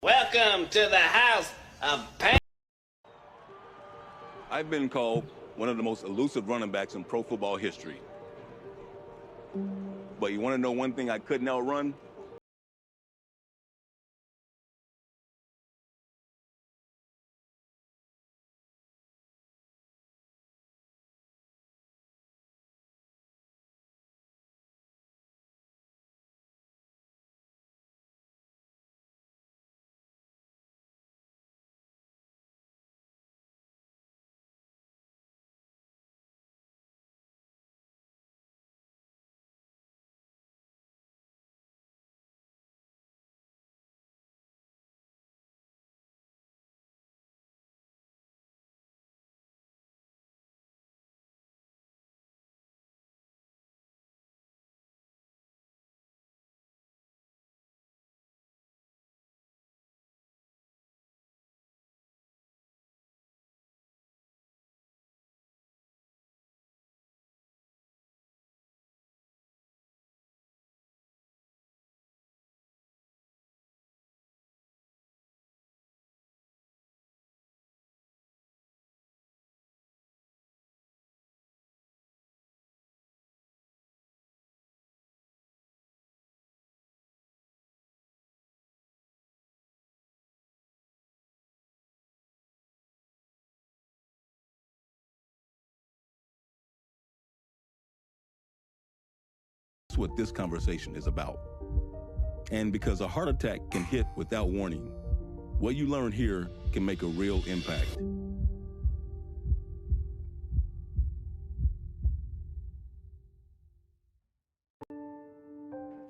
Welcome to the house of pain. I've been called one of the most elusive running backs in pro football history. But you want to know one thing I couldn't outrun? That's what this conversation is about. And because a heart attack can hit without warning, what you learn here can make a real impact.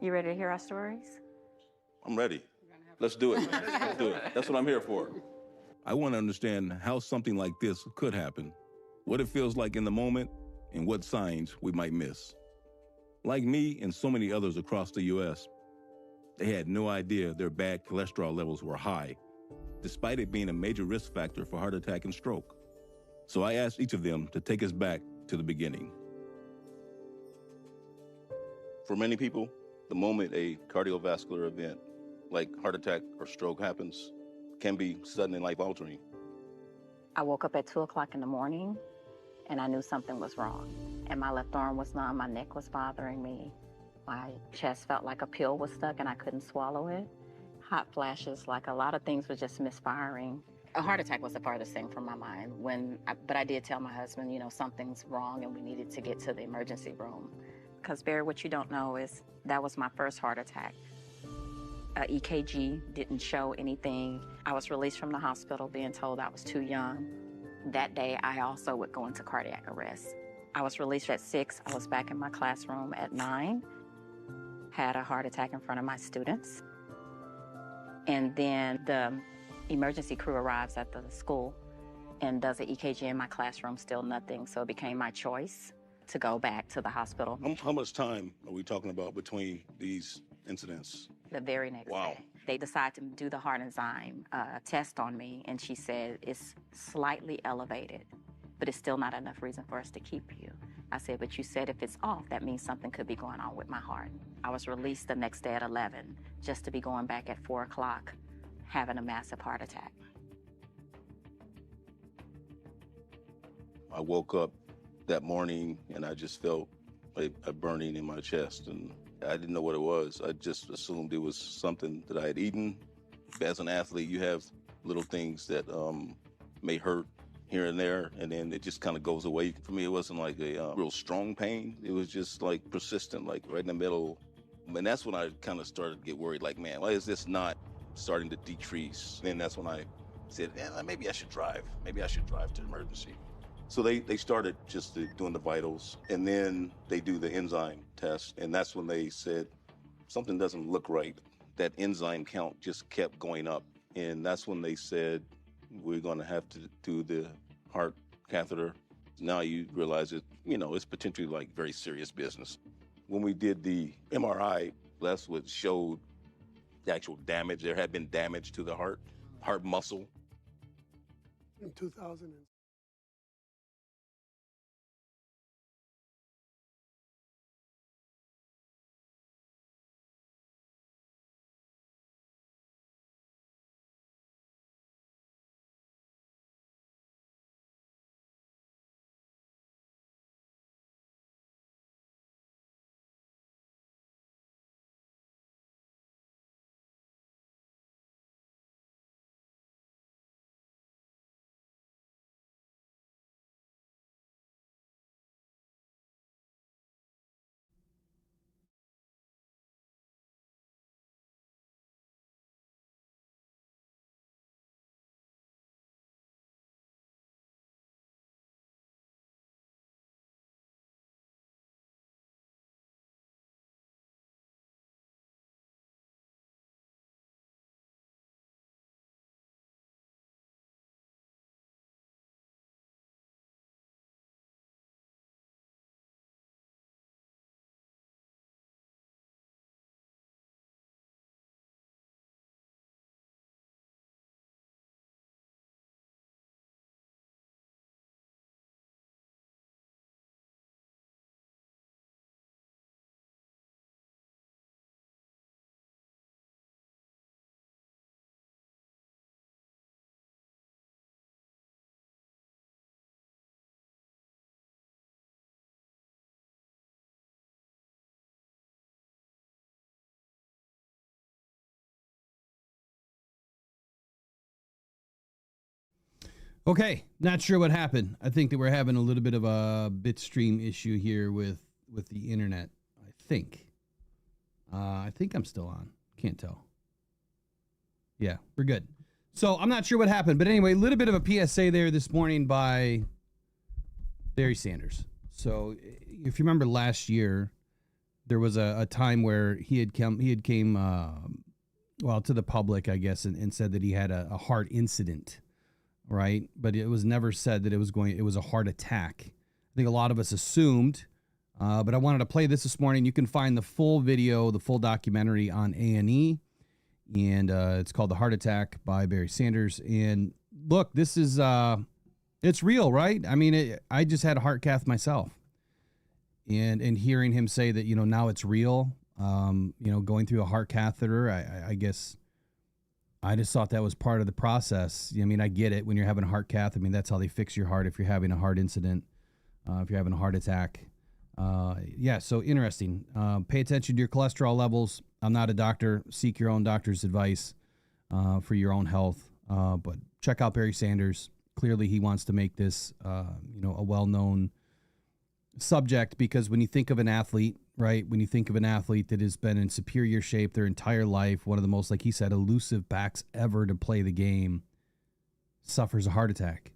You ready to hear our stories? I'm ready. Let's do it. Let's do it. That's what I'm here for. I want to understand how something like this could happen, what it feels like in the moment, and what signs we might miss. Like me and so many others across the U.S., they had no idea their bad cholesterol levels were high, despite it being a major risk factor for heart attack and stroke. So I asked each of them to take us back to the beginning. For many people, the moment a cardiovascular event like heart attack or stroke happens can be sudden and life-altering. I woke up at 2 o'clock in the morning and I knew something was wrong. And my left arm was numb, my neck was bothering me. My chest felt like a pill was stuck and I couldn't swallow it. Hot flashes, like a lot of things were just misfiring. A heart attack was the farthest thing from my mind. But I did tell my husband, something's wrong and we needed to get to the emergency room. Because Barry, what you don't know is that was my first heart attack. EKG didn't show anything. I was released from the hospital being told I was too young. That day, I also would go into cardiac arrest. I was released at 6. I was back in my classroom at 9. Had a heart attack in front of my students. And then the emergency crew arrives at the school and does an EKG in my classroom, still nothing. So it became my choice to go back to the hospital. How much time are we talking about between these incidents? The very next day. They decided to do the heart enzyme test on me, and she said, it's slightly elevated, but it's still not enough reason for us to keep you. I said, but you said if it's off, that means something could be going on with my heart. I was released the next day at 11, just to be going back at 4 o'clock, having a massive heart attack. I woke up that morning and I just felt a burning in my chest, and I didn't know what it was. I just assumed it was something that I had eaten. As an athlete, you have little things that may hurt here and there, and then it just kind of goes away. For me, it wasn't like a real strong pain. It was just like persistent, like right in the middle. And that's when I kind of started to get worried, like, man, why is this not starting to decrease? Then that's when I said, maybe I should drive. Maybe I should drive to emergency. So they started just doing the vitals, and then they do the enzyme test, and that's when they said, something doesn't look right. That enzyme count just kept going up, and that's when they said, we're gonna have to do the heart catheter. Now you realize it's potentially like very serious business. When we did the MRI, that's what showed the actual damage. There had been damage to the heart muscle. In 2000. Okay, not sure what happened. I think that we're having a little bit of a bitstream issue here with the internet. I think I'm still on. Can't tell. Yeah, we're good. So I'm not sure what happened, but anyway, a little bit of a PSA there this morning by Barry Sanders. So if you remember last year, there was a time where he had came to the public, I guess, and said that he had a heart incident, right? But it was never said that it was a heart attack. I think a lot of us assumed, but I wanted to play this morning. You can find the full video, the full documentary on A&E, and it's called The Heart Attack by Barry Sanders. And look, this is, it's real, right? I mean, I just had a heart cath myself. And hearing him say that, now it's real, going through a heart catheter, I guess I just thought that was part of the process. I mean, I get it when you're having a heart cath. I mean, that's how they fix your heart if you're having a heart incident, if you're having a heart attack. So interesting. Pay attention to your cholesterol levels. I'm not a doctor. Seek your own doctor's advice for your own health. But check out Barry Sanders. Clearly, he wants to make this, a well-known subject, because when you think of an athlete, right, when you think of an athlete that has been in superior shape their entire life, one of the most, like he said, elusive backs ever to play the game, suffers a heart attack.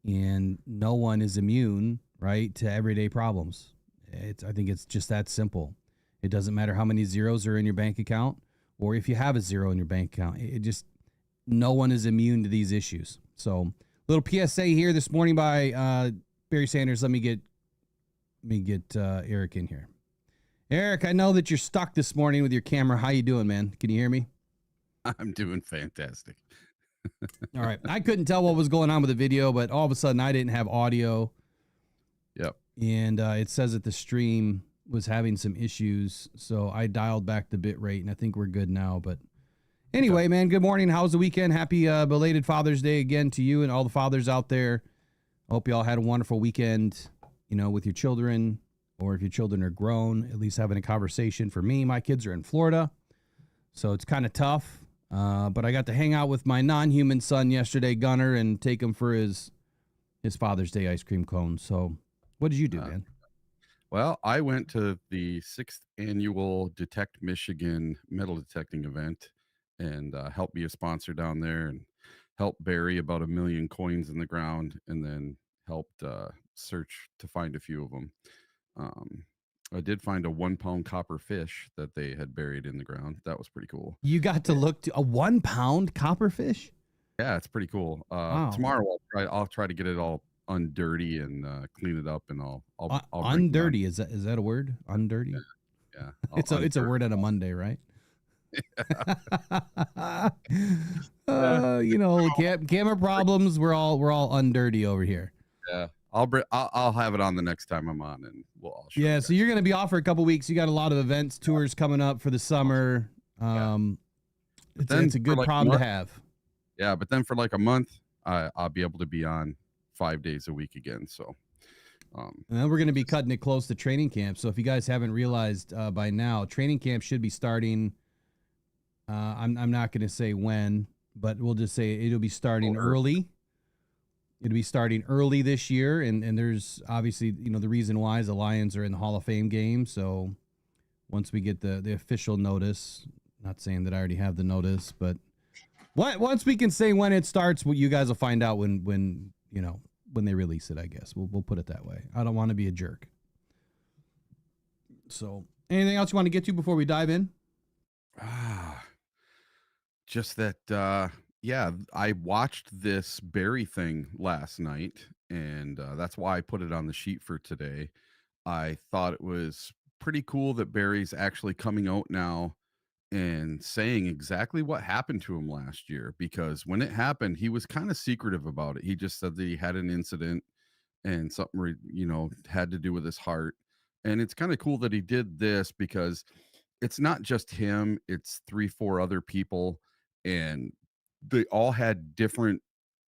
And no one is immune, right, to everyday problems. I think it's just that simple. It doesn't matter how many zeros are in your bank account or if you have a zero in your bank account. No one is immune to these issues. So, little PSA here this morning by Barry Sanders. Let me get Eric in here. Eric, I know that you're stuck this morning with your camera. How you doing, man? Can you hear me? I'm doing fantastic. All right. I couldn't tell what was going on with the video, but all of a sudden I didn't have audio. Yep. And it says that the stream was having some issues, so I dialed back the bit rate, and I think we're good now. But anyway, man, good morning. How's the weekend? Happy belated Father's Day again to you and all the fathers out there. I hope you all had a wonderful weekend, with your children, or if your children are grown, at least having a conversation. For me, my kids are in Florida, so it's kind of tough. But I got to hang out with my non-human son yesterday, Gunner, and take him for his Father's Day ice cream cone. So what did you do, man? Well, I went to the 6th annual Detect Michigan metal detecting event and helped be a sponsor down there and helped bury about 1 million coins in the ground, and then helped search to find a few of them. I did find a 1-pound copper fish that they had buried in the ground. That was pretty cool. You got to look to a 1-pound copper fish? Yeah, it's pretty cool. Wow. Tomorrow I'll try to get it all undirty and clean it up, and I'll undirty. Is that a word? Undirty? Yeah. It's a word on a Monday, right? Camera problems. We're all undirty over here. Yeah. I'll have it on the next time I'm on, and I'll show you. So you're going to be off for a couple weeks. You got a lot of events, tours coming up for the summer. It's a good problem to have. Yeah, but then for like a month, I'll be able to be on 5 days a week again. So, and then we're going to be cutting it close to training camp. So if you guys haven't realized by now, training camp should be starting. I'm not going to say when, but we'll just say it'll be starting early. It'll be starting early this year, and there's obviously, the reason why is the Lions are in the Hall of Fame game. So once we get the official notice, not saying that I already have the notice, but once we can say when it starts, you guys will find out when they release it, I guess. We'll put it that way. I don't want to be a jerk. So anything else you want to get to before we dive in? Just that, I watched this Barry thing last night, and that's why I put it on the sheet for today. I thought it was pretty cool that Barry's actually coming out now and saying exactly what happened to him last year, because when it happened, he was kind of secretive about it. He just said that he had an incident and something, had to do with his heart. And it's kind of cool that he did this, because it's not just him, it's 3-4 other people, and they all had different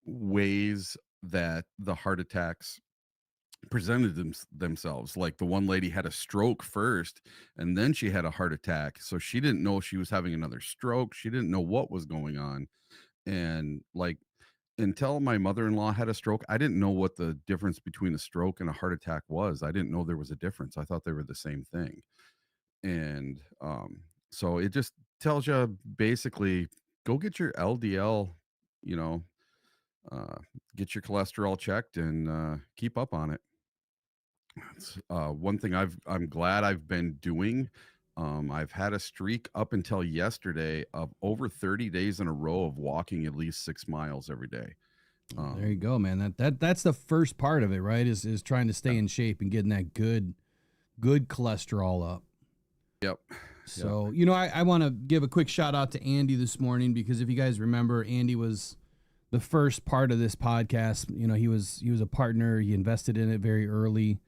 ways that the heart attacks presented themselves. Like the one lady had a stroke first, and then she had a heart attack. So she didn't know she was having another stroke. She didn't know what was going on. And like until my mother-in-law had a stroke, I didn't know what the difference between a stroke and a heart attack was. I didn't know there was a difference. I thought they were the same thing. And so it just tells you basically go get your LDL, you know, uh, get your cholesterol checked and keep up on it. It's one thing I'm glad I've been doing. I've had a streak up until yesterday of over 30 days in a row of walking at least 6 miles every day. There you go, man. That's the first part of it, right? Is trying to stay in shape and getting that good cholesterol up. Yep. So, I want to give a quick shout out to Andy this morning, because if you guys remember, Andy was the first part of this podcast. He was a partner. He invested in it very early.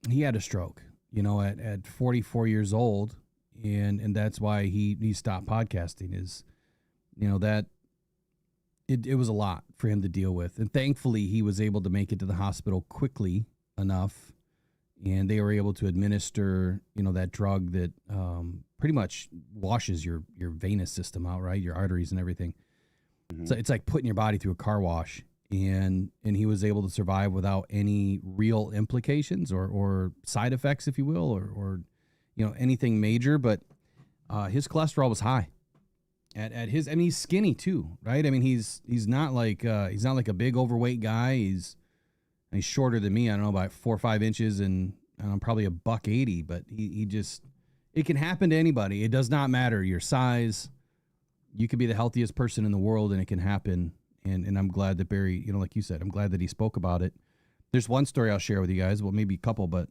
He had a stroke, at 44 years old. And that's why he stopped podcasting that it was a lot for him to deal with. And thankfully he was able to make it to the hospital quickly enough. And they were able to administer, that drug that pretty much washes your venous system out, right? Your arteries and everything. Mm-hmm. So it's like putting your body through a car wash. And he was able to survive without any real implications or side effects, if you will, or anything major. But his cholesterol was high. At his, he's skinny too, right? He's not like a big overweight guy. He's shorter than me. I don't know, about 4 or 5 inches, and I'm probably $180. But it can happen to anybody. It does not matter your size. You could be the healthiest person in the world, and it can happen. And I'm glad that Barry, like you said, I'm glad that he spoke about it. There's one story I'll share with you guys. Well, maybe a couple, but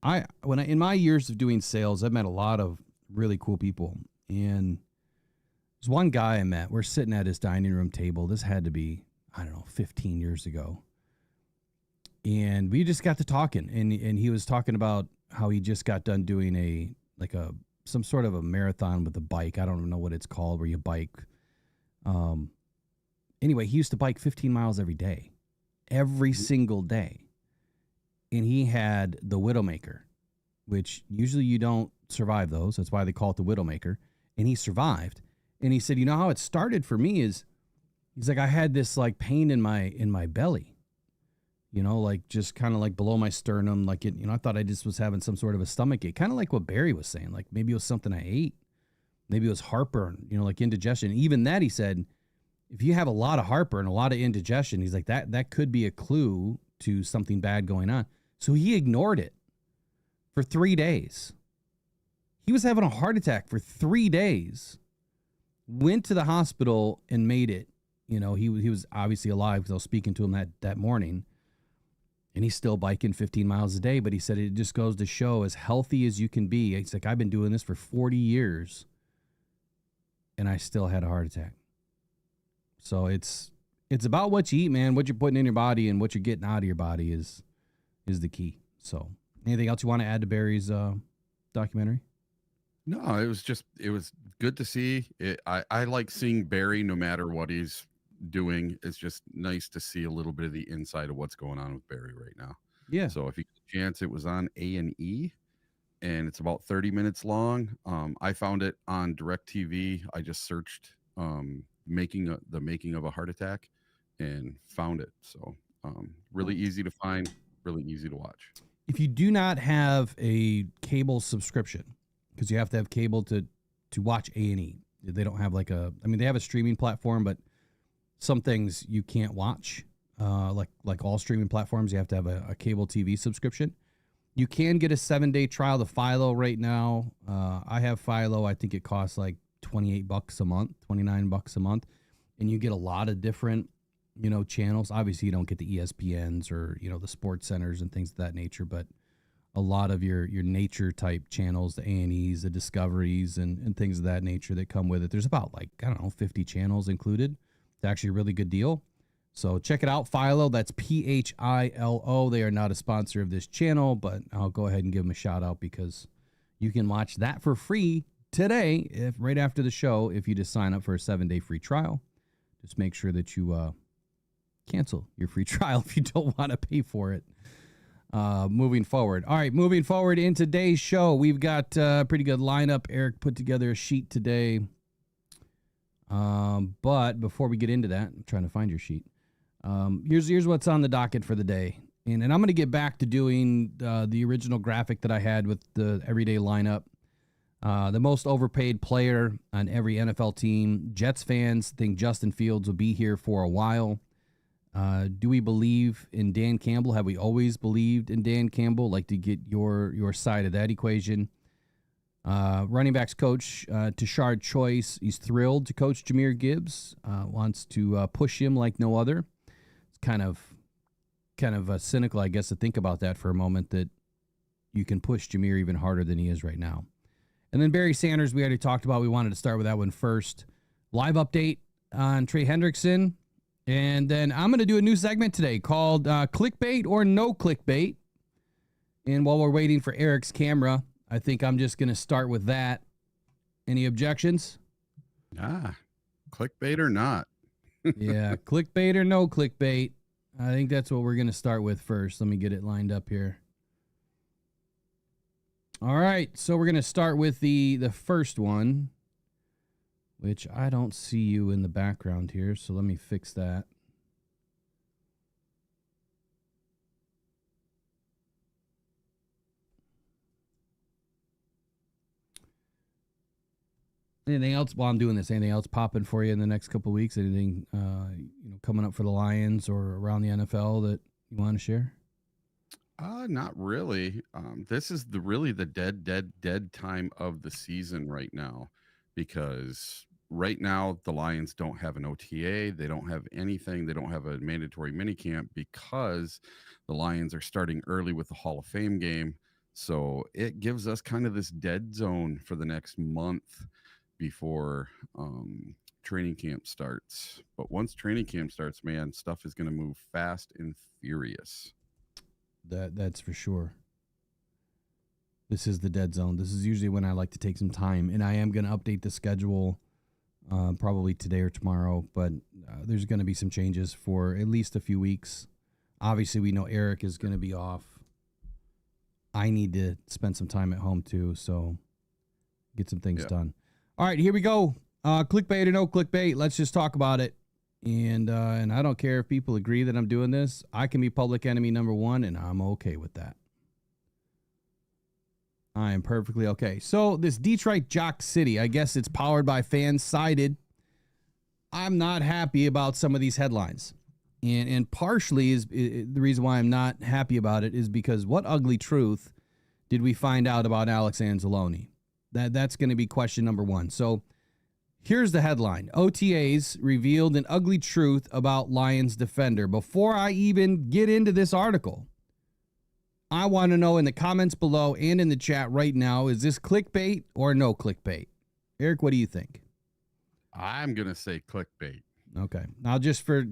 in my years of doing sales, I've met a lot of really cool people. And there's one guy I met. We're sitting at his dining room table. This had to be, 15 years ago. And we just got to talking, and he was talking about how he just got done doing some sort of a marathon with a bike. I don't even know what it's called, where you bike. Anyway, he used to bike 15 miles every day, every single day. And he had the Widowmaker, which usually you don't survive those. That's why they call it the Widowmaker. And he survived. And he said, how it started for me is, he's like, I had this like pain in my belly. Like just kind of like below my sternum, like it, I thought I just was having some sort of a stomach ache, kind of like what Barry was saying. Like maybe it was something I ate, maybe it was heartburn, like indigestion. Even that, he said, if you have a lot of heartburn, a lot of indigestion, he's like that could be a clue to something bad going on. So he ignored it for 3 days. He was having a heart attack for 3 days. Went to the hospital and made it. He was obviously alive because I was speaking to him that morning. And he's still biking 15 miles a day, but he said it just goes to show, as healthy as you can be. It's like, I've been doing this for 40 years, and I still had a heart attack. So it's about what you eat, man. What you're putting in your body and what you're getting out of your body is the key. So anything else you want to add to Barry's documentary? No, it was good to see it. I like seeing Barry no matter what he's doing. It's just nice to see a little bit of the inside of what's going on with Barry right now. Yeah. So if you get a chance, it was on A&E, and it's about 30 minutes long. I found it on DirecTV. I just searched the making of a heart attack and found it. So really easy to find, really easy to watch. If you do not have a cable subscription, because you have to have cable to watch A&E, they don't have they have a streaming platform, but some things you can't watch, like all streaming platforms. You have to have a cable TV subscription. You can get a 7-day trial to Philo right now. I have Philo. I think it costs like $28 a month, $29 a month, and you get a lot of different, channels. Obviously, you don't get the ESPNs or the sports centers and things of that nature, but a lot of your nature type channels, the A&Es, the Discoveries, and things of that nature that come with it. There's about 50 channels included. It's actually a really good deal. So check it out, Philo. That's PHILO. They are not a sponsor of this channel, but I'll go ahead and give them a shout out because you can watch that for free today, right after the show, if you just sign up for a 7-day free trial. Just make sure that you cancel your free trial if you don't want to pay for it. Moving forward. All right, moving forward in today's show, we've got a pretty good lineup. Eric put together a sheet today. But before we get into that, I'm trying to find your sheet. Here's what's on the docket for the day. And I'm going to get back to doing the original graphic that I had with the everyday lineup. The most overpaid player on every NFL team. Jets fans think Justin Fields will be here for a while. Do we believe in Dan Campbell? Have we always believed in Dan Campbell? Like to get your side of that equation. Running backs coach Tashard Choice. He's thrilled to coach Jahmyr Gibbs. Wants to push him like no other. It's kind of cynical, I guess, to think about that for a moment, that you can push Jahmyr even harder than he is right now. And then Barry Sanders, we already talked about. We wanted to start with that one first. Live update on Trey Hendrickson. And then I'm going to do a new segment today called Clickbait or No Clickbait. And while we're waiting for Eric's camera, I think I'm just going to start with that. Any objections? Clickbait or not. Yeah, clickbait or no clickbait. I think that's what we're going to start with first. Let me get it lined up here. All right, so we're going to start with the first one, which I don't see you in the background here, so let me fix that. Anything else while I'm doing this? Anything else popping for you in the next couple of weeks? Anything coming up for the Lions or around the NFL that you want to share? Not really. This is really the dead time of the season right now, because right now the Lions don't have an OTA. They don't have anything. They don't have a mandatory minicamp because the Lions are starting early with the Hall of Fame game. So it gives us kind of this dead zone for the next month before training camp starts. But once training camp starts, man, stuff is going to move fast and furious. That's for sure. This is the dead zone. This is usually when I like to take some time, and I am going to update the schedule probably today or tomorrow, but there's going to be some changes for at least a few weeks. Obviously, we know Eric is going to be off. I need to spend some time at home too, so get some things done. All right, here we go. Clickbait or no clickbait. Let's just talk about it. And I don't care if people agree that I'm doing this. I can be public enemy number one, and I'm okay with that. I am perfectly okay. So this Detroit Jock City, I guess it's powered by fans sided. I'm not happy about some of these headlines. And partially is the reason why I'm not happy about it is because what ugly truth did we find out about Alex Anzalone? That's going to be question number one. So here's the headline. OTAs revealed an ugly truth about Lions defender. Before I even get into this article, I want to know in the comments below and in the chat right now, is this clickbait or no clickbait? Eric, what do you think? I'm going to say clickbait. Okay. Now, just for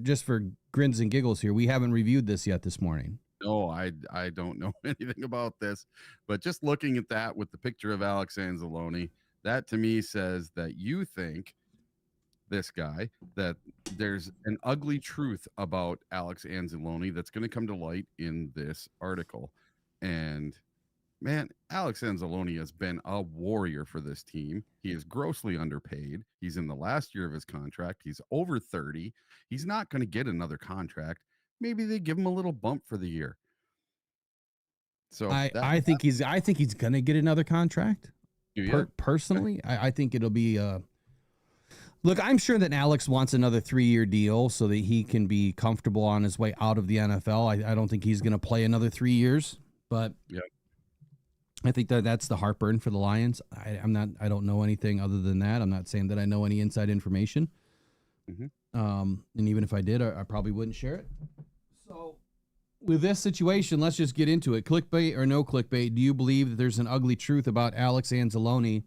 grins and giggles here, we haven't reviewed this yet this morning. No, I don't know anything about this, but just looking at that with the picture of Alex Anzalone, that to me says that you think, this guy, that there's an ugly truth about Alex Anzalone that's going to come to light in this article. And man, Alex Anzalone has been a warrior for this team. He is grossly underpaid. He's in the last year of his contract. He's over 30. He's not going to get another contract. Maybe they give him a little bump for the year. So I think he's going to get another contract. Personally, I think it'll be look, I'm sure that Alex wants another 3-year deal so that he can be comfortable on his way out of the NFL. I don't think he's going to play another 3 years, but I think that's the heartburn for the Lions. I don't know anything other than that. I'm not saying that I know any inside information. And even if I did, I probably wouldn't share it. So with this situation, let's just get into it. Clickbait or no clickbait, do you believe that there's an ugly truth about Alex Anzalone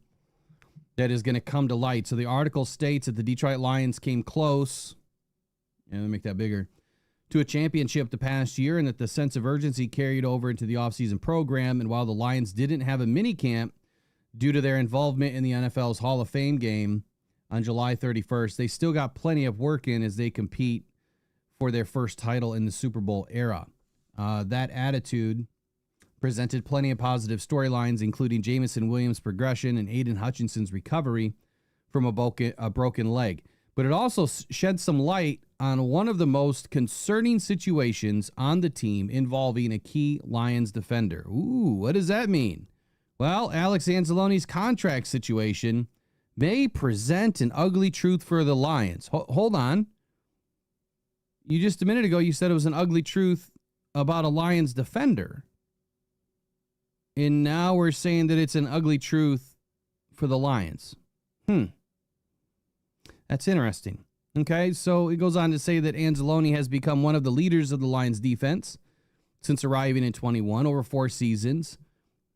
that is going to come to light? So the article states that the Detroit Lions came close, and let me make that bigger, to a championship the past year, and that the sense of urgency carried over into the offseason program. And while the Lions didn't have a mini camp due to their involvement in the NFL's Hall of Fame game on July 31st, they still got plenty of work in as they compete for their first title in the Super Bowl era. That attitude presented plenty of positive storylines, including Jamison Williams' progression and Aiden Hutchinson's recovery from a broken leg. but it also sheds some light on one of the most concerning situations on the team involving a key Lions defender. Ooh, what does that mean? Well, Alex Anzalone's contract situation may present an ugly truth for the Lions. Hold on. You just a minute ago, you said it was an ugly truth about a Lions defender. And now we're saying that it's an ugly truth for the Lions. That's interesting. Okay, so it goes on to say that Anzalone has become one of the leaders of the Lions defense since arriving in 21 over 4 seasons.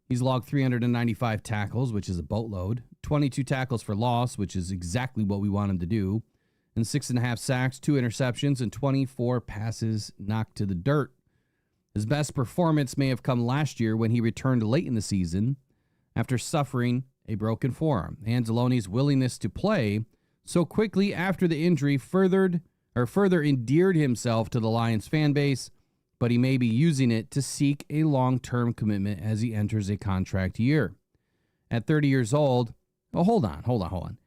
He's logged 395 tackles, which is a boatload, 22 tackles for loss, which is exactly what we want him to do, and 6.5 sacks, 2 interceptions, and 24 passes knocked to the dirt. His best performance may have come last year when he returned late in the season after suffering a broken forearm. Anzalone's willingness to play so quickly after the injury further endeared himself to the Lions fan base, but he may be using it to seek a long-term commitment as he enters a contract year. At 30 years old, hold on.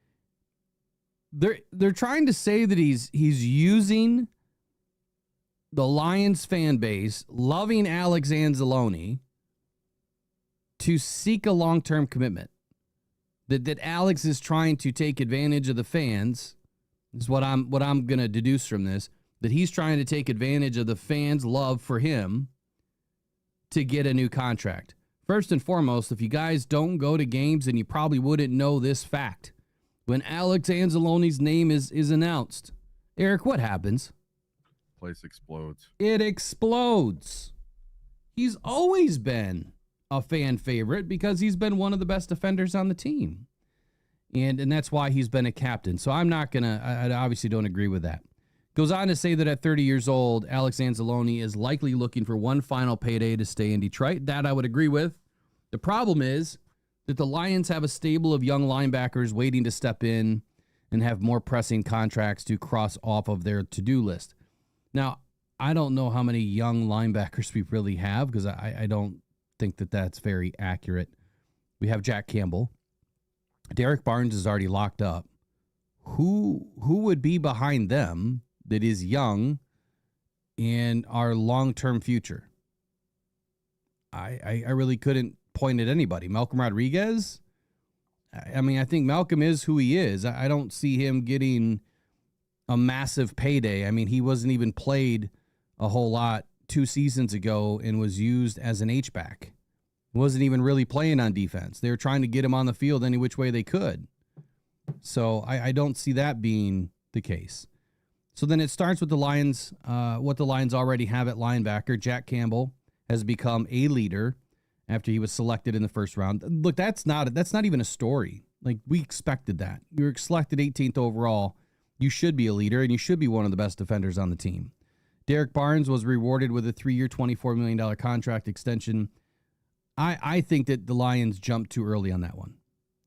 They're trying to say that he's using the Lions fan base, loving Alex Anzalone, to seek a long-term commitment. That Alex is trying to take advantage of the fans is what I'm going to deduce from this. That he's trying to take advantage of the fans' love for him to get a new contract. First and foremost, if you guys don't go to games, then you probably wouldn't know this fact. When Alex Anzalone's name is announced, Eric, what happens? Place explodes. It explodes. He's always been a fan favorite because he's been one of the best defenders on the team. And that's why he's been a captain. So I'm not going to, I obviously don't agree with that. Goes on to say that at 30 years old, Alex Anzalone is likely looking for one final payday to stay in Detroit. That I would agree with. The problem is that the Lions have a stable of young linebackers waiting to step in and have more pressing contracts to cross off of their to-do list. Now, I don't know how many young linebackers we really have because I don't think that that's very accurate. We have Jack Campbell. Derek Barnes is already locked up. Who would be behind them that is young in our long-term future? I really couldn't point at anybody. Malcolm Rodriguez? I mean, I think Malcolm is who he is. I don't see him getting a massive payday. I mean, he wasn't even played a whole lot 2 seasons ago and was used as an H-back. Wasn't even really playing on defense. They were trying to get him on the field any which way they could. So I don't see that being the case. So then it starts with the Lions, what the Lions already have at linebacker. Jack Campbell has become a leader after he was selected in the first round. Look, that's not even a story. Like, we expected that. You were selected 18th overall. You should be a leader, and you should be one of the best defenders on the team. Derek Barnes was rewarded with a 3-year, $24 million contract extension. I think that the Lions jumped too early on that one.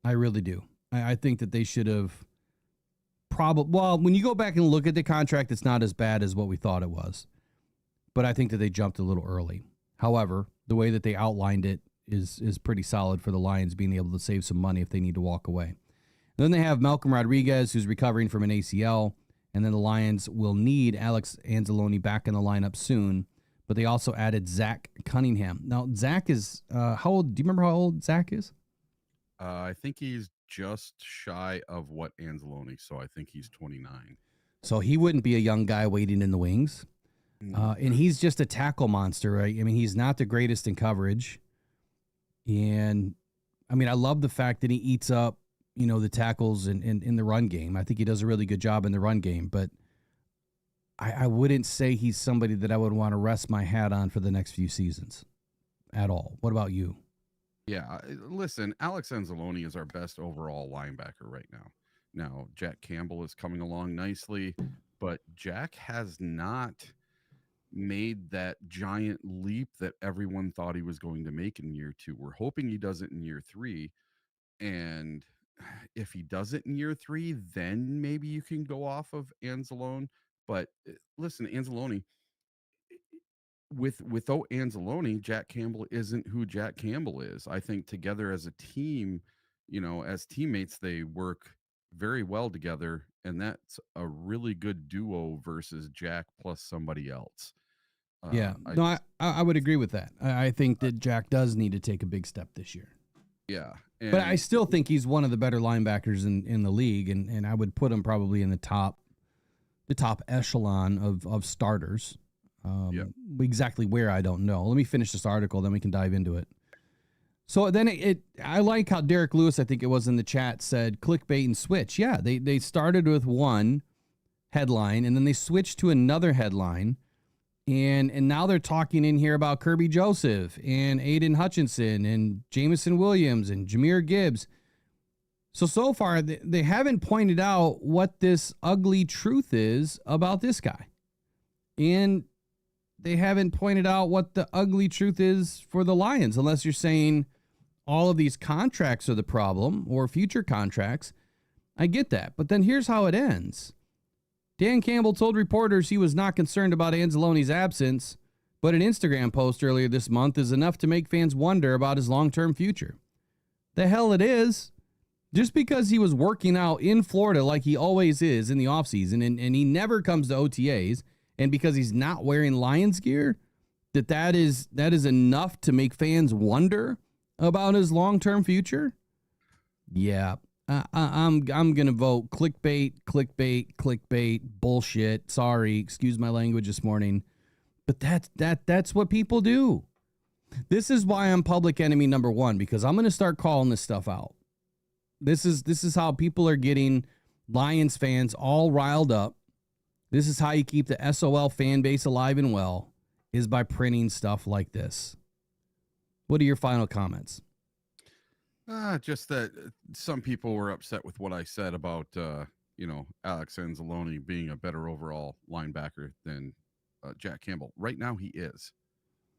I really do. I think that they should have when you go back and look at the contract, it's not as bad as what we thought it was. But I think that they jumped a little early. However, the way that they outlined it is pretty solid for the Lions being able to save some money if they need to walk away. And then they have Malcolm Rodriguez, who's recovering from an ACL. And then the Lions will need Alex Anzalone back in the lineup soon. But they also added Zach Cunningham. Now, Zach is, how old? Do you remember how old Zach is? I think he's just shy of what Anzalone, so I think he's 29. So he wouldn't be a young guy waiting in the wings. And he's just a tackle monster, right? I mean, he's not the greatest in coverage. And, I mean, I love the fact that he eats up, the tackles in the run game. I think he does a really good job in the run game. But I wouldn't say he's somebody that I would want to rest my hat on for the next few seasons at all. What about you? Yeah, listen, Alex Anzalone is our best overall linebacker right now. Now, Jack Campbell is coming along nicely, but Jack has not made that giant leap that everyone thought he was going to make in year 2. We're hoping he does it in year 3. And if he does it in year 3, then maybe you can go off of Anzalone. But listen, Anzalone, without Anzalone, Jack Campbell isn't who Jack Campbell is. I think together as a team, as teammates, they work very well together, and that's a really good duo versus Jack plus somebody else. Yeah, I no, just, I would agree with that. I think that Jack does need to take a big step this year. yeah, But I and still think he's one of the better linebackers in the league, and I would put him probably in the top echelon of starters. yeah, Exactly where, I don't know. Let me finish this article, then we can dive into it. So then I like how Derek Lewis, I think it was in the chat, said clickbait and switch. Yeah, they started with one headline and then they switched to another headline. And now they're talking in here about Kirby Joseph and Aiden Hutchinson and Jamison Williams and Jahmyr Gibbs. So far, they haven't pointed out what this ugly truth is about this guy. And they haven't pointed out what the ugly truth is for the Lions, unless you're saying all of these contracts are the problem or future contracts. I get that. But then here's how it ends. Dan Campbell told reporters he was not concerned about Anzalone's absence, but an Instagram post earlier this month is enough to make fans wonder about his long-term future. The hell it is. Just because he was working out in Florida like he always is in the offseason, and he never comes to OTAs, and because he's not wearing Lions gear, that is enough to make fans wonder about his long-term future? Yeah. I'm gonna vote clickbait, bullshit. Sorry, excuse my language this morning, but that's what people do. This is why I'm public enemy number one, because I'm gonna start calling this stuff out. This is how people are getting Lions fans all riled up. This is how you keep the SOL fan base alive and well, is by printing stuff like this. What are your final comments? just that some people were upset with what I said about Alex Anzalone being a better overall linebacker than Jack Campbell. Right now, he is.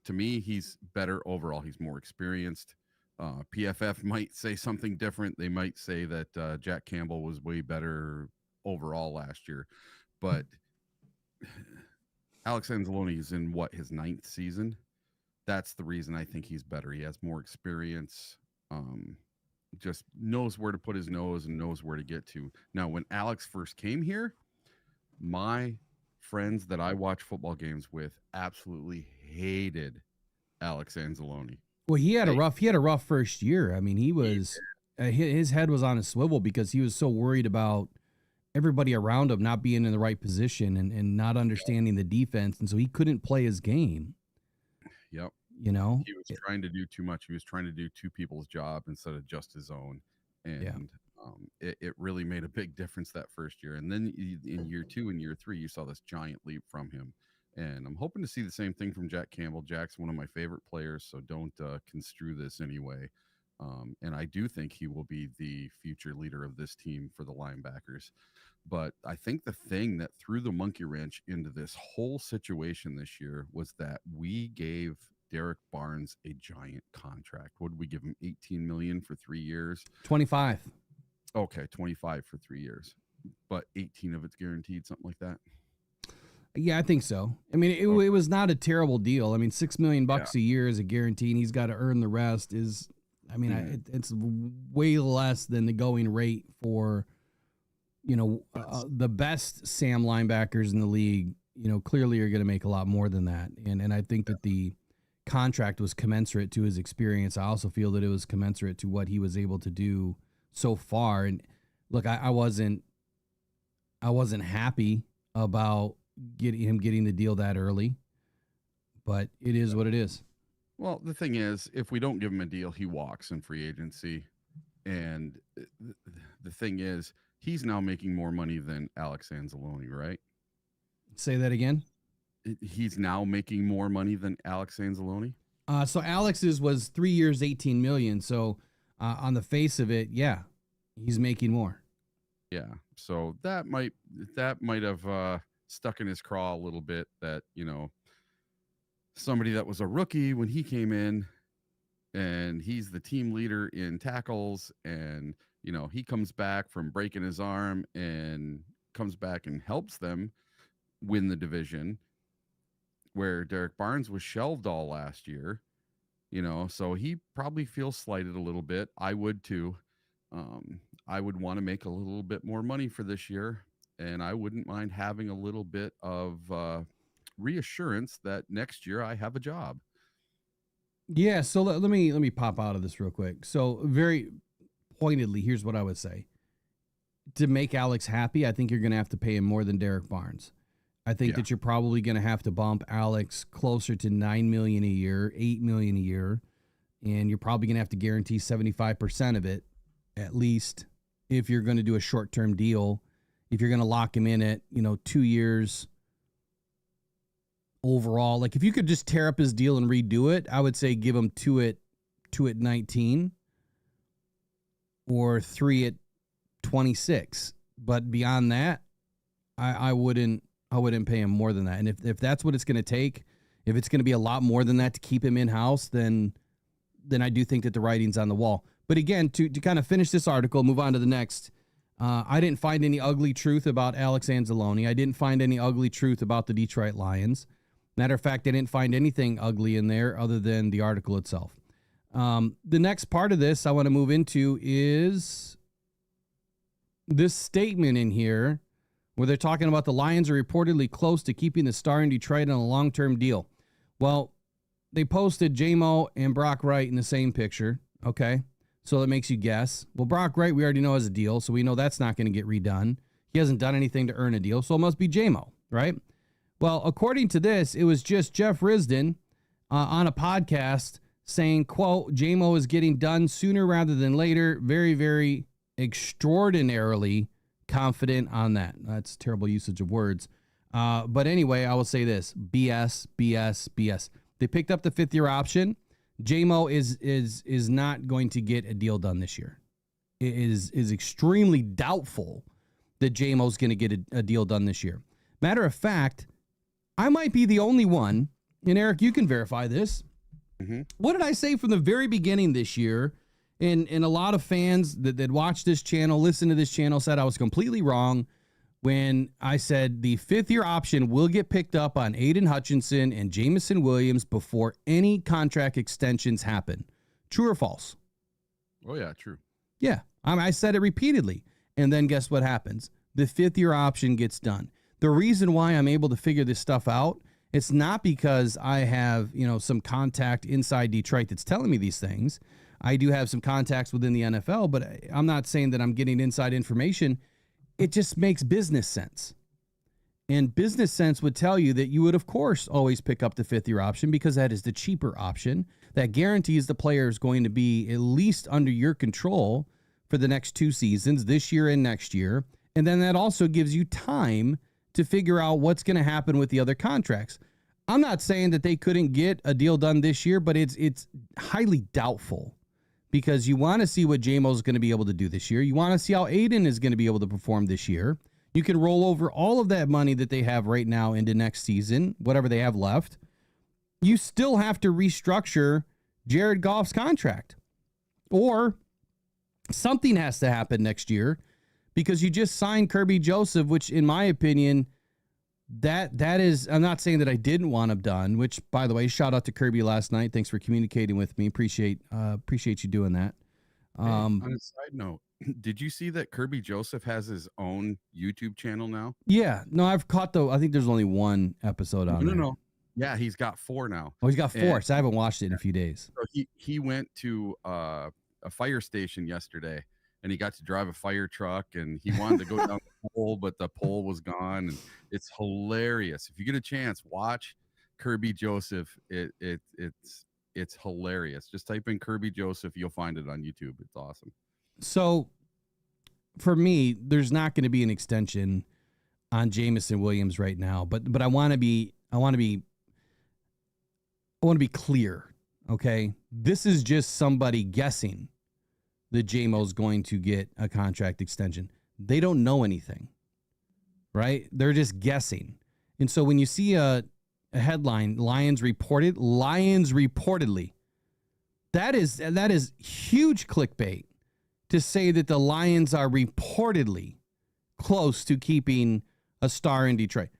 To me, he's better overall. He's more experienced. PFF might say something different. They might say that Jack Campbell was way better overall last year, but Alex Anzalone is in his 9th season. That's the reason I think he's better. He has more experience. Just knows where to put his nose and knows where to get to. Now, when Alex first came here, my friends that I watch football games with absolutely hated Alex Anzalone. Well, he had a rough first year. I mean, he was his head was on a swivel because he was so worried about everybody around him not being in the right position and not understanding the defense, and so he couldn't play his game. Yep. You know, he was trying to do too much. He was trying to do two people's job instead of just his own. And it really made a big difference that first year. And then in year 2 and year 3, you saw this giant leap from him. And I'm hoping to see the same thing from Jack Campbell. Jack's one of my favorite players, so don't construe this anyway. And I do think he will be the future leader of this team for the linebackers. But I think the thing that threw the monkey wrench into this whole situation this year was that we gave Derek Barnes a giant contract. What did we give him? 18 million for 3 years? 25. Okay, 25 for 3 years. But 18 of it's guaranteed, something like that. Yeah, I think so. I mean, it was not a terrible deal. I mean, $6 million a year is a guarantee, and he's got to earn the rest. It's way less than the going rate for, the best Sam linebackers in the league. Clearly are going to make a lot more than that. And I think that the contract was commensurate to his experience. I also feel that it was commensurate to what he was able to do so far. And look, I wasn't happy about getting the deal that early, but it is what it is. Well, the thing is, if we don't give him a deal, he walks in free agency. And the thing is, he's now making more money than Alex Anzalone, right? Say that again. He's now making more money than Alex Anzalone. So Alex's was 3 years, 18 million. So on the face of it, yeah, he's making more. Yeah. So that might have stuck in his craw a little bit that, somebody that was a rookie when he came in and he's the team leader in tackles and, he comes back from breaking his arm and comes back and helps them win the division, where Derek Barnes was shelved all last year, so he probably feels slighted a little bit. I would too. I would want to make a little bit more money for this year, and I wouldn't mind having a little bit of reassurance that next year I have a job. Yeah, so let me pop out of this real quick. So very pointedly, here's what I would say. To make Alex happy, I think you're going to have to pay him more than Derek Barnes. I think that you're probably going to have to bump Alex closer to $9 million a year, $8 million a year, and you're probably going to have to guarantee 75% of it, at least, if you're going to do a short-term deal. If you're going to lock him in at 2 years overall, like if you could just tear up his deal and redo it, I would say give him 2 at 19 or 3 at 26. But beyond that, I wouldn't pay him more than that. And if that's what it's going to take, if it's going to be a lot more than that to keep him in-house, then I do think that the writing's on the wall. But again, to kind of finish this article, move on to the next, I didn't find any ugly truth about Alex Anzalone. I didn't find any ugly truth about the Detroit Lions. Matter of fact, I didn't find anything ugly in there other than the article itself. The next part of this I want to move into is this statement in here where they're talking about the Lions are reportedly close to keeping the star in Detroit on a long-term deal. Well, they posted J-Mo and Brock Wright in the same picture, okay? So that makes you guess. Well, Brock Wright, we already know has a deal, so we know that's not going to get redone. He hasn't done anything to earn a deal, so it must be J-Mo, right? Well, according to this, it was just Jeff Risdon on a podcast saying, quote, J-Mo is getting done sooner rather than later. Very, very extraordinarily confident on that. That's terrible usage of words. But anyway, I will say this. BS, BS, BS. They picked up the 5th-year option. J-Mo is not going to get a deal done this year. It is extremely doubtful that J-Mo's going to get a deal done this year. Matter of fact, I might be the only one, and Eric, you can verify this. Mm-hmm. What did I say from the very beginning this year? And a lot of fans that watch this channel, listen to this channel, said I was completely wrong when I said the 5th-year option will get picked up on Aiden Hutchinson and Jamison Williams before any contract extensions happen. True or false? Oh, yeah, true. Yeah, I said it repeatedly. And then guess what happens? The 5th-year option gets done. The reason why I'm able to figure this stuff out, it's not because I have, some contact inside Detroit that's telling me these things. I do have some contacts within the NFL, but I'm not saying that I'm getting inside information. It just makes business sense. And business sense would tell you that you would, of course, always pick up the 5th-year option because that is the cheaper option. That guarantees the player is going to be at least under your control for the next 2 seasons, this year and next year. And then that also gives you time to figure out what's going to happen with the other contracts. I'm not saying that they couldn't get a deal done this year, but it's highly doubtful. Because you want to see what J-Mo is going to be able to do this year. You want to see how Aiden is going to be able to perform this year. You can roll over all of that money that they have right now into next season, whatever they have left. You still have to restructure Jared Goff's contract. Or something has to happen next year because you just signed Kirby Joseph, which in my opinion, that is, I'm not saying that I didn't want him done, which, by the way, shout out to Kirby last night. Thanks for communicating with me. Appreciate you doing that. On a side note, did you see that Kirby Joseph has his own YouTube channel now? Yeah. No, I've caught I think there's only 1 episode on there. No. Yeah, he's got 4 now. Oh, he's got 4, so I haven't watched it in a few days. So he went to a fire station yesterday, and he got to drive a fire truck, and he wanted to go down the pole, but the pole was gone, and it's hilarious. If you get a chance, watch Kirby Joseph. It's hilarious. Just type in Kirby Joseph, you'll find it on YouTube. It's awesome. So for me, there's not going to be an extension on Jamison Williams right now, but I want to be clear. Okay. This is just somebody guessing that J-Mo's going to get a contract extension. They don't know anything, right? They're just guessing. And so when you see a headline, Lions reportedly, that is huge clickbait to say that the Lions are reportedly close to keeping a star in Detroit.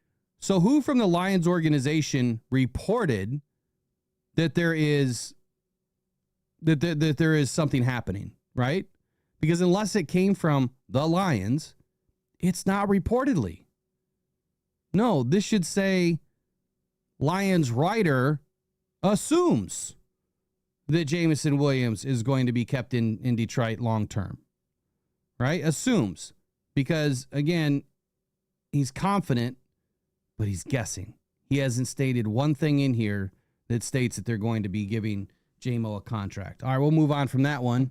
So who from the Lions organization reported that there is something happening, right? Because unless it came from the Lions, it's not reportedly. No, this should say Lions writer assumes that Jameson Williams is going to be kept in Detroit long term. Right? Assumes. Because, again, he's confident, but he's guessing. He hasn't stated one thing in here that states that they're going to be giving J-Mo a contract. All right, we'll move on from that one.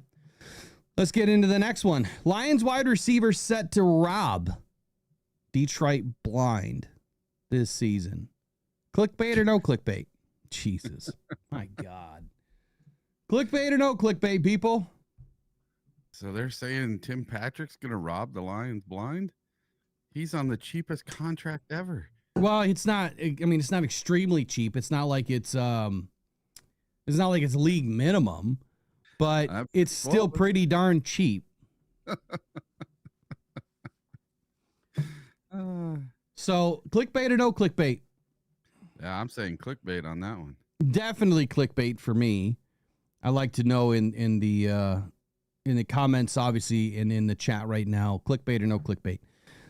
Let's get into the next one. Lions wide receiver set to rob Detroit blind this season. Clickbait or no clickbait? Jesus. My God. Clickbait or no clickbait, people? So they're saying Tim Patrick's going to rob the Lions blind? He's on the cheapest contract ever. Well, it's not, I mean, it's not extremely cheap. It's not like it's league minimum, but it's still pretty darn cheap. So clickbait or no clickbait? Yeah, I'm saying clickbait on that one. Definitely clickbait for me. I like to know in the comments, obviously, and in the chat right now, clickbait or no clickbait.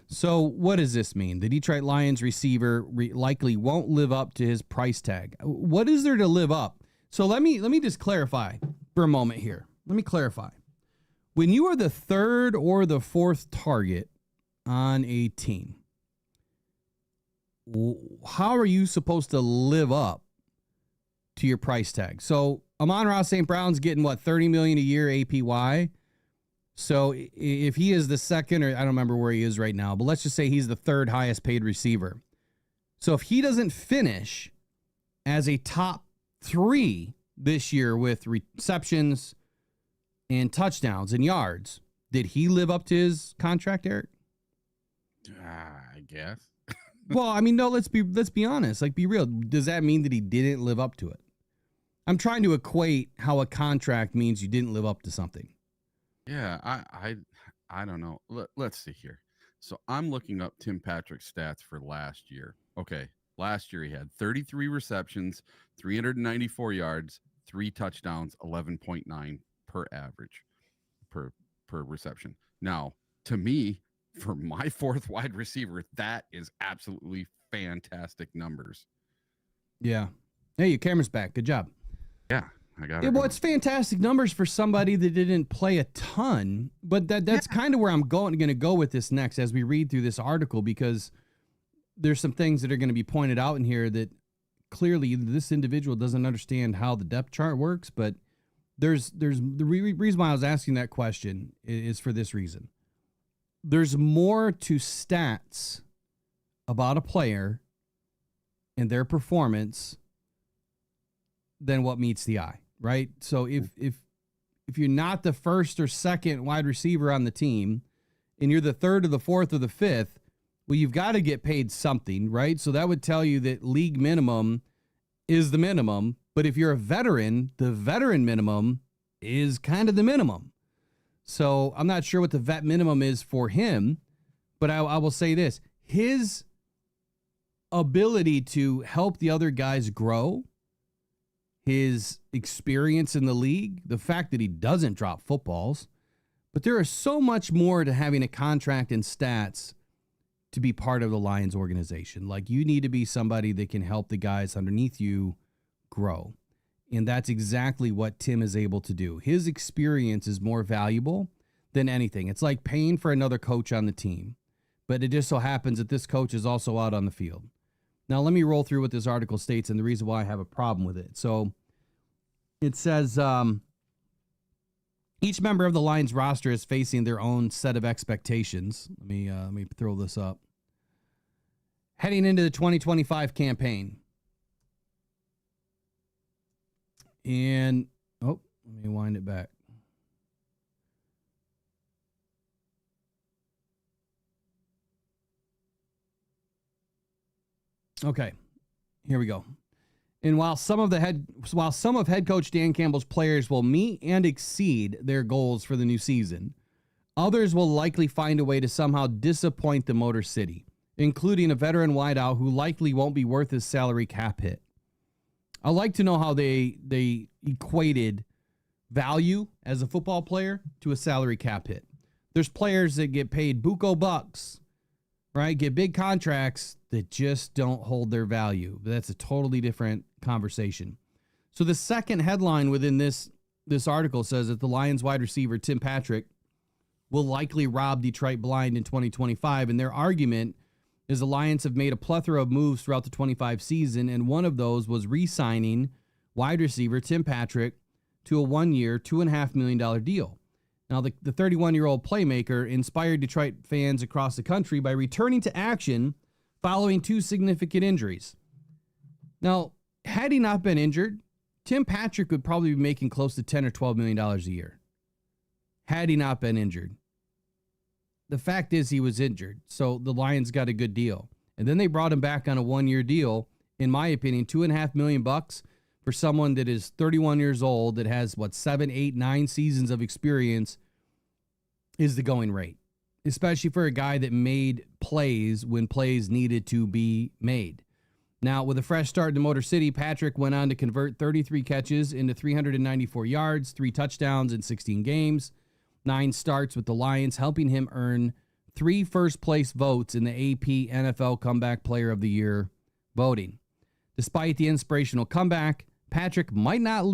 So what does this mean? The Detroit Lions receiver likely won't live up to his price tag. What is there to live up? So let me just clarify for a moment here. Let me clarify. When you are the third or the fourth target on a team, how are you supposed to live up to your price tag? So Amon-Ra St. Brown's getting what, $30 million a year APY. So if he is the second, or I don't remember where he is right now, but let's just say he's the third highest paid receiver. So if he doesn't finish as a top 3 this year with receptions and touchdowns and yards, did he live up to his contract, Eric? I guess. Well, I mean, no, let's be honest. Like, be real. Does that mean that he didn't live up to it? I'm trying to equate how a contract means you didn't live up to something. Yeah, I don't know. Let's see here. So I'm looking up Tim Patrick's stats for last year. Okay, last year he had 33 receptions, 394 yards, 3 touchdowns, 11.9 per average per reception. Now, to me, for my fourth wide receiver, that is absolutely fantastic numbers. Yeah. Hey, your camera's back. Good job. Yeah, I got it. Yeah, well, it's fantastic numbers for somebody that didn't play a ton, but that's kind of where I'm going to go with this next as we read through this article, because there's some things that are going to be pointed out in here that clearly this individual doesn't understand how the depth chart works. But there's the reason why I was asking that question is for this reason. There's more to stats about a player and their performance than what meets the eye, right? So if you're not the first or second wide receiver on the team and you're the third or the fourth or the fifth, well, you've got to get paid something, right? So that would tell you that league minimum is the minimum. But if you're a veteran, the veteran minimum is kind of the minimum. So I'm not sure what the vet minimum is for him, but I will say this. His ability to help the other guys grow, his experience in the league, the fact that he doesn't drop footballs, but there is so much more to having a contract and stats to be part of the Lions organization. Like, you need to be somebody that can help the guys underneath you grow. And that's exactly what Tim is able to do. His experience is more valuable than anything. It's like paying for another coach on the team, but it just so happens that this coach is also out on the field. Now, let me roll through what this article states and the reason why I have a problem with it. So it says each member of the Lions roster is facing their own set of expectations. Let me throw this up. Heading into the 2025 campaign. And, let me wind it back. Okay, here we go. And while some of head coach Dan Campbell's players will meet and exceed their goals for the new season, others will likely find a way to somehow disappoint the Motor City, including a veteran wideout who likely won't be worth his salary cap hit. I'd like to know how they equated value as a football player to a salary cap hit. There's players that get paid buco bucks, right? Get big contracts that just don't hold their value. But that's a totally different conversation. So the second headline within this article says that the Lions wide receiver Tim Patrick will likely rob Detroit blind in 2025. And their argument is the Lions have made a plethora of moves throughout the 25 season, and one of those was re-signing wide receiver Tim Patrick to a 1-year, $2.5 million deal. Now, the 31-year-old playmaker inspired Detroit fans across the country by returning to action following 2 significant injuries. Now, had he not been injured, Tim Patrick would probably be making close to $10 or $12 million a year. Had he not been injured. The fact is he was injured, so the Lions got a good deal. And then they brought him back on a 1-year deal. In my opinion, $2.5 million for someone that is 31 years old, that has, 7, 8, 9 seasons of experience is the going rate, especially for a guy that made plays when plays needed to be made. Now, with a fresh start in Motor City, Patrick went on to convert 33 catches into 394 yards, 3 touchdowns in 16 games, 9 starts with the Lions, helping him earn 3 first-place votes in the AP NFL Comeback Player of the Year voting. Despite the inspirational comeback, Patrick might not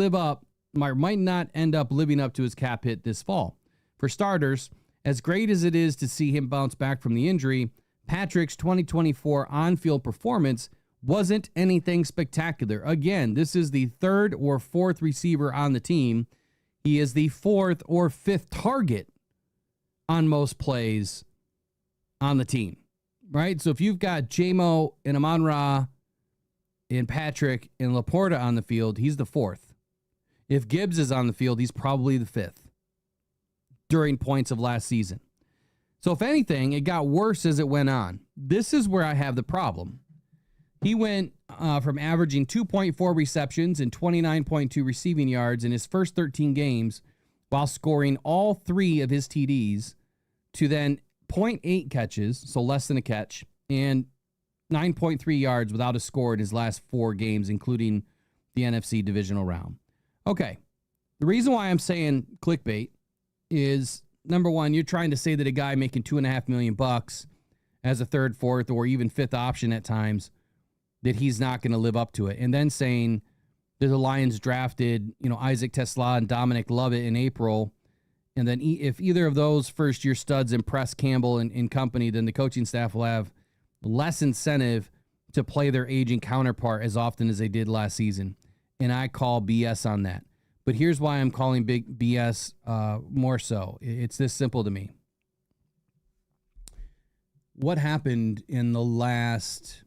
end up living up to his cap hit this fall. For starters, as great as it is to see him bounce back from the injury, Patrick's 2024 on-field performance wasn't anything spectacular. Again, this is the 3rd or 4th receiver on the team. He is the 4th or 5th target on most plays on the team, right? So if you've got J-Mo and Amon-Ra and Patrick and Laporta on the field, he's the 4th. If Gibbs is on the field, he's probably the 5th during points of last season. So if anything, it got worse as it went on. This is where I have the problem. He went from averaging 2.4 receptions and 29.2 receiving yards in his first 13 games while scoring all 3 of his TDs to then 0.8 catches, so less than a catch, and 9.3 yards without a score in his last 4 games, including the NFC divisional round. Okay, the reason why I'm saying clickbait is, number one, you're trying to say that a guy making $2.5 million as a 3rd, 4th, or even 5th option at times, that he's not going to live up to it. And then saying that the Lions drafted, Isaac Tesla and Dominic Lovett in April. And then if either of those first-year studs impress Campbell and company, then the coaching staff will have less incentive to play their aging counterpart as often as they did last season. And I call BS on that. But here's why I'm calling big BS more so. It's this simple to me. What happened in the last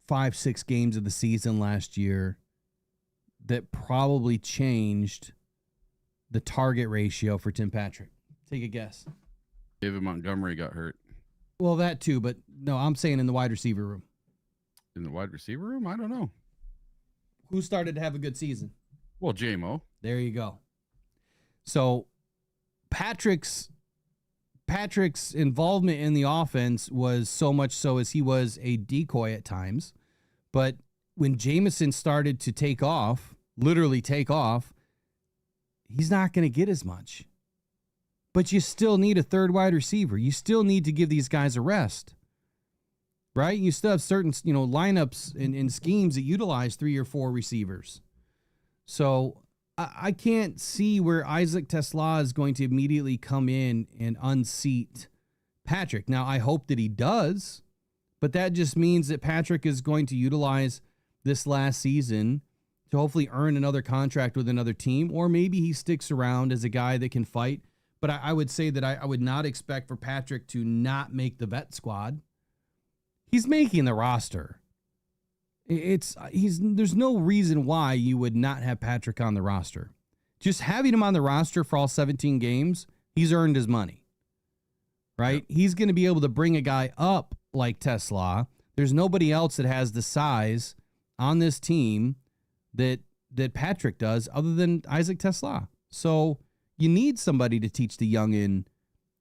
5-6 games of the season last year that probably changed the target ratio for Tim Patrick? Take a guess. David Montgomery got hurt. Well, that too, but no, I'm saying in the wide receiver room. In the wide receiver room? I don't know. Who started to have a good season? Well, J-Mo. There you go. So Patrick's involvement in the offense was so much so as he was a decoy at times. But when Jameson started to take off, literally take off, he's not going to get as much. But you still need a 3rd wide receiver. You still need to give these guys a rest, right? You still have certain, lineups and schemes that utilize 3 or 4 receivers. So I can't see where Isaac Tesla is going to immediately come in and unseat Patrick. Now, I hope that he does, but that just means that Patrick is going to utilize this last season to hopefully earn another contract with another team, or maybe he sticks around as a guy that can fight. But I would say that I would not expect for Patrick to not make the vet squad. He's making the roster. There's no reason why you would not have Patrick on the roster. Just having him on the roster for all 17 games, he's earned his money, right? Yep. He's going to be able to bring a guy up like Tesla. There's nobody else that has the size on this team that Patrick does other than Isaac Tesla. So you need somebody to teach the youngin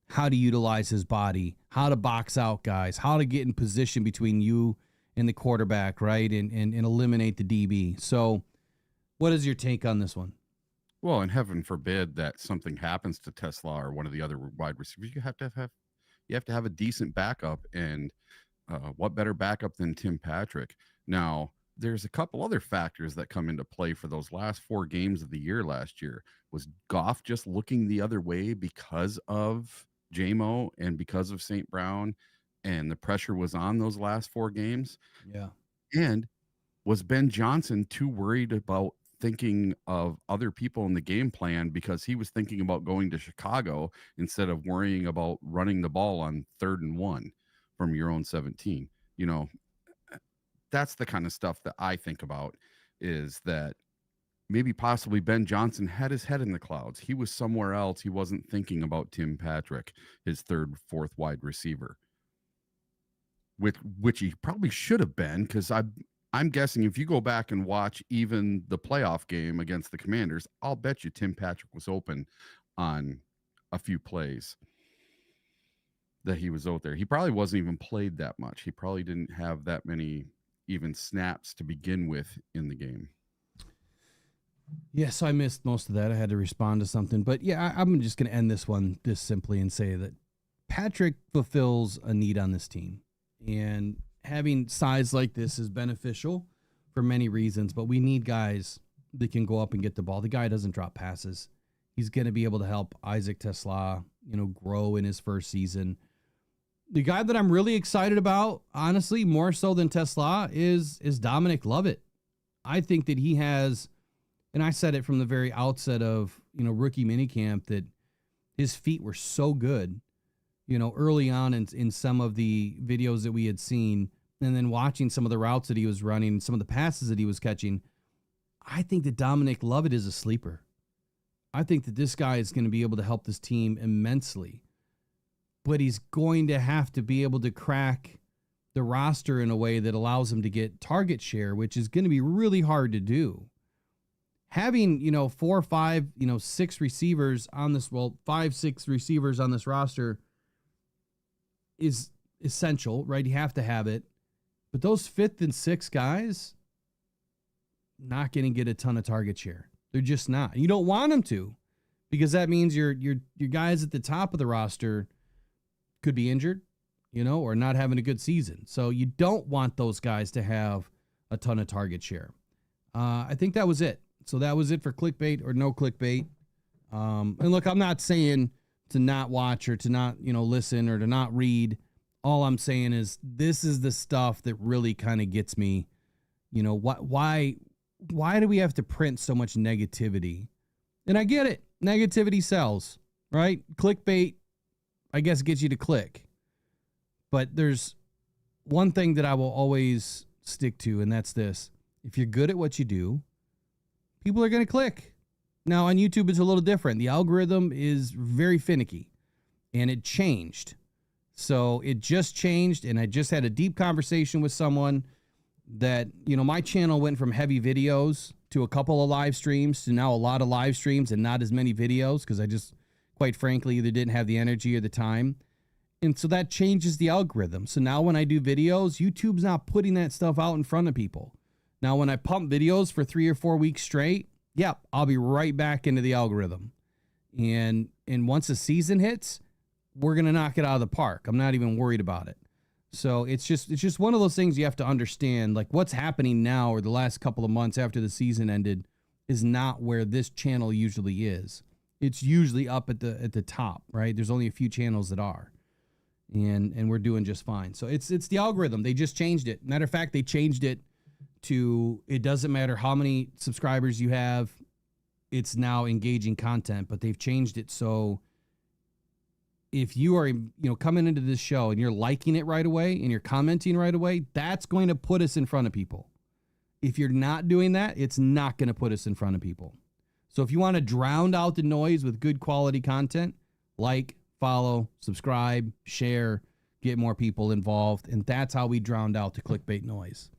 how to utilize his body, how to box out guys, how to get in position between you and the quarterback, right? And eliminate the DB. So what is your take on this one? Well, and heaven forbid that something happens to Tesla or one of the other wide receivers. You have to have a decent backup, and what better backup than Tim Patrick? Now, there's a couple other factors that come into play for those last 4 games of the year last year. Was Goff just looking the other way because of JMO and because of St. Brown, and the pressure was on those last 4 games? Yeah. And was Ben Johnson too worried about thinking of other people in the game plan because he was thinking about going to Chicago instead of worrying about running the ball on 3rd and 1 from your own 17? You know, that's the kind of stuff that I think about, is that maybe possibly Ben Johnson had his head in the clouds. He was somewhere else. He wasn't thinking about Tim Patrick, his 3rd, 4th wide receiver, which he probably should have been, because I'm guessing if you go back and watch even the playoff game against the Commanders, I'll bet you Tim Patrick was open on a few plays that he was out there. He probably wasn't even played that much. He probably didn't have that many even snaps to begin with in the game. Yeah, so I missed most of that. I had to respond to something. But yeah, I'm just going to end this one this simply and say that Patrick fulfills a need on this team. And having size like this is beneficial for many reasons, but we need guys that can go up and get the ball. The guy doesn't drop passes. He's going to be able to help Isaac Tesla, grow in his first season. The guy that I'm really excited about, honestly, more so than Tesla, is Dominic Lovett. I think that he has, and I said it from the very outset of, rookie minicamp, that his feet were so good, early on in some of the videos that we had seen, and then watching some of the routes that he was running, some of the passes that he was catching. I think that Dominic Lovett is a sleeper. I think that this guy is going to be able to help this team immensely. But he's going to have to be able to crack the roster in a way that allows him to get target share, which is going to be really hard to do. Having, 4, 5, 6 receivers on this, 5, 6 receivers on this roster is essential, right? You have to have it. But those 5th and 6th guys, not going to get a ton of target share. They're just not. You don't want them to, because that means your guys at the top of the roster could be injured, or not having a good season. So you don't want those guys to have a ton of target share. I think that was it. So that was it for clickbait or no clickbait. And look, I'm not saying to not watch or to not, listen or to not read. All I'm saying is this is the stuff that really kind of gets me. Why do we have to print so much negativity? And I get it. Negativity sells, right? Clickbait, I guess, gets you to click. But there's one thing that I will always stick to, and that's this. If you're good at what you do, people are going to click. Now, on YouTube, it's a little different. The algorithm is very finicky, and it changed. So it just changed, and I just had a deep conversation with someone that, my channel went from heavy videos to a couple of live streams to now a lot of live streams and not as many videos, because I just, quite frankly, either didn't have the energy or the time. And so that changes the algorithm. So now when I do videos, YouTube's not putting that stuff out in front of people. Now, when I pump videos for 3 or 4 weeks straight, I'll be right back into the algorithm. And once the season hits, we're going to knock it out of the park. I'm not even worried about it. So it's just one of those things you have to understand, like what's happening now or the last couple of months after the season ended is not where this channel usually is. It's usually up at the top, right? There's only a few channels that are. And we're doing just fine. So it's the algorithm. They just changed it. Matter of fact, they changed it to, it doesn't matter how many subscribers you have, it's now engaging content, but they've changed it. So if you are, coming into this show and you're liking it right away and you're commenting right away, that's going to put us in front of people. If you're not doing that, it's not going to put us in front of people. So if you want to drown out the noise with good quality content, like, follow, subscribe, share, get more people involved. And that's how we drowned out the clickbait noise.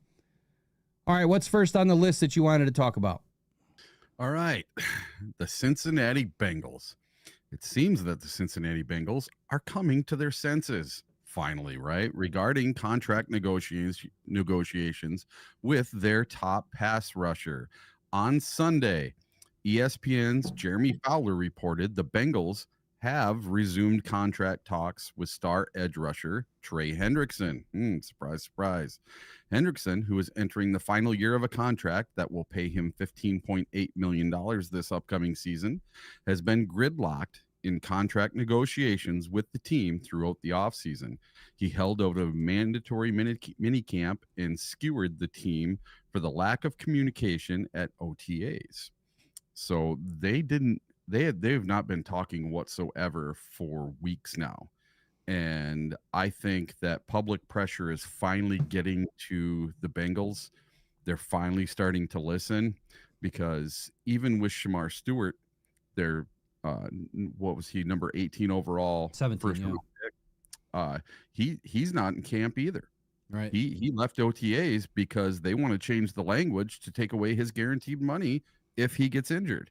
All right, what's first on the list that you wanted to talk about? All right, the Cincinnati Bengals. It seems that the Cincinnati Bengals are coming to their senses finally, right? Regarding contract negotiations with their top pass rusher. On Sunday, ESPN's Jeremy Fowler reported the Bengals have resumed contract talks with star edge rusher Trey Hendrickson. Surprise, surprise. Hendrickson, who is entering the final year of a contract that will pay him $15.8 million this upcoming season, has been gridlocked in contract negotiations with the team throughout the offseason. He held out a mandatory mini camp and skewered the team for the lack of communication at OTAs. So they've not been talking whatsoever for weeks now. And I think that public pressure is finally getting to the Bengals. They're finally starting to listen, because even with Shamar Stewart, they're what was he, number 18 overall, 17, first round pick. He's not in camp either. Right. He left OTAs because they want to change the language to take away his guaranteed money if he gets injured.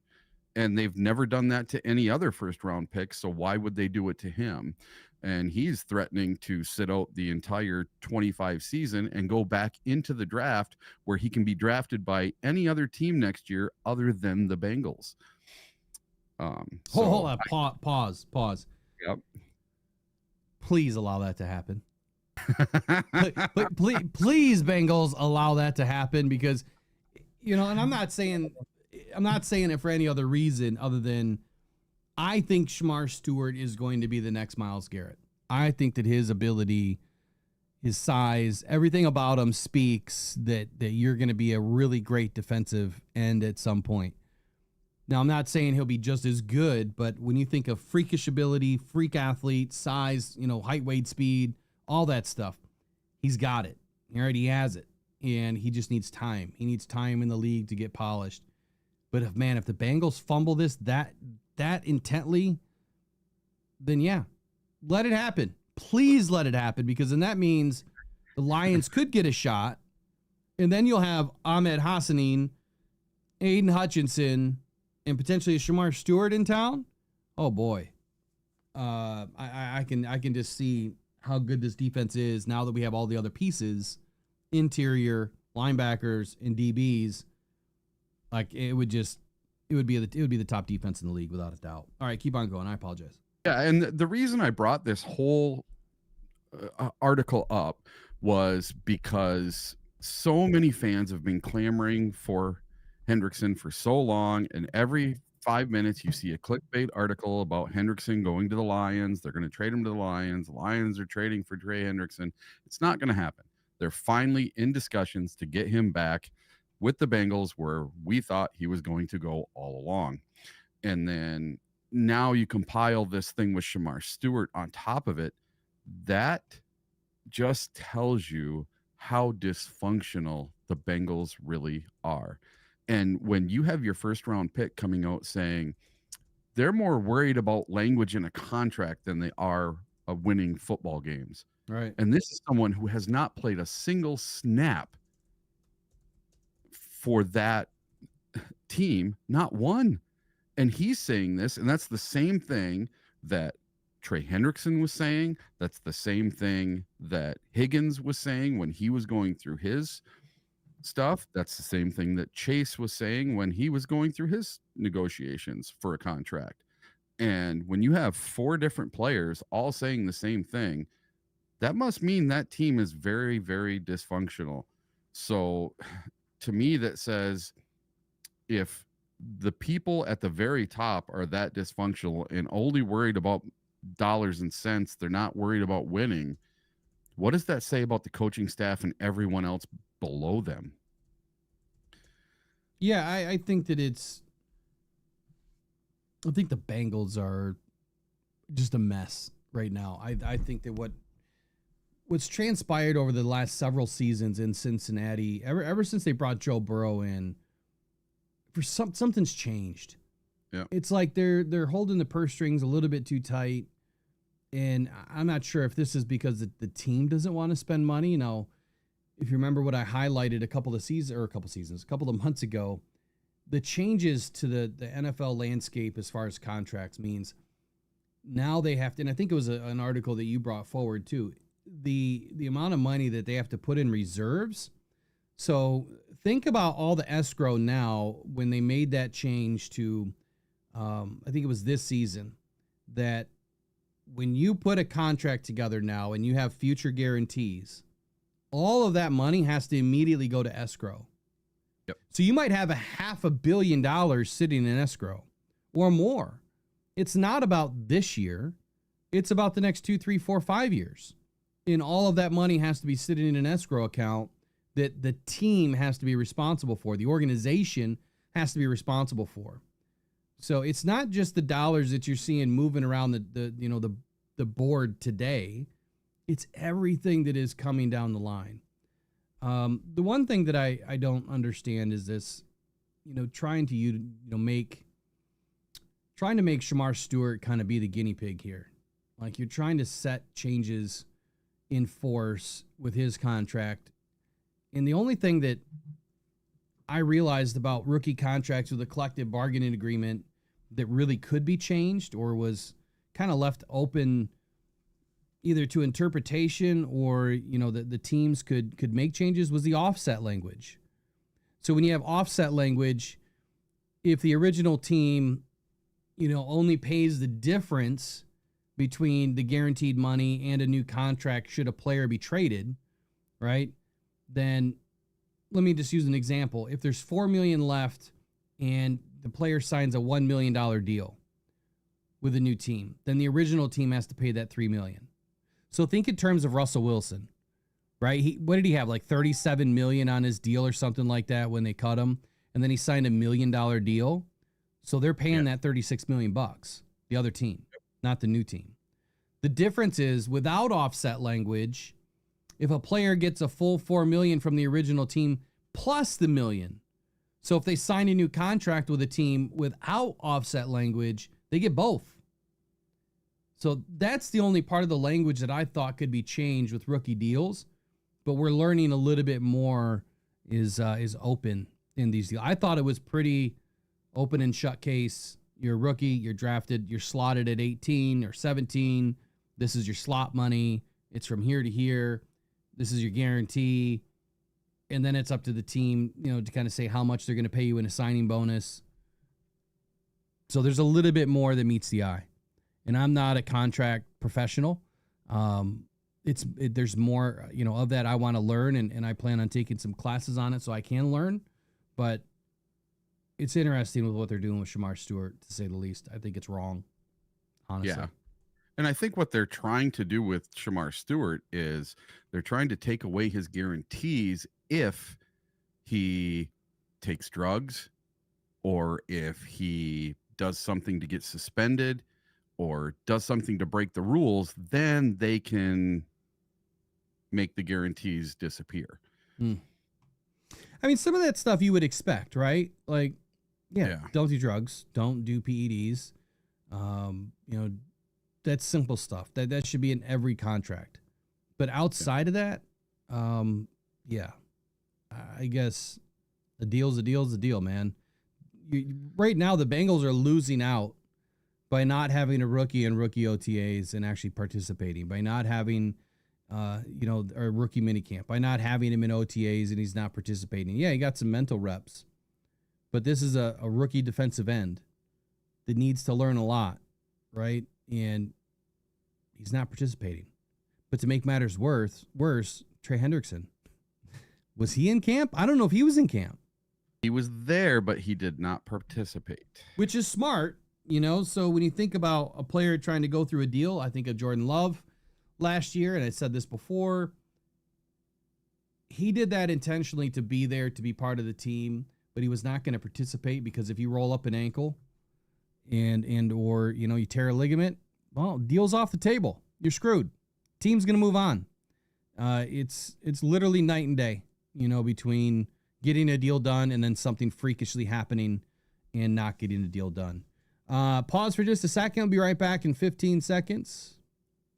And they've never done that to any other first round pick. So why would they do it to him? And he's threatening to sit out the entire 25 season and go back into the draft, where he can be drafted by any other team next year other than the Bengals. Hold on. Pause. Yep. Please allow that to happen. please, Bengals, allow that to happen, because, and I'm not saying it for any other reason other than I think Shamar Stewart is going to be the next Myles Garrett. I think that his ability, his size, everything about him speaks that you're going to be a really great defensive end at some point. Now, I'm not saying he'll be just as good, but when you think of freakish ability, freak athlete, size, height, weight, speed, all that stuff, he's got it. He already has it. And he just needs time. He needs time in the league to get polished. But if the Bengals fumble this that intently, then yeah, let it happen. Please let it happen, because then that means the Lions could get a shot, and then you'll have Ahmed Hassanin, Aiden Hutchinson, and potentially a Shamar Stewart in town. Oh boy, I can just see how good this defense is now that we have all the other pieces, interior linebackers and DBs. Like it would be the top defense in the league without a doubt. All right, keep on going. I apologize. Yeah, and the reason I brought this whole article up was because so many fans have been clamoring for Hendrickson for so long, and every 5 minutes you see a clickbait article about Hendrickson going to the Lions. They're going to trade him to the Lions. The Lions are trading for Trey Hendrickson. It's not going to happen. They're finally in discussions to get him back with the Bengals, where we thought he was going to go all along. And then now you compile this thing with Shamar Stewart on top of it. That just tells you how dysfunctional the Bengals really are. And when you have your first round pick coming out saying they're more worried about language in a contract than they are of winning football games. Right. And this is someone who has not played a single snap for that team, not one. And he's saying this, and that's the same thing that Trey Hendrickson was saying. That's the same thing that Higgins was saying when he was going through his stuff. That's the same thing that Chase was saying when he was going through his negotiations for a contract. And when you have 4 different players all saying the same thing, that must mean that team is very, very dysfunctional. So to me, that says if the people at the very top are that dysfunctional and only worried about dollars and cents, they're not worried about winning, what does that say about the coaching staff and everyone else below them? Yeah, I think that I think the Bengals are just a mess right now. I think that what's transpired over the last several seasons in Cincinnati, ever since they brought Joe Burrow in, something's changed. Yeah. It's like they're holding the purse strings a little bit too tight. And I'm not sure if this is because the team doesn't want to spend money. If you remember what I highlighted a couple of months ago, the changes to the NFL landscape as far as contracts means now they have to, and I think it was an article that you brought forward too, the amount of money that they have to put in reserves. So think about all the escrow now when they made that change to, I think it was this season, that when you put a contract together now and you have future guarantees, all of that money has to immediately go to escrow. Yep. So you might have $500 million sitting in escrow or more. It's not about this year. It's about the next 2, 3, 4, 5 years. And all of that money has to be sitting in an escrow account that the team has to be responsible for. The organization has to be responsible for. So it's not just the dollars that you're seeing moving around the board today. It's everything that is coming down the line. The one thing that I don't understand is this, trying to make Shamar Stewart kind of be the guinea pig here. Like, you're trying to set changes in force with his contract. And the only thing that I realized about rookie contracts with a collective bargaining agreement that really could be changed or was kind of left open either to interpretation or, the teams could make changes was the offset language. So when you have offset language, if the original team, only pays the difference between the guaranteed money and a new contract should a player be traded, right? Then let me just use an example. If there's $4 million left and the player signs a $1 million deal with a new team, then the original team has to pay that $3 million. So think in terms of Russell Wilson, right? What did he have, like $37 million on his deal or something like that when they cut him? And then he signed a $1 million deal. So they're paying that $36 million bucks, the other team, not the new team. The difference is without offset language, if a player gets a full $4 million from the original team plus the $1 million, so if they sign a new contract with a team without offset language, they get both. So that's the only part of the language that I thought could be changed with rookie deals, but we're learning a little bit more is open in these deals. I thought it was pretty open and shut case. You're a rookie, you're drafted, you're slotted at 18 or 17. This is your slot money. It's from here to here. This is your guarantee. And then it's up to the team, to kind of say how much they're going to pay you in a signing bonus. So there's a little bit more that meets the eye. And I'm not a contract professional. There's more, of that I want to learn, and I plan on taking some classes on it so I can learn. But it's interesting with what they're doing with Shamar Stewart, to say the least. I think it's wrong, honestly. Yeah. And I think what they're trying to do with Shamar Stewart is they're trying to take away his guarantees if he takes drugs or if he does something to get suspended or does something to break the rules, then they can make the guarantees disappear. I mean, some of that stuff you would expect, right? Like, don't do drugs, don't do PEDs. That's simple stuff. That should be in every contract. But outside of that, I guess a deal's a deal, man. Right now, the Bengals are losing out by not having a rookie and rookie OTAs and actually participating, by not having, a rookie minicamp, by not having him in OTAs and he's not participating. Yeah, he got some mental reps, but this is a rookie defensive end that needs to learn a lot, right? And he's not participating. But to make matters worse, Trey Hendrickson, was he in camp? I don't know if he was in camp. He was there, but he did not participate. Which is smart, So when you think about a player trying to go through a deal, I think of Jordan Love last year, and I said this before. He did that intentionally to be there, to be part of the team, but he was not going to participate because if you roll up an ankle or you tear a ligament, well, deal's off the table. You're screwed. Team's going to move on. It's literally night and day, between getting a deal done and then something freakishly happening and not getting the deal done. Pause for just a second. I'll be right back in 15 seconds,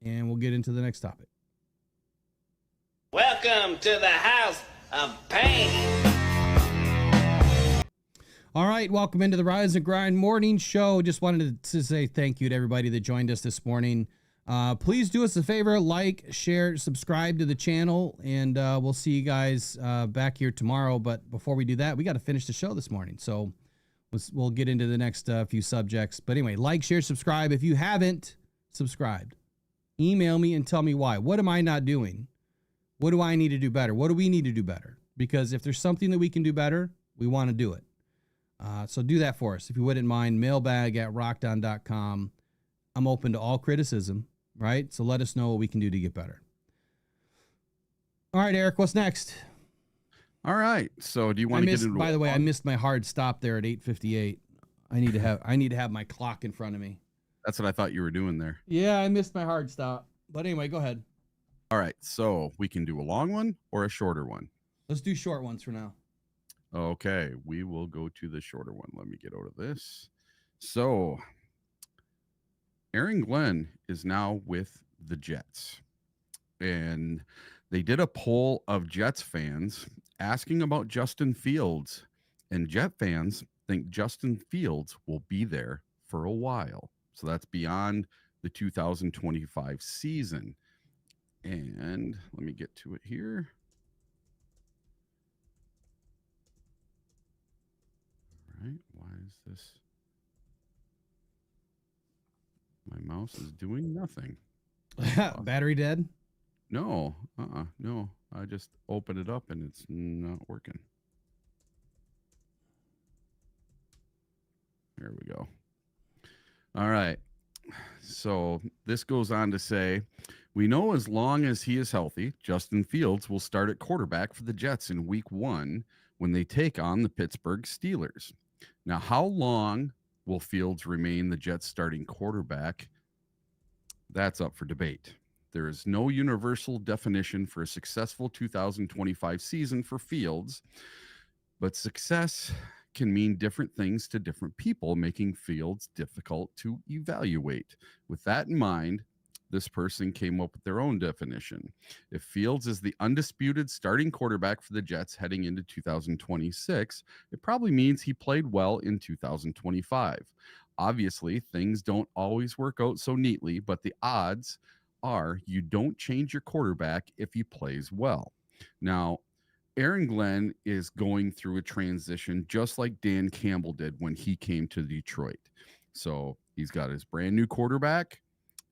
and we'll get into the next topic. Welcome to the House of Pain. All right, welcome into the Rise and Grind Morning Show. Just wanted to say thank you to everybody that joined us this morning. Please do us a favor, like, share, subscribe to the channel, and we'll see you guys back here tomorrow. But before we do that, we got to finish the show this morning. So we'll get into the next few subjects. But anyway, like, share, subscribe. If you haven't subscribed, email me and tell me why. What am I not doing? What do I need to do better? What do we need to do better? Because if there's something that we can do better, we want to do it. So do that for us. If you wouldn't mind, mailbag@rockdown.com. I'm open to all criticism, right? So let us know what we can do to get better. All right, Eric, what's next? All right. So do you want to get into? By the way, I missed my hard stop there at 8:58. I need to have my clock in front of me. That's what I thought you were doing there. Yeah, I missed my hard stop. But anyway, go ahead. All right. So we can do a long one or a shorter one. Let's do short ones for now. Okay, we will go to the shorter one. Let me get out of this. So, Aaron Glenn is now with the Jets. And they did a poll of Jets fans asking about Justin Fields. And Jet fans think Justin Fields will be there for a while. So that's beyond the 2025 season. And let me get to it here. Right? Why is this? My mouse is doing nothing. Battery dead? No, no. I just opened it up and it's not working. There we go. All right. So this goes on to say, we know as long as he is healthy, Justin Fields will start at quarterback for the Jets in week 1 when they take on the Pittsburgh Steelers. Now, how long will Fields remain the Jets starting quarterback? That's up for debate. There is no universal definition for a successful 2025 season for Fields, but success can mean different things to different people, making Fields difficult to evaluate. With that in mind, this person came up with their own definition. If Fields is the undisputed starting quarterback for the Jets heading into 2026, it probably means he played well in 2025. Obviously, things don't always work out so neatly, but the odds are you don't change your quarterback if he plays well. Now, Aaron Glenn is going through a transition just like Dan Campbell did when he came to Detroit. So he's got his brand new quarterback.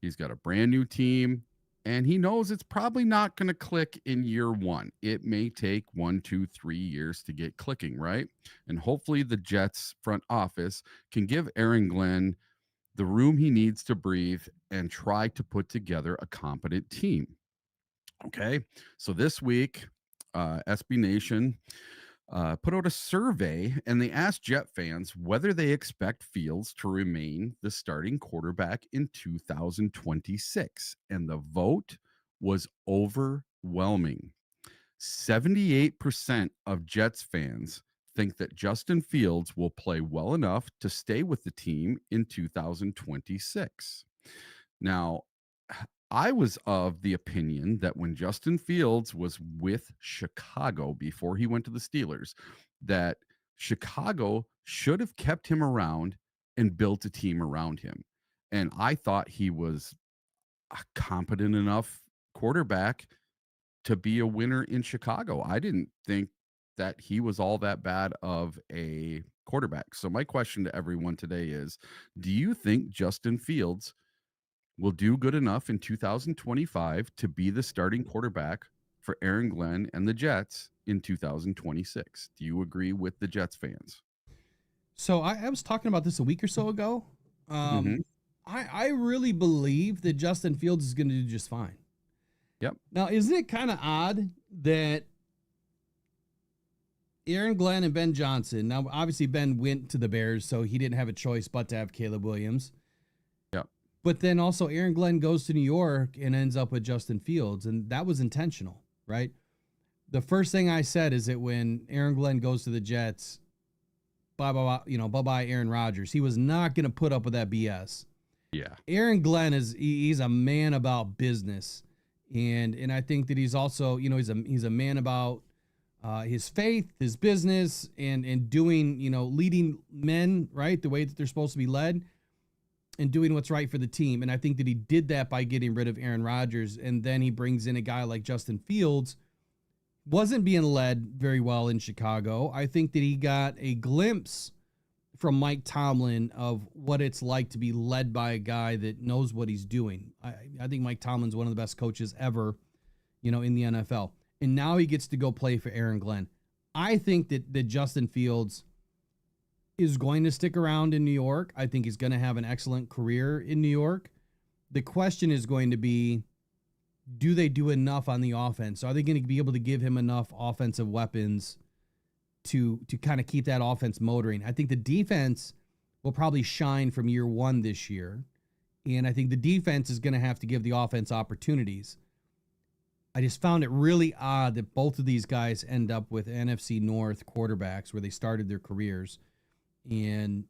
He's got a brand new team, and he knows it's probably not going to click in year 1. It may take 1, 2, 3 years to get clicking, right? And hopefully the Jets front office can give Aaron Glenn the room he needs to breathe and try to put together a competent team. Okay, so this week, SB Nation put out a survey, and they asked Jet fans whether they expect Fields to remain the starting quarterback in 2026. And the vote was overwhelming. 78% of Jets fans think that Justin Fields will play well enough to stay with the team in 2026. Now, I was of the opinion that when Justin Fields was with Chicago before he went to the Steelers, that Chicago should have kept him around and built a team around him. And I thought he was a competent enough quarterback to be a winner in Chicago. I didn't think that he was all that bad of a quarterback. So my question to everyone today is, do you think Justin Fields will do good enough in 2025 to be the starting quarterback for Aaron Glenn and the Jets in 2026? Do you agree with the Jets fans? So I was talking about this a week or so ago. I really believe that Justin Fields is going to do just fine. Yep. Now, isn't it kind of odd that Aaron Glenn and Ben Johnson, now obviously Ben went to the Bears, so he didn't have a choice but to have Caleb Williams. But then also Aaron Glenn goes to New York and ends up with Justin Fields, and that was intentional, right? The first thing I said is that when Aaron Glenn goes to the Jets, bye-bye Aaron Rodgers. He was not going to put up with that BS. Yeah. Aaron Glenn he's a man about business, and I think that he's also, he's a man about his faith, his business, and doing, leading men, right, the way that they're supposed to be led. and doing what's right for the team. And I think that he did that by getting rid of Aaron Rodgers. And then he brings in a guy like Justin Fields. Wasn't being led very well in Chicago. I think that he got a glimpse from Mike Tomlin of what it's like to be led by a guy that knows what he's doing. I think Mike Tomlin's one of the best coaches ever, in the NFL. And now he gets to go play for Aaron Glenn. I think that Justin Fields is going to stick around in New York. I think he's going to have an excellent career in New York. The question is going to be, do they do enough on the offense? Are they going to be able to give him enough offensive weapons to kind of keep that offense motoring? I think the defense will probably shine from year one this year. And I think the defense is going to have to give the offense opportunities. I just found it really odd that both of these guys end up with NFC North quarterbacks where they started their careers. And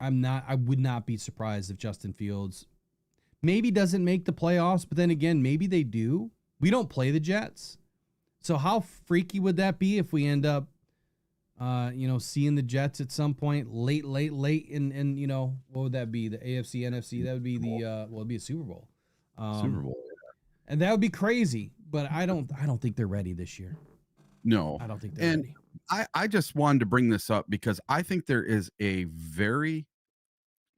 I would not be surprised if Justin Fields maybe doesn't make the playoffs, but then again, maybe they do. We don't play the Jets. So how freaky would that be if we end up, seeing the Jets at some point late in, what would that be? The AFC, NFC? That would be it'd be a Super Bowl. Super Bowl. And that would be crazy, but I don't think they're ready this year. No. I don't think they're ready. I just wanted to bring this up because I think there is a very,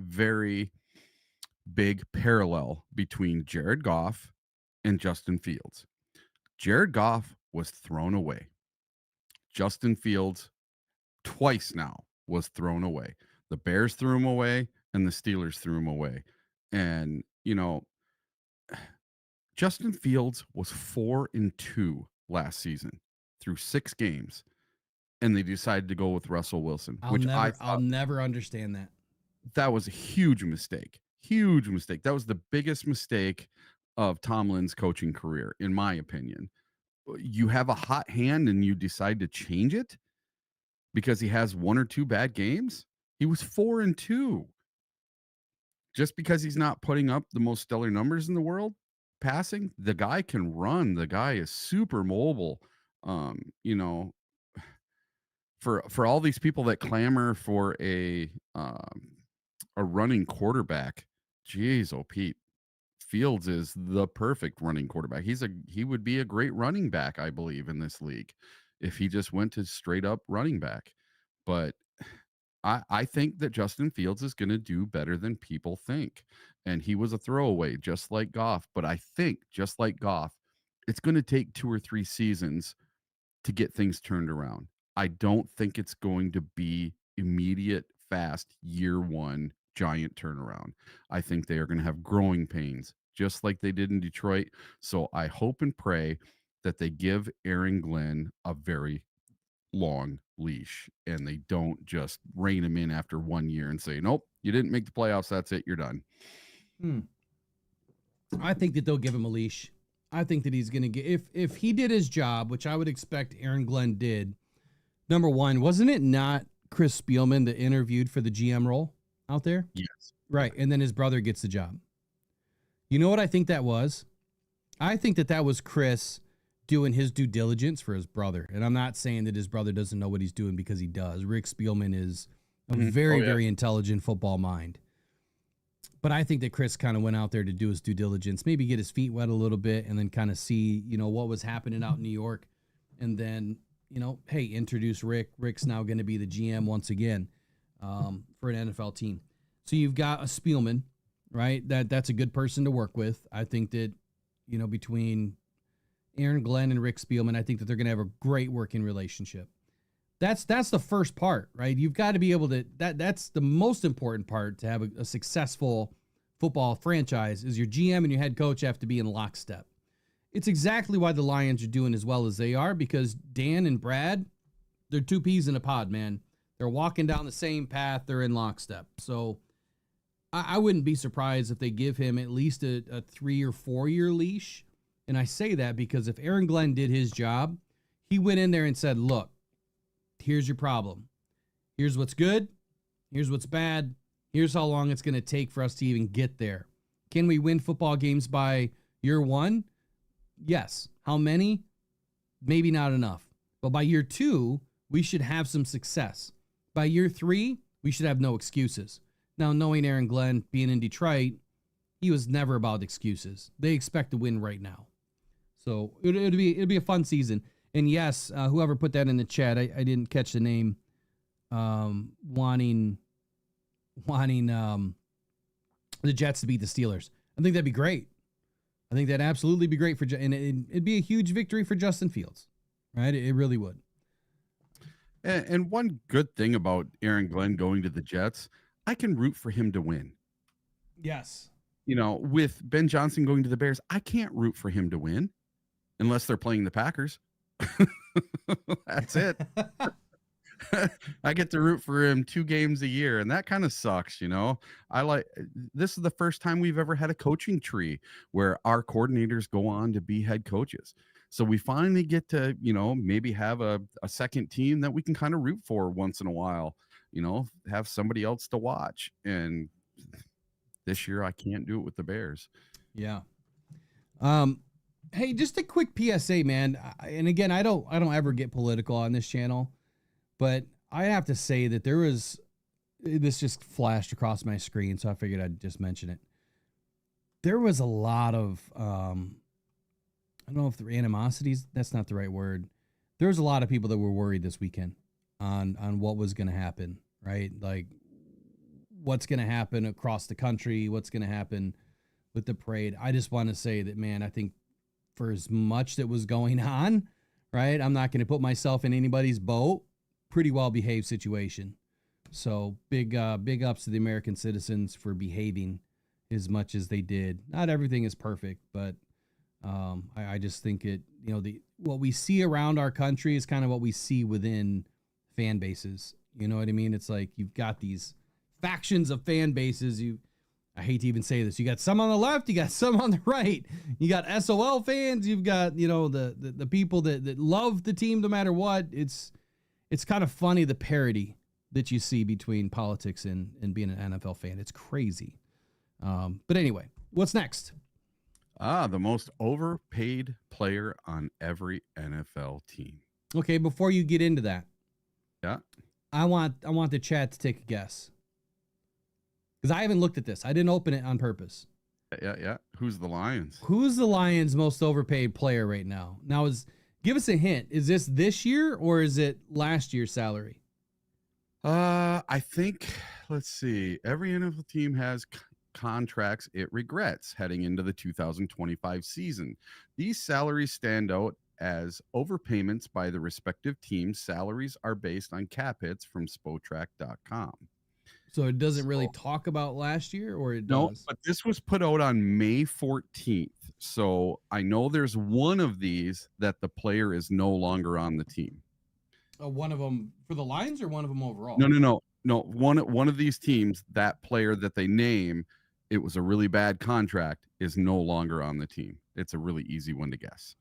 very big parallel between Jared Goff and Justin Fields. Jared Goff was thrown away. Justin Fields twice now was thrown away. The Bears threw him away and the Steelers threw him away. And, Justin Fields was 4-2 last season through 6 games. And they decided to go with Russell Wilson, I'll never understand that. That was a huge mistake. Huge mistake. That was the biggest mistake of Tomlin's coaching career, in my opinion. You have a hot hand and you decide to change it because he has 1 or 2 bad games. He was 4-2. Just because he's not putting up the most stellar numbers in the world passing, the guy can run. The guy is super mobile. For all these people that clamor for a running quarterback, geez, Pete, Fields is the perfect running quarterback. He would be a great running back, I believe, in this league if he just went to straight up running back. But I think that Justin Fields is going to do better than people think. And he was a throwaway, just like Goff. But I think, just like Goff, it's going to take 2 or 3 seasons to get things turned around. I don't think it's going to be immediate, fast, year one giant turnaround. I think they are going to have growing pains, just like they did in Detroit. So I hope and pray that they give Aaron Glenn a very long leash and they don't just rein him in after 1 year and say, nope, you didn't make the playoffs. That's it. You're done. I think that they'll give him a leash. I think that he's going to get, if he did his job, which I would expect Aaron Glenn did. Number one, wasn't it not Chris Spielman that interviewed for the GM role out there? Yes. Right. And then his brother gets the job. You know what I think that was? I think that was Chris doing his due diligence for his brother. And I'm not saying that his brother doesn't know what he's doing, because he does. Rick Spielman is a very intelligent football mind. But I think that Chris kind of went out there to do his due diligence, maybe get his feet wet a little bit, and then kind of see, what was happening out in New York. And then, hey, introduce Rick. Rick's now going to be the GM once again for an NFL team. So you've got a Spielman, right? That's a good person to work with. I think that, between Aaron Glenn and Rick Spielman, I think that they're going to have a great working relationship. That's the first part, right? You've got to be able to, that's the most important part to have a successful football franchise, is your GM and your head coach have to be in lockstep. It's exactly why the Lions are doing as well as they are, because Dan and Brad, they're 2 peas in a pod, man. They're walking down the same path. They're in lockstep. So I wouldn't be surprised if they give him at least a 3 or 4 year leash. And I say that because if Aaron Glenn did his job, he went in there and said, look, here's your problem. Here's what's good. Here's what's bad. Here's how long it's going to take for us to even get there. Can we win football games by year 1? Yes. How many? Maybe not enough. But by year 2, we should have some success. By year 3, we should have no excuses. Now, knowing Aaron Glenn being in Detroit, he was never about excuses. They expect to win right now. So it'll be a fun season. And yes, whoever put that in the chat, I didn't catch the name. Wanting the Jets to beat the Steelers. I think that'd be great. I think that'd absolutely be great and it'd be a huge victory for Justin Fields, right? It really would. And one good thing about Aaron Glenn going to the Jets, I can root for him to win. Yes. You know, with Ben Johnson going to the Bears, I can't root for him to win unless they're playing the Packers. That's it. I get to root for him 2 games a year, and that kind of sucks, you know. This is the first time we've ever had a coaching tree where our coordinators go on to be head coaches. So we finally get to, you know, maybe have a second team that we can kind of root for once in a while, you know, have somebody else to watch. And this year I can't do it with the Bears. Yeah. Hey, just a quick PSA, man. And again, I don't ever get political on this channel, but I have to say that this just flashed across my screen, so I figured I'd just mention it. There was a lot of, I don't know if the animosities, that's not the right word. There was a lot of people that were worried this weekend on what was going to happen, right? Like what's going to happen across the country, what's going to happen with the parade. I just want to say that, man, I think for as much that was going on, right? I'm not going to put myself in anybody's boat. Pretty well behaved situation. So big ups to the American citizens for behaving as much as they did. Not everything is perfect, but I just think what we see around our country is kind of what we see within fan bases. You know what I mean? It's like you've got these factions of fan bases. I hate to even say this. You got some on the left, you got some on the right. You got SOL fans, you've got, you know, the people that love the team no matter what. It's kind of funny, the parody that you see between politics and being an NFL fan. It's crazy. But anyway, what's next? The most overpaid player on every NFL team. Okay, before you get into that, yeah, I want the chat to take a guess. Because I haven't looked at this. I didn't open it on purpose. Yeah. Who's the Lions? Who's the Lions' most overpaid player right now? Now, give us a hint. Is this year or is it last year's salary? I think, let's see. Every NFL team has contracts it regrets heading into the 2025 season. These salaries stand out as overpayments by the respective teams. Salaries are based on cap hits from Spotrac.com. So it doesn't really talk about last year, or it does? No, but this was put out on May 14th. So I know there's one of these that the player is no longer on the team. One of them for the Lions or one of them overall? No. One of these teams, that player that they name, it was a really bad contract, is no longer on the team. It's a really easy one to guess.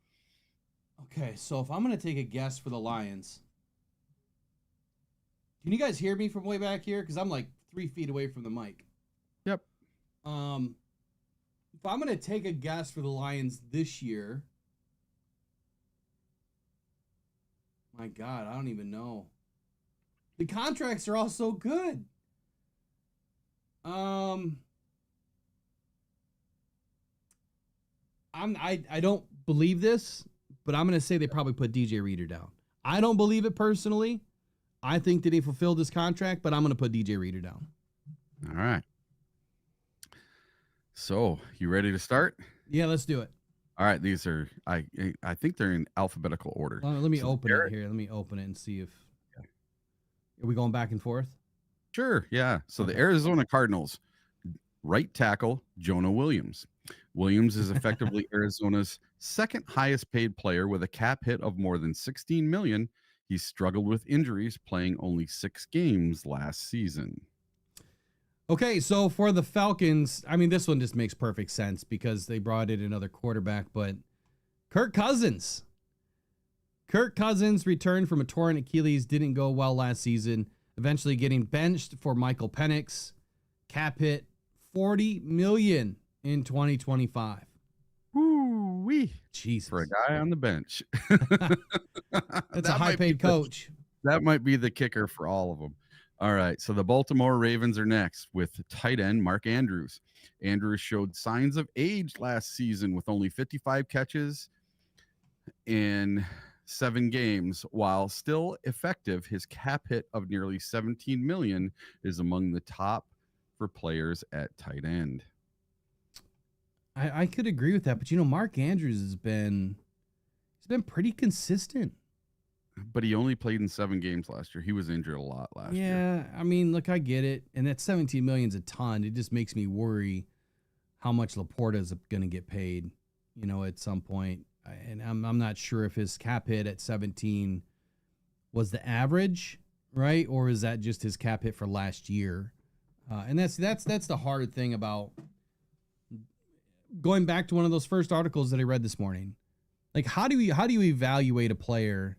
Okay, so if I'm going to take a guess for the Lions, can you guys hear me from way back here? Because I'm like 3 feet away from the mic. Yep. If I'm going to take a guess for the Lions this year, my God, I don't even know. The contracts are all so good. I don't believe this, but I'm going to say they probably put DJ Reader down. I don't believe it personally. I think that he fulfilled his contract, but I'm going to put DJ Reader down. All right. So, you ready to start? Yeah, let's do it. All right, these are I think they're in alphabetical order. Let me open it here. Let me open it and see if are we going back and forth? Sure, yeah. So the Arizona Cardinals, right tackle Jonah Williams. Williams is effectively Arizona's second highest paid player with a cap hit of more than $16 million. He struggled with injuries, playing only 6 games last season. Okay, so for the Falcons, I mean, this one just makes perfect sense because they brought in another quarterback, but Kirk Cousins returned from a torn Achilles, didn't go well last season, eventually getting benched for Michael Penix. Cap hit $40 million in 2025. Woo-wee. Jesus. For a guy on the bench. That's a high-paid coach. That might be the kicker for all of them. All right. So the Baltimore Ravens are next with tight end Mark Andrews. Andrews showed signs of age last season with only 55 catches in 7 games. While still effective, his cap hit of nearly 17 million is among the top for players at tight end. I could agree with that, but Mark Andrews he's been pretty consistent. But he only played in 7 games last year. He was injured a lot last year. Yeah, I mean, look, I get it, and that 17 million is a ton. It just makes me worry how much Laporta is going to get paid, at some point. And I'm not sure if his cap hit at 17 was the average, right, or is that just his cap hit for last year? And that's the hard thing about going back to one of those first articles that I read this morning. Like, how do you evaluate a player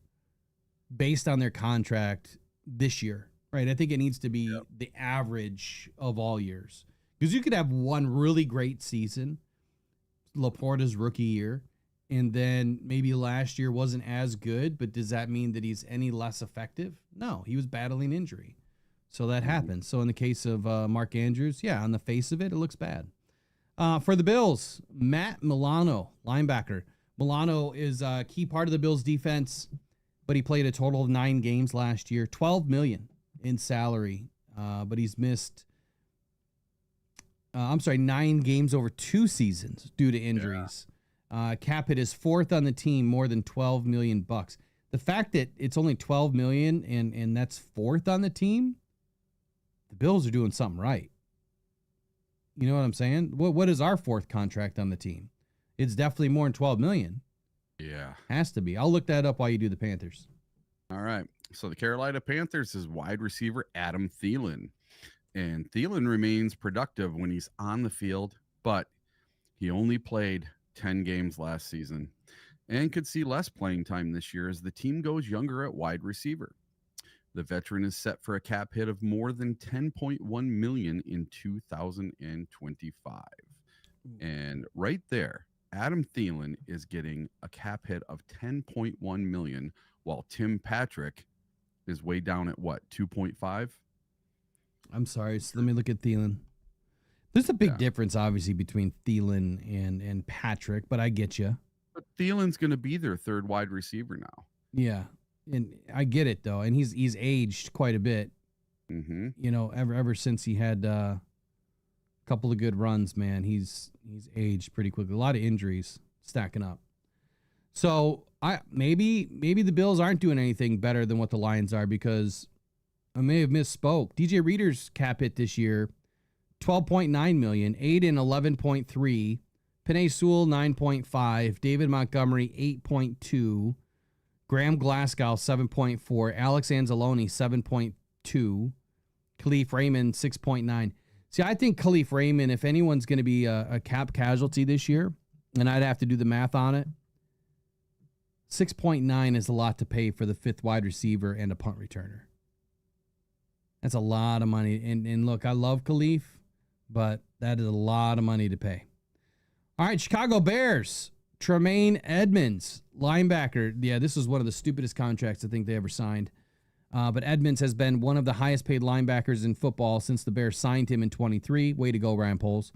based on their contract this year, right? I think it needs to be the average of all years, because you could have one really great season, Laporta's rookie year, and then maybe last year wasn't as good, but does that mean that he's any less effective? No, he was battling injury. So that happens. So in the case of Mark Andrews, yeah, on the face of it, it looks bad. For the Bills, Matt Milano, linebacker. Milano is a key part of the Bills defense, but he played a total of 9 games last year, $12 million in salary. But he's missed, 9 games over 2 seasons due to injuries. Cap hit is 4th on the team, more than $12 million bucks. The fact that it's only $12 million and that's 4th on the team, the Bills are doing something right. You know what I'm saying? What is our 4th contract on the team? It's definitely more than $12 million. Yeah. Has to be. I'll look that up while you do the Panthers. All right. So the Carolina Panthers is wide receiver Adam Thielen. And Thielen remains productive when he's on the field, but he only played 10 games last season and could see less playing time this year as the team goes younger at wide receiver. The veteran is set for a cap hit of more than 10.1 million in 2025. And right there, Adam Thielen is getting a cap hit of 10.1 million, while Tim Patrick is way down at what, 2.5? I'm sorry. So let me look at Thielen. There's a big difference, obviously, between Thielen and Patrick, but I get you. But Thielen's going to be their 3rd wide receiver now. Yeah, and I get it though, and he's aged quite a bit. Mm-hmm. Ever since he had a couple of good runs, man, he's aged pretty quickly. A lot of injuries stacking up. So maybe the Bills aren't doing anything better than what the Lions are, because I may have misspoke. DJ Reader's cap hit this year, $12.9 million, Aiden 11.3, Penei Sewell 9.5, David Montgomery 8.2, Graham Glasgow 7.4, Alex Anzalone 7.2, Khalif Raymond 6.9. See, I think Khalif Raymond, if anyone's going to be a cap casualty this year, and I'd have to do the math on it, 6.9 is a lot to pay for the 5th wide receiver and a punt returner. That's a lot of money. And look, I love Khalif, but that is a lot of money to pay. All right, Chicago Bears, Tremaine Edmonds, linebacker. Yeah, this is one of the stupidest contracts I think they ever signed. But Edmonds has been one of the highest paid linebackers in football since the Bears signed him in 23. Way to go, Ryan Poles.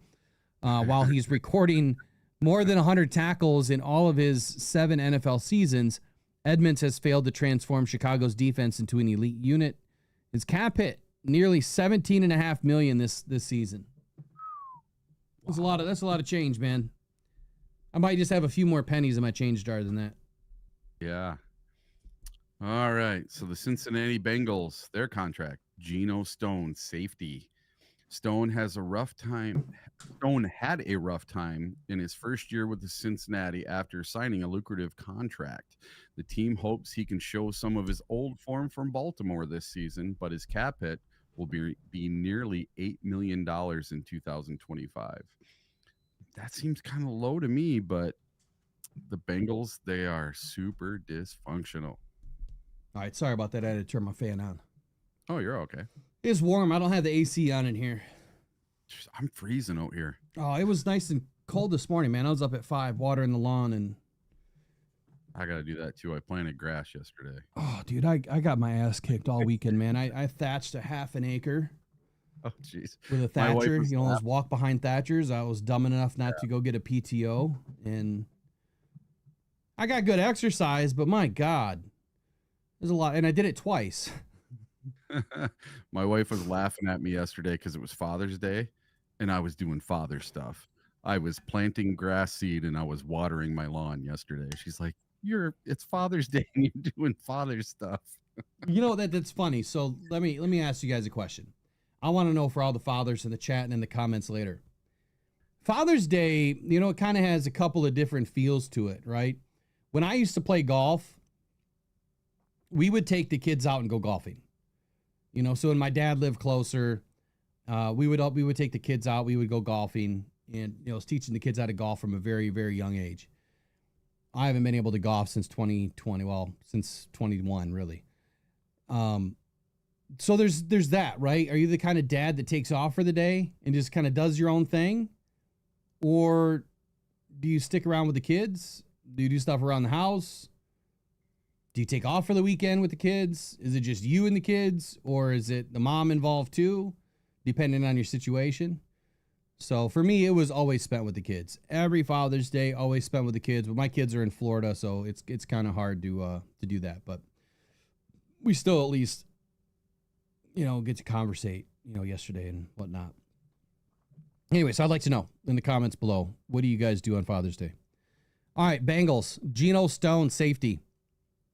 While he's recording more than 100 tackles in all of his 7 NFL seasons, Edmonds has failed to transform Chicago's defense into an elite unit. His cap hit nearly $17.5 million this season. That's a lot of change, man. I might just have a few more pennies in my change jar than that. Yeah. All right. So the Cincinnati Bengals, their contract, Geno Stone, safety. Stone had a rough time in his first year with the Cincinnati after signing a lucrative contract. The team hopes he can show some of his old form from Baltimore this season, but his cap hit will be nearly $8 million in 2025. That seems kind of low to me, but the Bengals, they are super dysfunctional. All right, sorry about that. I had to turn my fan on. Oh, you're okay. It's warm. I don't have the AC on in here. I'm freezing out here. Oh, it was nice and cold this morning, man. I was up at 5 watering the lawn, and I got to do that too. I planted grass yesterday. Oh, dude, I got my ass kicked all weekend, man. I thatched a half an acre Oh, jeez. with a My wife thatcher. was You know, those walk behind thatchers. I was dumb enough not to go get a PTO, and I got good exercise, but my God, there's a lot, and I did it twice. My wife was laughing at me yesterday because it was Father's Day and I was doing father stuff. I was planting grass seed and I was watering my lawn yesterday. She's like, it's Father's Day and you're doing father stuff. You know that's funny. So let me ask you guys a question. I want to know for all the fathers in the chat and in the comments later. Father's Day, you know, it kind of has a couple of different feels to it, right? When I used to play golf, we would take the kids out and go golfing. You know, so when my dad lived closer, we would take the kids out, we would go golfing, and you know, I was teaching the kids how to golf from a very, very young age. I haven't been able to golf since 2020, well, since 21 really. So there's that, right? Are you the kind of dad that takes off for the day and just kind of does your own thing? Or do you stick around with the kids? Do you do stuff around the house? Do you take off for the weekend with the kids? Is it just you and the kids, or is it the mom involved too, depending on your situation? So for me, it was always spent with the kids. Every Father's Day, always spent with the kids. But my kids are in Florida, so it's kind of hard to do that. But we still at least, you know, get to conversate, you know, yesterday and whatnot. Anyway, so I'd like to know in the comments below, what do you guys do on Father's Day? All right, Bengals, Geno Stone, safety.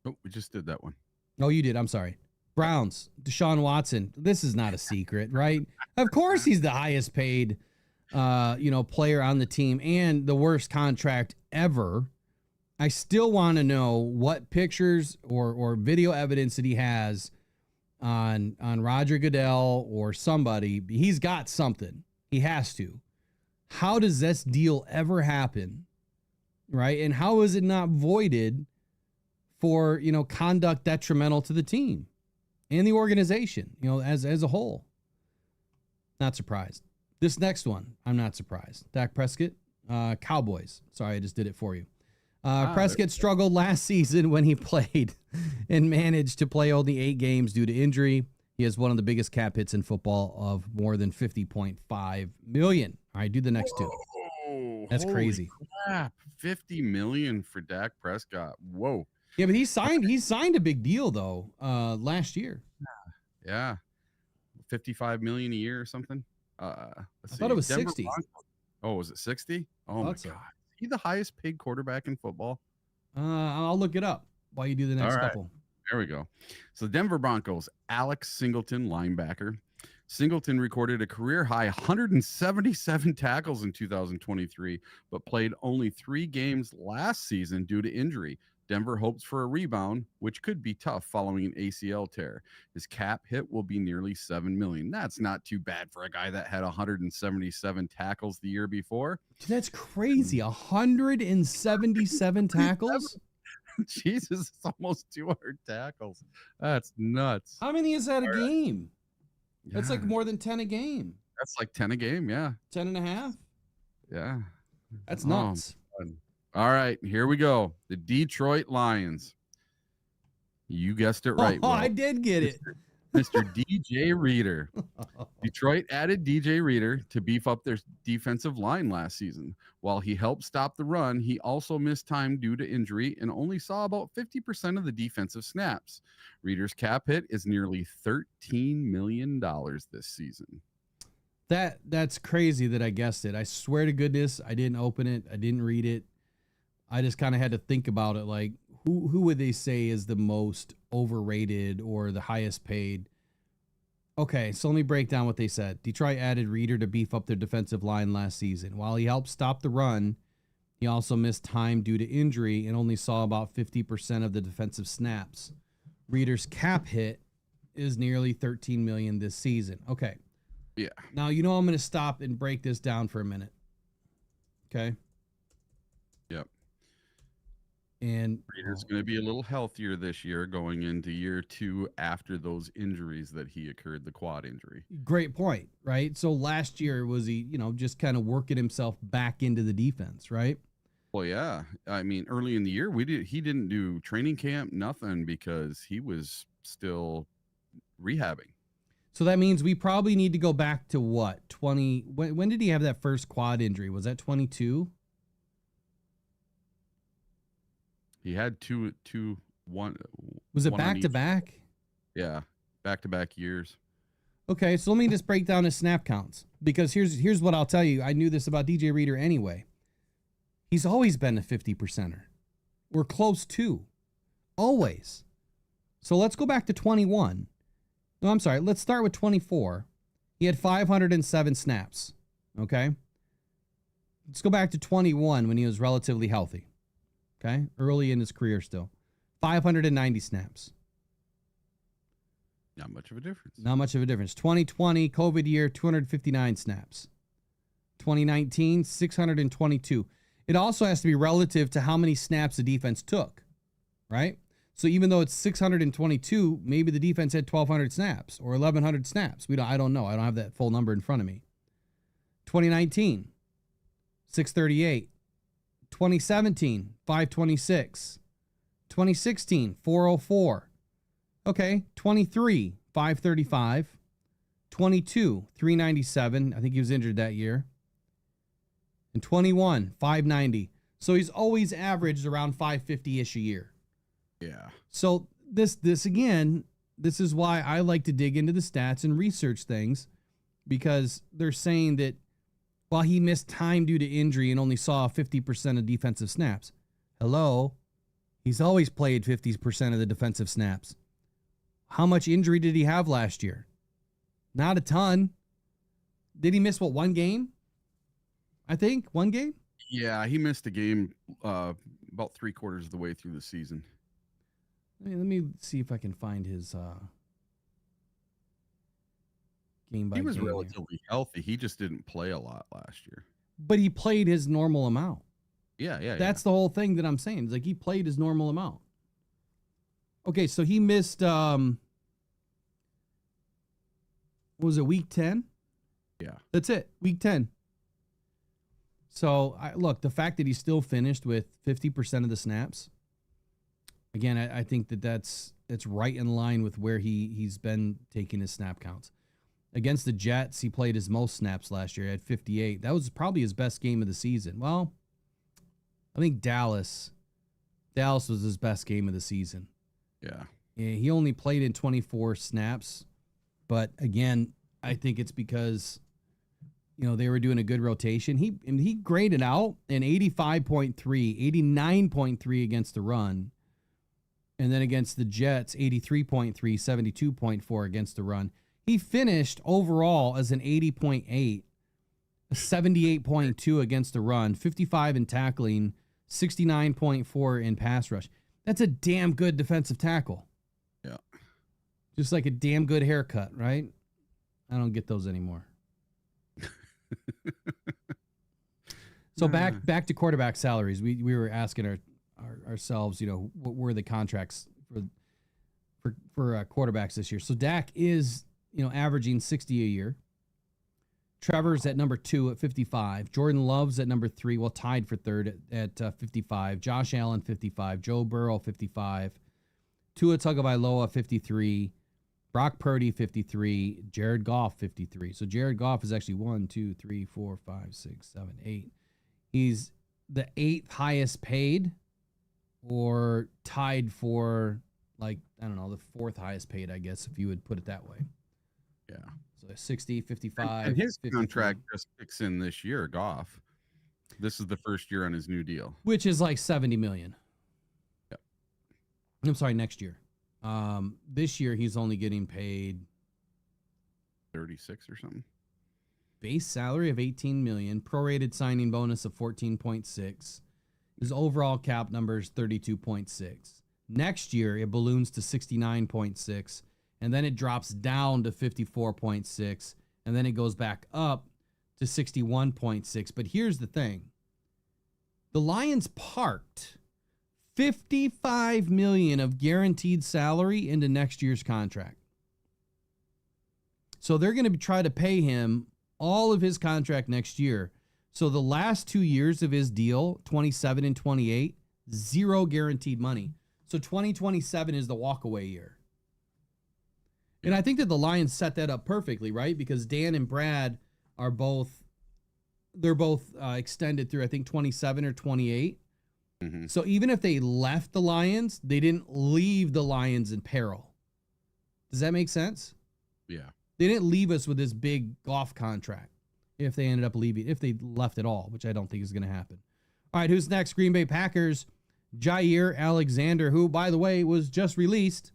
Oh, we just did that one. Oh, you did. I'm sorry. Browns, Deshaun Watson. This is not a secret, right? Of course he's the highest paid, player on the team and the worst contract ever. I still want to know what pictures or video evidence that he has on Roger Goodell or somebody. He's got something. He has to. How does this deal ever happen, right? And how is it not voided for, you know, conduct detrimental to the team and the organization, you know, as a whole? Not surprised. This next one, I'm not surprised. Dak Prescott, Cowboys. Sorry, I just did it for you. Prescott struggled last season when he played and managed to play only 8 games due to injury. He has one of the biggest cap hits in football of more than $50.5 million. All right, do the next two. Oh, That's crazy. Crap. $50 million for Dak Prescott. Whoa. Yeah, but he signed a big deal though last year. Yeah. $55 million a year or something. I thought it was Denver 60. Broncos. Oh, was it 60? Oh my God. So. Is he the highest paid quarterback in football? I'll look it up while you do the next couple. There we go. So the Denver Broncos, Alex Singleton, linebacker. Singleton recorded a career high 177 tackles in 2023, but played only 3 games last season due to injury. Denver hopes for a rebound, which could be tough following an ACL tear. His cap hit will be nearly $7 million. That's not too bad for a guy that had 177 tackles the year before. That's crazy. 177 tackles? Jesus, it's almost 200 tackles. That's nuts. How many is that a game? Yeah. That's like more than 10 a game. That's like 10 a game, yeah. 10 and a half? Yeah. That's nuts. All right, here we go. The Detroit Lions. You guessed it right. Oh, I did get it. Mr. DJ Reader. Detroit added DJ Reader to beef up their defensive line last season. While he helped stop the run, he also missed time due to injury and only saw about 50% of the defensive snaps. Reader's cap hit is nearly $13 million this season. That's crazy that I guessed it. I swear to goodness, I didn't open it. I didn't read it. I just kind of had to think about it. Like, who would they say is the most overrated or the highest paid? Okay, so let me break down what they said. Detroit added Reader to beef up their defensive line last season. While he helped stop the run, he also missed time due to injury and only saw about 50% of the defensive snaps. Reader's cap hit is nearly $13 million this season. Okay. Yeah. Now, you know, I'm going to stop and break this down for a minute. Okay. Yep. And Reader's going to be a little healthier this year going into year 2 after those injuries that he occurred, the quad injury. Great point, right? So last year was he, you know, just kind of working himself back into the defense, right? Well, yeah. I mean, early in the year, he didn't do training camp, nothing, because he was still rehabbing. So that means we probably need to go back to what? 20. When did he have that first quad injury? Was that 22? He had one. Was it one on back to each. back? Yeah, back-to-back years. Okay, so let me just break down his snap counts, because here's what I'll tell you. I knew this about DJ Reader anyway. He's always been a 50%er. We're close to. Always. So let's go back to 21. No, I'm sorry. Let's start with 24. He had 507 snaps. Okay? Let's go back to 21 when he was relatively healthy. Okay? Early in his career still. 590 snaps. Not much of a difference. Not much of a difference. 2020, COVID year, 259 snaps. 2019, 622. It also has to be relative to how many snaps the defense took, right? So even though it's 622, maybe the defense had 1,200 snaps or 1,100 snaps. I don't know. I don't have that full number in front of me. 2019, 638. 2017, 526. 2016, 404. Okay, 23, 535. 22, 397. I think he was injured that year. And 21, 590. So he's always averaged around 550-ish a year. Yeah. So this again, this is why I like to dig into the stats and research things, because they're saying that while he missed time due to injury and only saw 50% of defensive snaps, hello, he's always played 50% of the defensive snaps. How much injury did he have last year? Not a ton. Did he miss, one game? I think one game? Yeah, he missed a game about 3/4 of the way through the season. Let me see if I can find his game by game. He was here. relatively healthy. He just didn't play a lot last year. But he played his normal amount. Yeah. That's the whole thing that I'm saying. It's like he played his normal amount. Okay, so he missed, what was it, week 10? Yeah. That's it, week 10. So, look, the fact that he still finished with 50% of the snaps, again, I think that's right in line with where he's been taking his snap counts. Against the Jets, he played his most snaps last year at 58. That was probably his best game of the season. Well, I think Dallas was his best game of the season. Yeah. He only played in 24 snaps, but again, I think it's because they were doing a good rotation. He graded out an 85.3, 89.3 against the run. And then against the Jets, 83.3, 72.4 against the run. He finished overall as an 80.8, 78.2 against the run, 55 in tackling, 69.4 in pass rush. That's a damn good defensive tackle. Yeah. Just like a damn good haircut, right? I don't get those anymore. So back to quarterback salaries. We were asking ourselves, what were the contracts for quarterbacks this year? So Dak is, averaging 60 a year. Trevor's at number 2 at 55. Jordan Love's at number 3, tied for third at 55. Josh Allen 55. Joe Burrow 55. Tua Tagovailoa 53. Brock Purdy 53. Jared Goff 53. So Jared Goff is actually 1, 2, 3, 4, 5, 6, 7, 8. He's the 8th highest paid, or tied for, the 4th highest paid, I guess, if you would put it that way. Yeah. So 60, 55. And his 53. contract just kicks in this year, Goff. This is the first year on his new deal. Which is like $70 million. Yep. I'm sorry, next year. This year he's only getting paid 36 or something. Base salary of $18 million, prorated signing bonus of 14.6. His overall cap number is 32.6. Next year it balloons to 69.6, and then it drops down to 54.6, and then it goes back up to 61.6. But here's the thing. The Lions parked $55 million of guaranteed salary into next year's contract. So they're going to try to pay him all of his contract next year So the last 2 years of his deal, 27 and 28, zero guaranteed money. So 2027 is the walkaway year. And I think that the Lions set that up perfectly, right? Because Dan and Brad are both extended through, I think, 27 or 28. Mhm. So even if they left the Lions, they didn't leave the Lions in peril. Does that make sense? Yeah. They didn't leave us with this big golf contract if they ended up leaving, if they left at all, which I don't think is going to happen. All right, who's next? Green Bay Packers, Jair Alexander, who, by the way, was just released,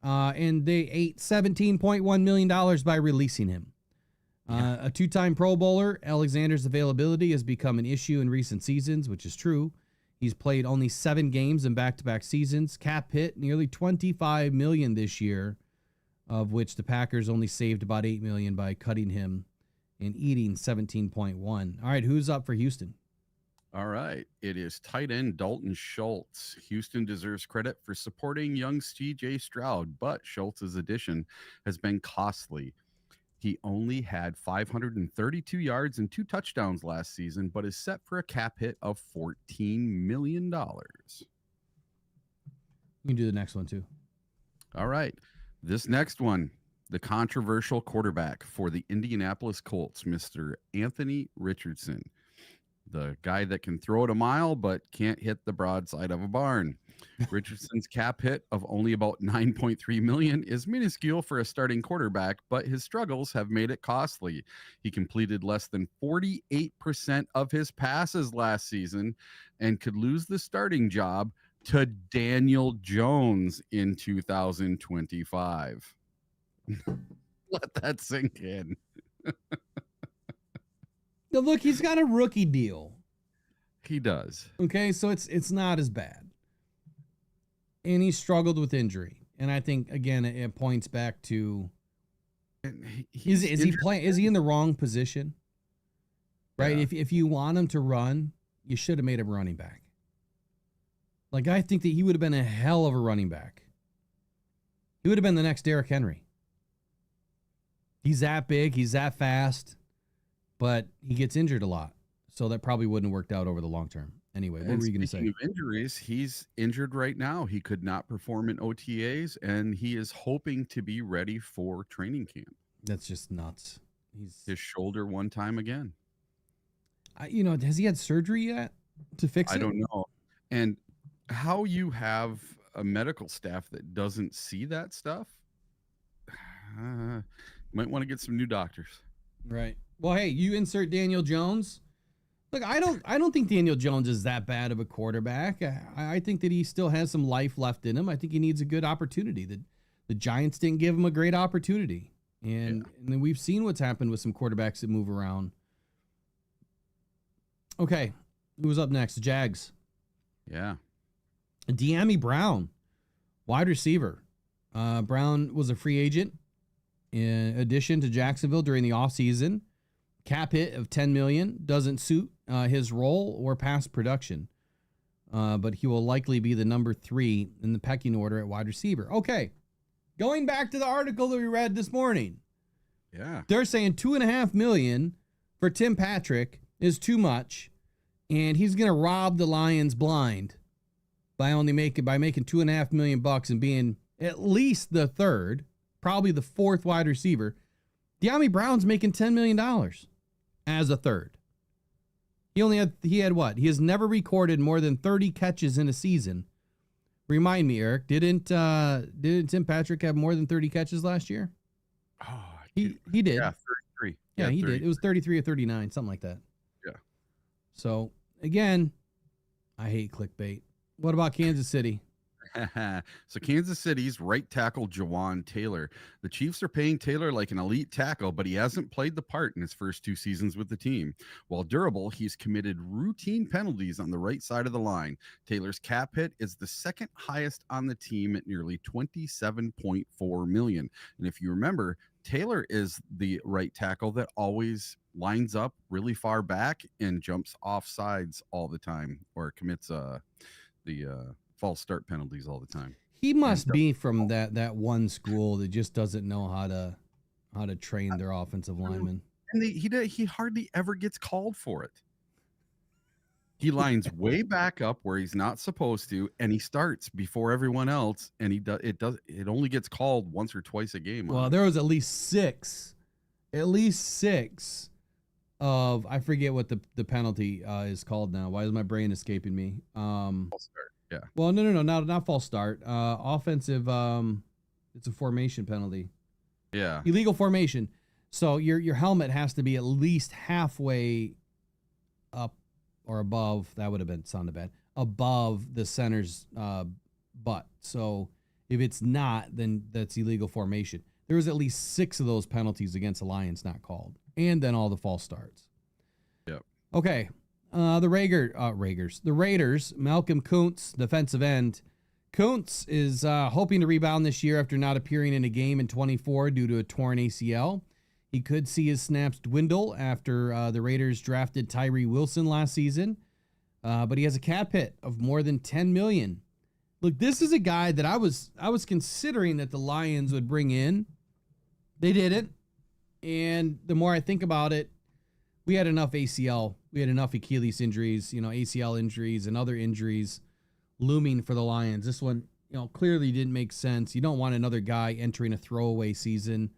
and they ate $17.1 million by releasing him. A two-time Pro Bowler, Alexander's availability has become an issue in recent seasons, which is true. He's played only 7 games in back-to-back seasons. Cap hit nearly $25 million this year, of which the Packers only saved about $8 million by cutting him and eating 17.1. All right, who's up for Houston? All right. It is tight end Dalton Schultz. Houston deserves credit for supporting young C.J. Stroud, but Schultz's addition has been costly. He only had 532 yards and 2 touchdowns last season, but is set for a cap hit of $14 million. You can do the next one, too. All right. This next one, the controversial quarterback for the Indianapolis Colts, Mr. Anthony Richardson. The guy that can throw it a mile but can't hit the broadside of a barn. Richardson's cap hit of only about $9.3 million is minuscule for a starting quarterback, but his struggles have made it costly. He completed less than 48% of his passes last season and could lose the starting job to Daniel Jones in 2025. Let that sink in. Now, look, he's got a rookie deal. He does. Okay, so it's not as bad. And he struggled with injury. And I think, again, it points back to, is he in the wrong position? Right? Yeah. If you want him to run, you should have made him running back. Like, I think that he would have been a hell of a running back. He would have been the next Derrick Henry. He's that big, he's that fast, but he gets injured a lot. So that probably wouldn't have worked out over the long term. Anyway, what were you going to say? Speaking of injuries, he's injured right now. He could not perform in OTAs, and he is hoping to be ready for training camp. That's just nuts. His shoulder one time again. Has he had surgery yet to fix it? I don't know. And how you have a medical staff that doesn't see that stuff, might want to get some new doctors. Right. Well, hey, you insert Daniel Jones. Look, I don't think Daniel Jones is that bad of a quarterback. I think that he still has some life left in him. I think he needs a good opportunity. The Giants didn't give him a great opportunity. And then we've seen what's happened with some quarterbacks that move around. Okay, who's up next? Jags. Yeah. De'Ami Brown, wide receiver. Brown was a free agent in addition to Jacksonville during the offseason. Cap hit of $10 million doesn't suit his role or past production, but he will likely be the number 3 in the pecking order at wide receiver. Okay, going back to the article that we read this morning. Yeah, they're saying $2.5 million for Tim Patrick is too much, and he's going to rob the Lions blind by making $2.5 million and being at least the 3rd, probably the 4th wide receiver. De'Ami Brown's making $10 million as a 3rd. He had what? He has never recorded more than 30 catches in a season. Remind me, Eric, didn't Tim Patrick have more than 30 catches last year? Oh, he did. Yeah, 33. Yeah, he 30. did. It was 33 or 39, something like that. Yeah. So, again, I hate clickbait. What about Kansas City? So Kansas City's right tackle Jawan Taylor. The Chiefs are paying Taylor like an elite tackle, but he hasn't played the part in his first 2 seasons with the team. While durable, he's committed routine penalties on the right side of the line. Taylor's cap hit is the 2nd highest on the team at nearly $27.4 million. And if you remember, Taylor is the right tackle that always lines up really far back and jumps off sides all the time, or commits the false start penalties all the time. He must be from that one school that just doesn't know how to train their offensive linemen. And he hardly ever gets called for it. He lines way back up where he's not supposed to, and he starts before everyone else, and it only gets called once or twice a game. Well, there was at least six of, I forget what the penalty is called now. Why is my brain escaping me? False start. Yeah. Well, no, not false start. Offensive. It's a formation penalty. Yeah. Illegal formation. So your helmet has to be at least halfway up or above. That would have been sounded bad. Above the center's butt. So if it's not, then that's illegal formation. There was at least 6 of those penalties against the Lions not called, and then all the false starts. Yep. Okay. The Raiders. Malcolm Kuntz, defensive end. Kuntz is hoping to rebound this year after not appearing in a game in 24 due to a torn ACL. He could see his snaps dwindle after the Raiders drafted Tyree Wilson last season, but he has a cap hit of more than $10 million. Look, this is a guy that I was considering that the Lions would bring in. They didn't, and the more I think about it, we had enough ACL, we had enough Achilles injuries, ACL injuries and other injuries looming for the Lions. This one, clearly didn't make sense. You don't want another guy entering a throwaway season,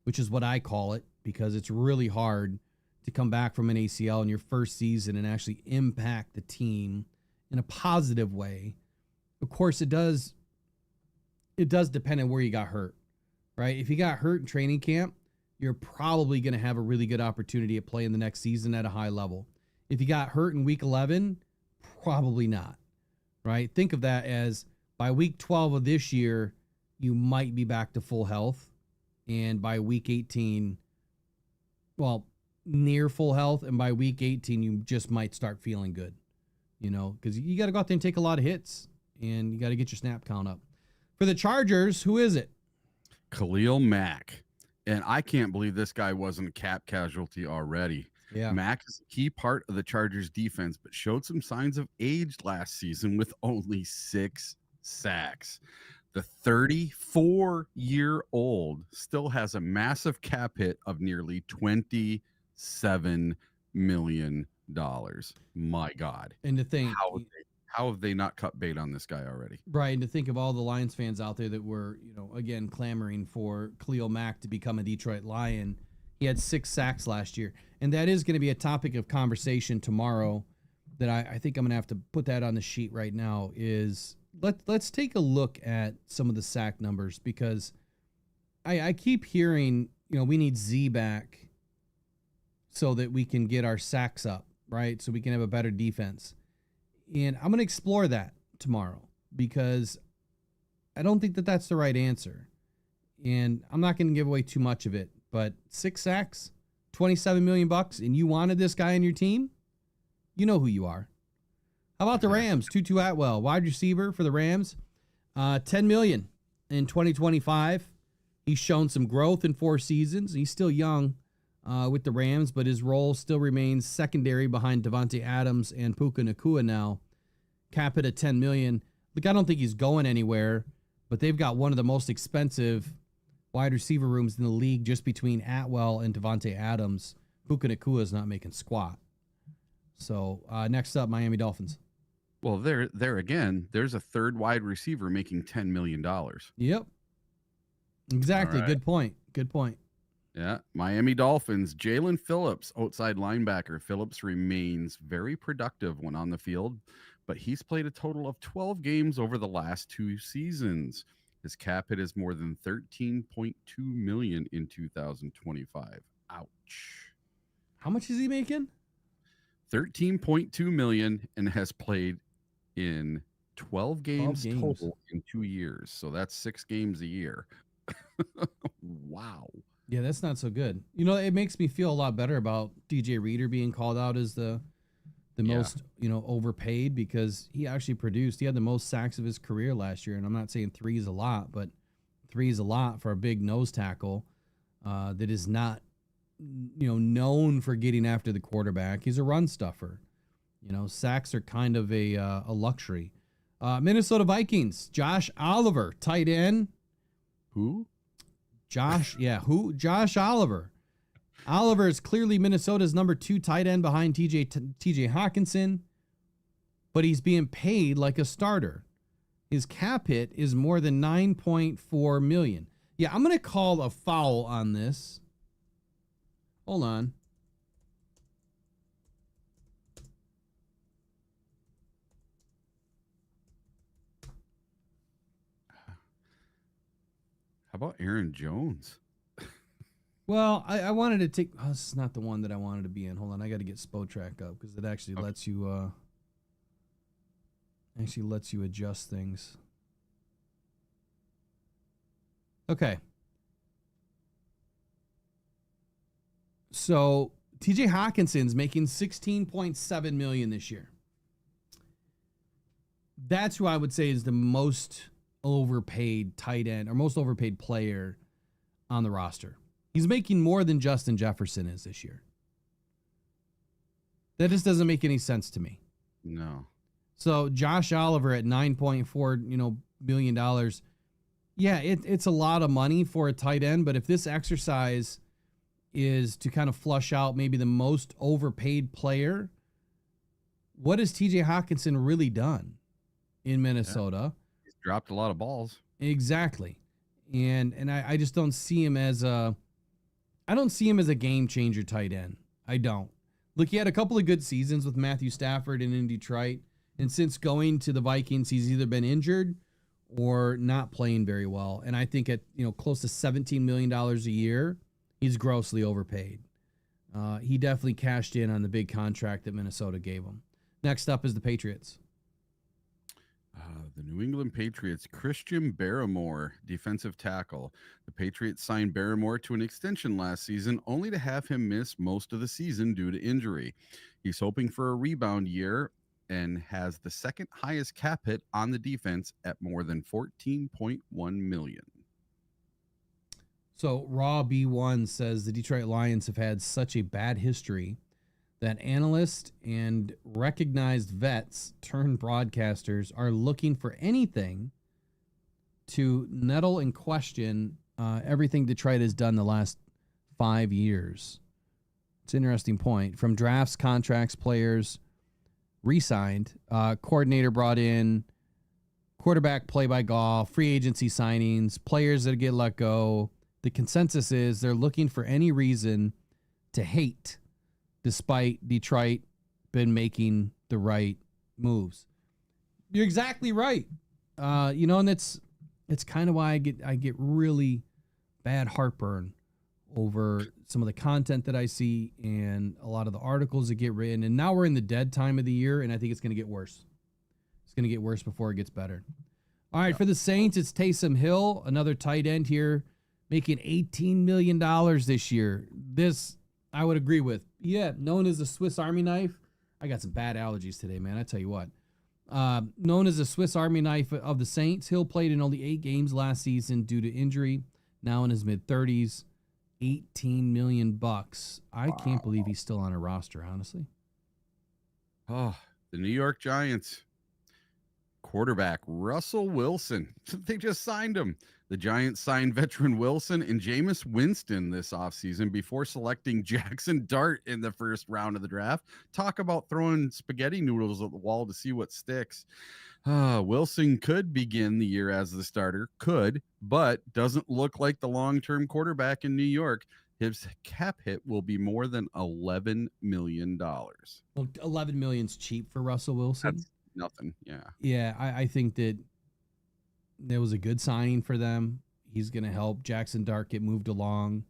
which is what I call it, because it's really hard to come back from an ACL in your first season and actually impact the team in a positive way. Of course, it does depend on where you got hurt, right? If you got hurt in training camp, you're probably going to have a really good opportunity at playing the next season at a high level. If you got hurt in week 11, probably not, right? Think of that as by week 12 of this year, you might be back to full health. And by week 18, near full health. And by week 18, you just might start feeling good, because you got to go out there and take a lot of hits and you got to get your snap count up. For the Chargers, who is it? Khalil Mack. And I can't believe this guy wasn't a cap casualty already. Yeah. Mack is a key part of the Chargers defense, but showed some signs of age last season with only 6 sacks. The 34-year-old still has a massive cap hit of nearly $27 million. My God. And to think, how have they not cut bait on this guy already? Right, and to think of all the Lions fans out there that were, again, clamoring for Khalil Mack to become a Detroit Lion. He had 6 sacks last year. And that is going to be a topic of conversation tomorrow that I think I'm going to have to put that on the sheet right now is let's take a look at some of the sack numbers, because I keep hearing, we need Z back so that we can get our sacks up, right? So we can have a better defense. And I'm going to explore that tomorrow, because I don't think that that's the right answer. And I'm not going to give away too much of it, but 6 sacks, $27 million, and you wanted this guy on your team? You know who you are. How about the Rams? Tutu Atwell, wide receiver for the Rams, $10 million in 2025. He's shown some growth in 4 seasons. He's still young with the Rams, but his role still remains secondary behind Devontae Adams and Puka Nacua now. Cap it at $10 million. Look, I don't think he's going anywhere, but they've got one of the most expensive wide receiver rooms in the league just between Atwell and Devontae Adams. Puka Nacua is not making squat. So next up, Miami Dolphins. Well, there again, there's a third wide receiver making $10 million. Yep. Exactly. Right. Good point. Yeah. Miami Dolphins, Jalen Phillips, outside linebacker. Phillips remains very productive when on the field, but he's played a total of 12 games over the last 2 seasons. His cap hit is more than $13.2 million in 2025. Ouch. How much is he making? $13.2 million, and has played in 12 games total in 2 years. So that's 6 games a year. Wow. Yeah, that's not so good. It makes me feel a lot better about DJ Reader being called out as the most, overpaid, because he actually produced. He had the most sacks of his career last year, and I'm not saying 3 is a lot, but 3 is a lot for a big nose tackle that is not, known for getting after the quarterback. He's a run stuffer. Sacks are kind of a luxury. Minnesota Vikings, Josh Oliver, tight end. Who? Josh Oliver. Oliver is clearly Minnesota's number 2 tight end behind TJ Hawkinson, but he's being paid like a starter. His cap hit is more than $9.4 million. Yeah, I'm going to call a foul on this. Hold on. How about Aaron Jones? Well, I wanted to take... Oh, this is not the one that I wanted to be in. Hold on, I got to get SpoTrack up because it actually lets you... lets you adjust things. Okay. So TJ Hawkinson's making $16.7 million this year. That's who I would say is the most overpaid tight end or most overpaid player on the roster. He's making more than Justin Jefferson is this year. That just doesn't make any sense to me. No. So Josh Oliver at $9.4 million. Yeah, it's a lot of money for a tight end, but if this exercise is to kind of flush out maybe the most overpaid player, what has TJ Hawkinson really done in Minnesota? Yeah. He's dropped a lot of balls. Exactly. And I just don't see him as a game changer tight end. I don't. Look, he had a couple of good seasons with Matthew Stafford and in Detroit. And since going to the Vikings, he's either been injured or not playing very well. And I think at close to $17 million a year, he's grossly overpaid. He definitely cashed in on the big contract that Minnesota gave him. Next up is the Patriots. The New England Patriots, Christian Barrymore, defensive tackle. The Patriots signed Barrymore to an extension last season, only to have him miss most of the season due to injury. He's hoping for a rebound year and has the second highest cap hit on the defense at more than $14.1 million. So Raw B1 says the Detroit Lions have had such a bad history that analysts and recognized vets turned broadcasters are looking for anything to nettle and question everything Detroit has done the last 5 years. It's an interesting point. From drafts, contracts, players re-signed, coordinator brought in, quarterback play by golf, free agency signings, players that get let go. The consensus is they're looking for any reason to hate, despite Detroit been making the right moves. You're exactly right. And it's kind of why I get really bad heartburn over some of the content that I see and a lot of the articles that get written. And now we're in the dead time of the year, and I think it's going to get worse. It's going to get worse before it gets better. All right, for the Saints, it's Taysom Hill, another tight end here, making $18 million this year. This I would agree with. Yeah, known as the Swiss Army knife. I got some bad allergies today, man. I tell you what. Known as the Swiss Army knife of the Saints, Hill played in only 8 games last season due to injury. Now in his mid-30s, $18 million. I can't believe he's still on a roster, honestly. Oh, the New York Giants. Quarterback Russell Wilson. They just signed him. The Giants signed veteran Wilson and Jameis Winston this offseason before selecting Jackson Dart in the first round of the draft. Talk about throwing spaghetti noodles at the wall to see what sticks. Wilson could begin the year as the starter, but doesn't look like the long-term quarterback in New York. His cap hit will be more than $11 million. Well, $11 million's cheap for Russell Wilson. That's nothing. Yeah. Yeah, I think that there was a good signing for them. He's going to help Jackson Dart get moved along.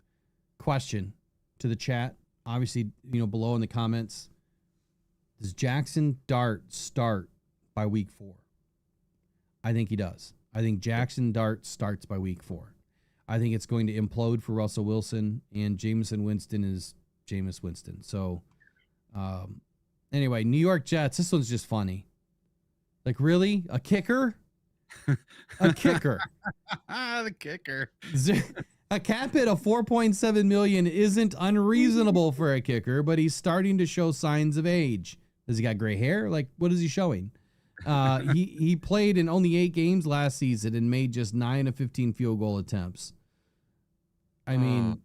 Question to the chat, obviously, below in the comments. Does Jackson Dart start by week 4? I think he does. I think Jackson Dart starts by week 4. I think it's going to implode for Russell Wilson, and Jameson Winston is Jameis Winston. So, anyway, New York Jets. This one's just funny. Like, really? A kicker? A kicker. The kicker. A cap hit of $4.7 million isn't unreasonable for a kicker, but he's starting to show signs of age. Has he got gray hair? Like, what is he showing? He played in only 8 games last season and made just 9 of 15 field goal attempts. I mean,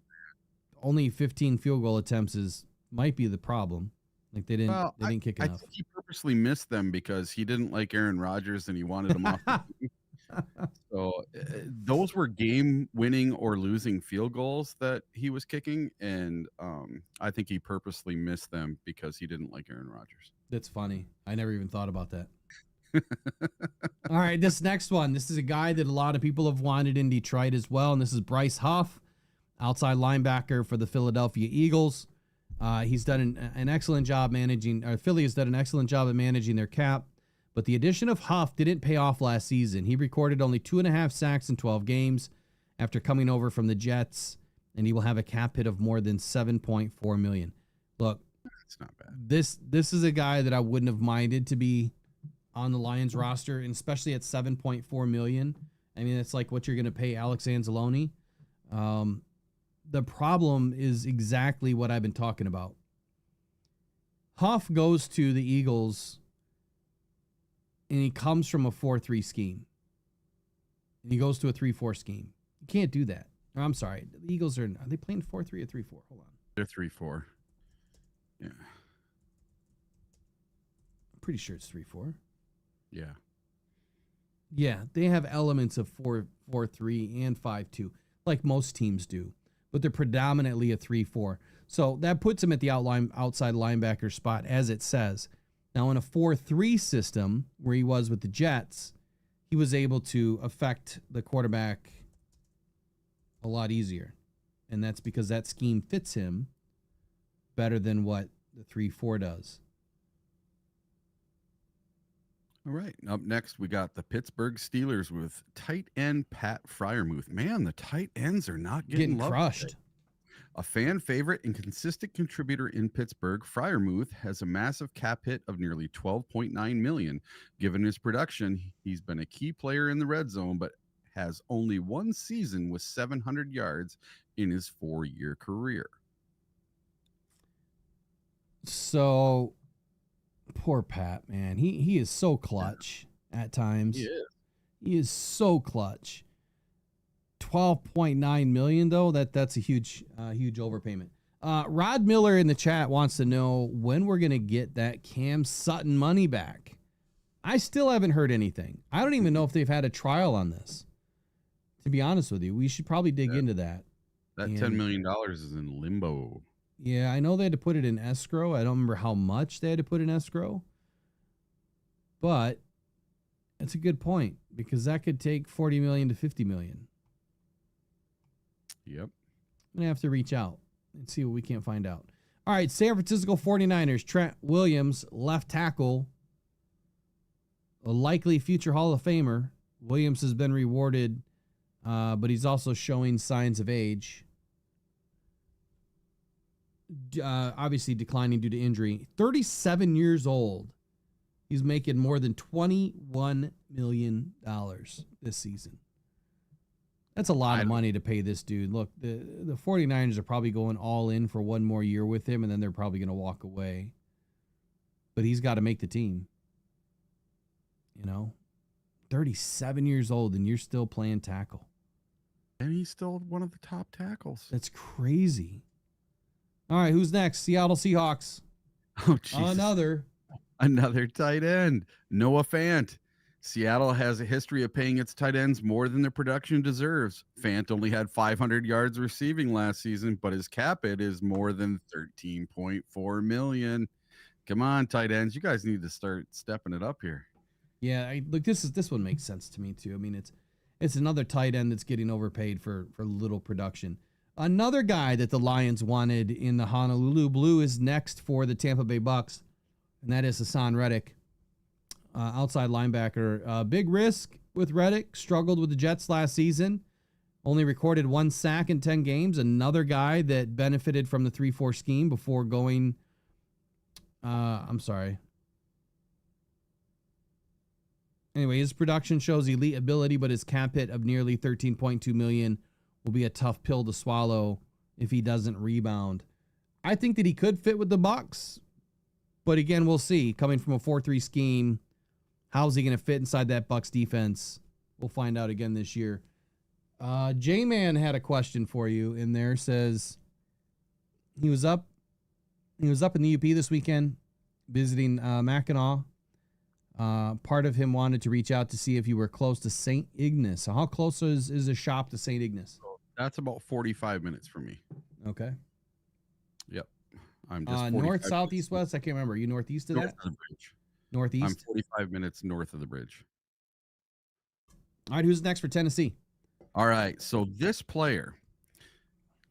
only 15 field goal attempts might be the problem. Like they didn't kick I enough. think he purposely missed them because he didn't like Aaron Rodgers and he wanted him off the team. So those were game-winning or losing field goals that he was kicking, and I think he purposely missed them because he didn't like Aaron Rodgers. That's funny. I never even thought about that. All right, this next one. This is a guy that a lot of people have wanted in Detroit as well, and this is Bryce Huff, outside linebacker for the Philadelphia Eagles. He's done an excellent job managing, or Philly has done an excellent job of managing their cap. But the addition of Huff didn't pay off last season. He recorded only 2.5 sacks in 12 games after coming over from the Jets, and he will have a cap hit of more than $7.4 million. Look, that's not bad. This is a guy that I wouldn't have minded to be on the Lions roster, and especially at $7.4 million. I mean, it's like what you're going to pay Alex Anzalone. The problem is exactly what I've been talking about. Huff goes to the Eagles, and he comes from a 4-3 scheme. And he goes to a 3-4 scheme. You can't do that. Or, I'm sorry. The Eagles are they playing 4-3 or 3-4? Hold on. They're 3-4. Yeah. I'm pretty sure it's 3-4. Yeah. Yeah, they have elements of 4-3 and 5-2, like most teams do. But they're predominantly a 3-4. So that puts him at the outside linebacker spot, as it says. Now, in a 4-3 system, where he was with the Jets, he was able to affect the quarterback a lot easier. And that's because that scheme fits him better than what the 3-4 does. All right. Up next, we got the Pittsburgh Steelers with tight end Pat Freiermuth. Man, the tight ends are not getting crushed. Today. A fan favorite and consistent contributor in Pittsburgh, Freiermuth has a massive cap hit of nearly $12.9 million. Given his production, he's been a key player in the red zone, but has only one season with 700 yards in his 4-year career. So, poor Pat, man. He is so clutch at times. He is so clutch. $12.9 million though, that's a huge overpayment. Rod Miller in the chat wants to know when we're gonna get that Cam Sutton money back. I still haven't heard anything. I don't even know if they've had a trial on this. To be honest with you, we should probably dig into that. That $10 million is in limbo. Yeah, I know they had to put it in escrow. I don't remember how much they had to put in escrow. But that's a good point, because that could take $40 million to $50 million. Yep. I'm going to have to reach out and see what we can't find out. All right, San Francisco 49ers, Trent Williams, left tackle, a likely future Hall of Famer. Williams has been rewarded, but he's also showing signs of age. Obviously declining due to injury. 37 years old. He's making more than $21 million this season. That's a lot of money to pay this dude. Look, the 49ers are probably going all in for one more year with him, and then they're probably going to walk away. But he's got to make the team. 37 years old, and you're still playing tackle. And he's still one of the top tackles. That's crazy. All right, who's next? Seattle Seahawks. Oh, Jesus. Another tight end, Noah Fant. Seattle has a history of paying its tight ends more than their production deserves. Fant only had 500 yards receiving last season, but his cap hit is more than $13.4 million. Come on, tight ends. You guys need to start stepping it up here. Yeah, look, this one makes sense to me too. I mean, it's another tight end that's getting overpaid for little production. Another guy that the Lions wanted in the Honolulu Blue is next for the Tampa Bay Bucks, and that is Hassan Reddick. Outside linebacker. Big risk with Reddick. Struggled with the Jets last season. Only recorded 1 sack in 10 games. Another guy that benefited from the 3-4 scheme before going... Anyway, his production shows elite ability, but his cap hit of nearly $13.2 million will be a tough pill to swallow if he doesn't rebound. I think that he could fit with the Bucs, but again, we'll see. Coming from a 4-3 scheme, how's he going to fit inside that Bucs defense? We'll find out again this year. J-Man had a question for you in there. Says, He was up in the UP this weekend visiting Mackinac. Part of him wanted to reach out to see if you were close to St. Ignace. So how close is the shop to St. Ignace? That's about 45 minutes for me. Okay. Yep. I'm just north, south, east, west. I can't remember. Are you northeast of north that? of the bridge. Northeast. I'm 45 minutes north of the bridge. All right. Who's next for Tennessee? All right. So this player,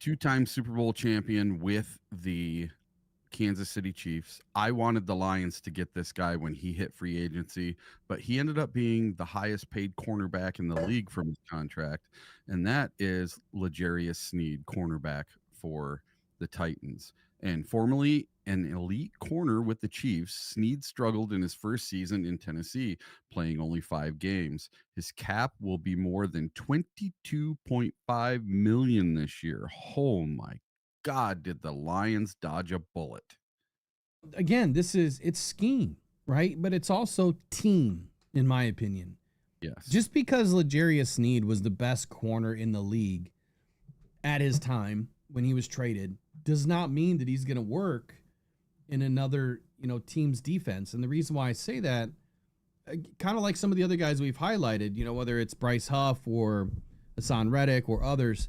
2-time Super Bowl champion with the Kansas City Chiefs. I wanted the Lions to get this guy when he hit free agency, but he ended up being the highest paid cornerback in the league from his contract, and that is L'Jarius Sneed, cornerback for the Titans. And formerly an elite corner with the Chiefs, Sneed struggled in his first season in Tennessee, playing only 5 games. His cap will be more than $22.5 million this year. Oh my God, did the Lions dodge a bullet? Again, it's scheme, right? But it's also team, in my opinion. Yes. Just because L'Jarius Sneed was the best corner in the league at his time when he was traded does not mean that he's going to work in another, team's defense. And the reason why I say that, kind of like some of the other guys we've highlighted, whether it's Bryce Huff or Hassan Reddick or others,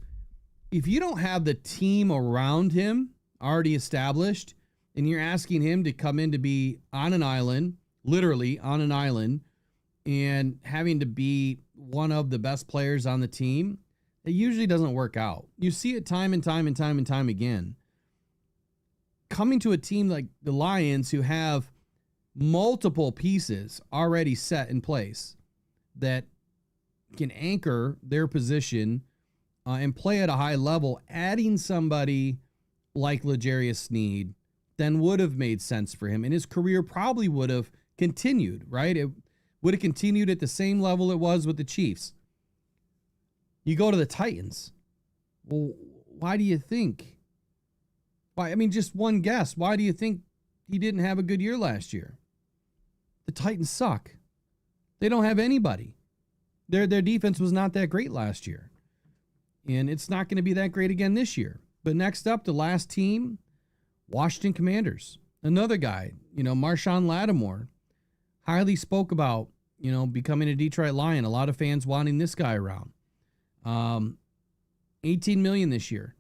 if you don't have the team around him already established and you're asking him to come in to be on an island, literally on an island, and having to be one of the best players on the team, it usually doesn't work out. You see it time and time and time and time again. Coming to a team like the Lions, who have multiple pieces already set in place that can anchor their position and play at a high level, adding somebody like L'Jarius Sneed then would have made sense for him. And his career probably would have continued, right? It would have continued at the same level it was with the Chiefs. You go to the Titans. Well, why do you think? Why? I mean, just one guess. Why do you think he didn't have a good year last year? The Titans suck. They don't have anybody. Their defense was not that great last year. And it's not going to be that great again this year. But next up, the last team, Washington Commanders. Another guy, Marshawn Lattimore, highly spoke about, becoming a Detroit Lion. A lot of fans wanting this guy around. $18 million this year.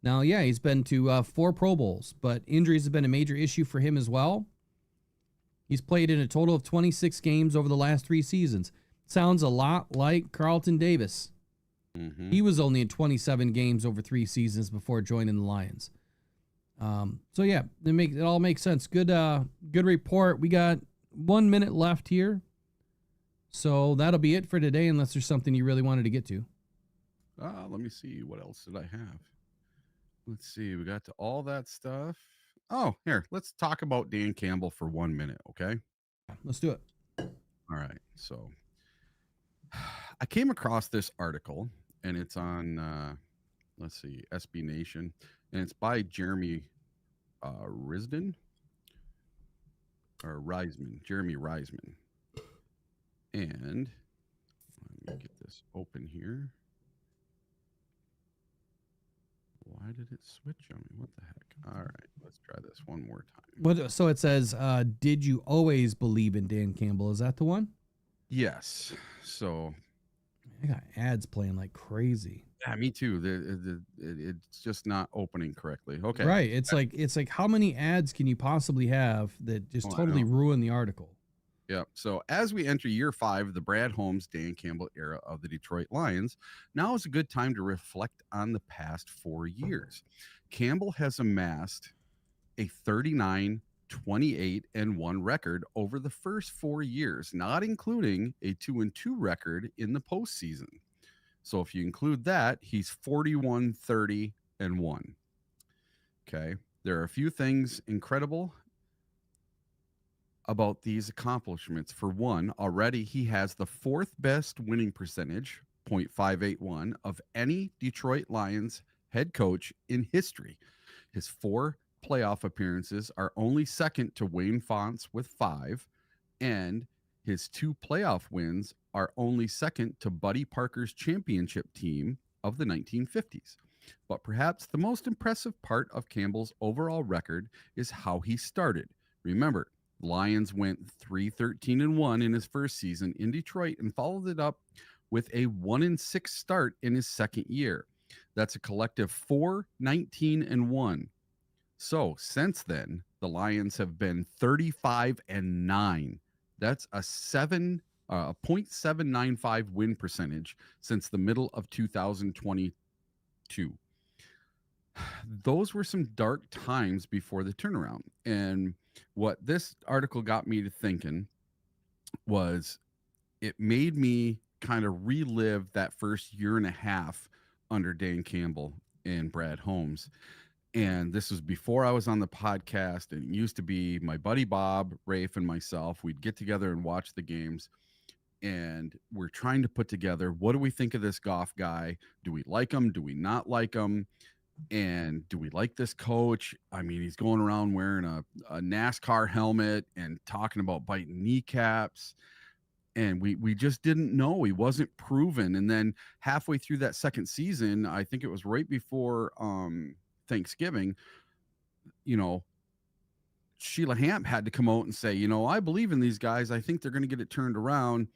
Now, yeah, he's been to 4 Pro Bowls, but injuries have been a major issue for him as well. He's played in a total of 26 games over the last 3 seasons. Sounds a lot like Carlton Davis. Mm-hmm. He was only in 27 games over 3 seasons before joining the Lions. So yeah, it all makes sense. Good report. We got 1 minute left here. So that'll be it for today, unless there's something you really wanted to get to. Let me see. What else did I have? Let's see. We got to all that stuff. Oh, here. Let's talk about Dan Campbell for 1 minute, okay? Let's do it. All right. So I came across this article, and it's on, let's see, SB Nation, and it's by Jeremy Reisman. Jeremy Reisman. And let me get this open here. Why did it switch on me? What the heck? All right, let's try this one more time. So it says, did you always believe in Dan Campbell? Is that the one? Yes. So I got ads playing like crazy. yeah, me too. It's just not opening correctly. Okay. Right. It's like how many ads can you possibly have that just totally ruin the article? Yep. So as we enter year 5 of the Brad Holmes, Dan Campbell era of the Detroit Lions, now is a good time to reflect on the past 4 years. Campbell has amassed a 39, 28, and 1 record over the first 4 years, not including a 2-2 record in the postseason. So if you include that, he's 41, 30, and 1. Okay. There are a few things incredible about these accomplishments. For one, already he has the 4th best winning percentage, .581, of any Detroit Lions head coach in history. His 4 playoff appearances are only second to Wayne Fontes with 5, and his 2 playoff wins are only second to Buddy Parker's championship team of the 1950s. But perhaps the most impressive part of Campbell's overall record is how he started. Remember, Lions went 3-13-1 in his first season in Detroit and followed it up with a 1-6 start in his second year. That's a collective 4-19-1. So since then, the Lions have been 35-9. That's a 0.795 win percentage since the middle of 2022. Those were some dark times before the turnaround. And what this article got me to thinking was it made me kind of relive that first year and a half under Dan Campbell and Brad Holmes. And this was before I was on the podcast, and it used to be my buddy Bob, Rafe, and myself. We'd get together and watch the games, and we're trying to put together, what do we think of this Goff guy? Do we like him? Do we not like him? And do we like this coach? I mean, he's going around wearing a NASCAR helmet and talking about biting kneecaps. And we just didn't know. He wasn't proven. And then halfway through that second season, I think it was right before Thanksgiving, Sheila Hamp had to come out and say, I believe in these guys. I think they're going to get it turned around.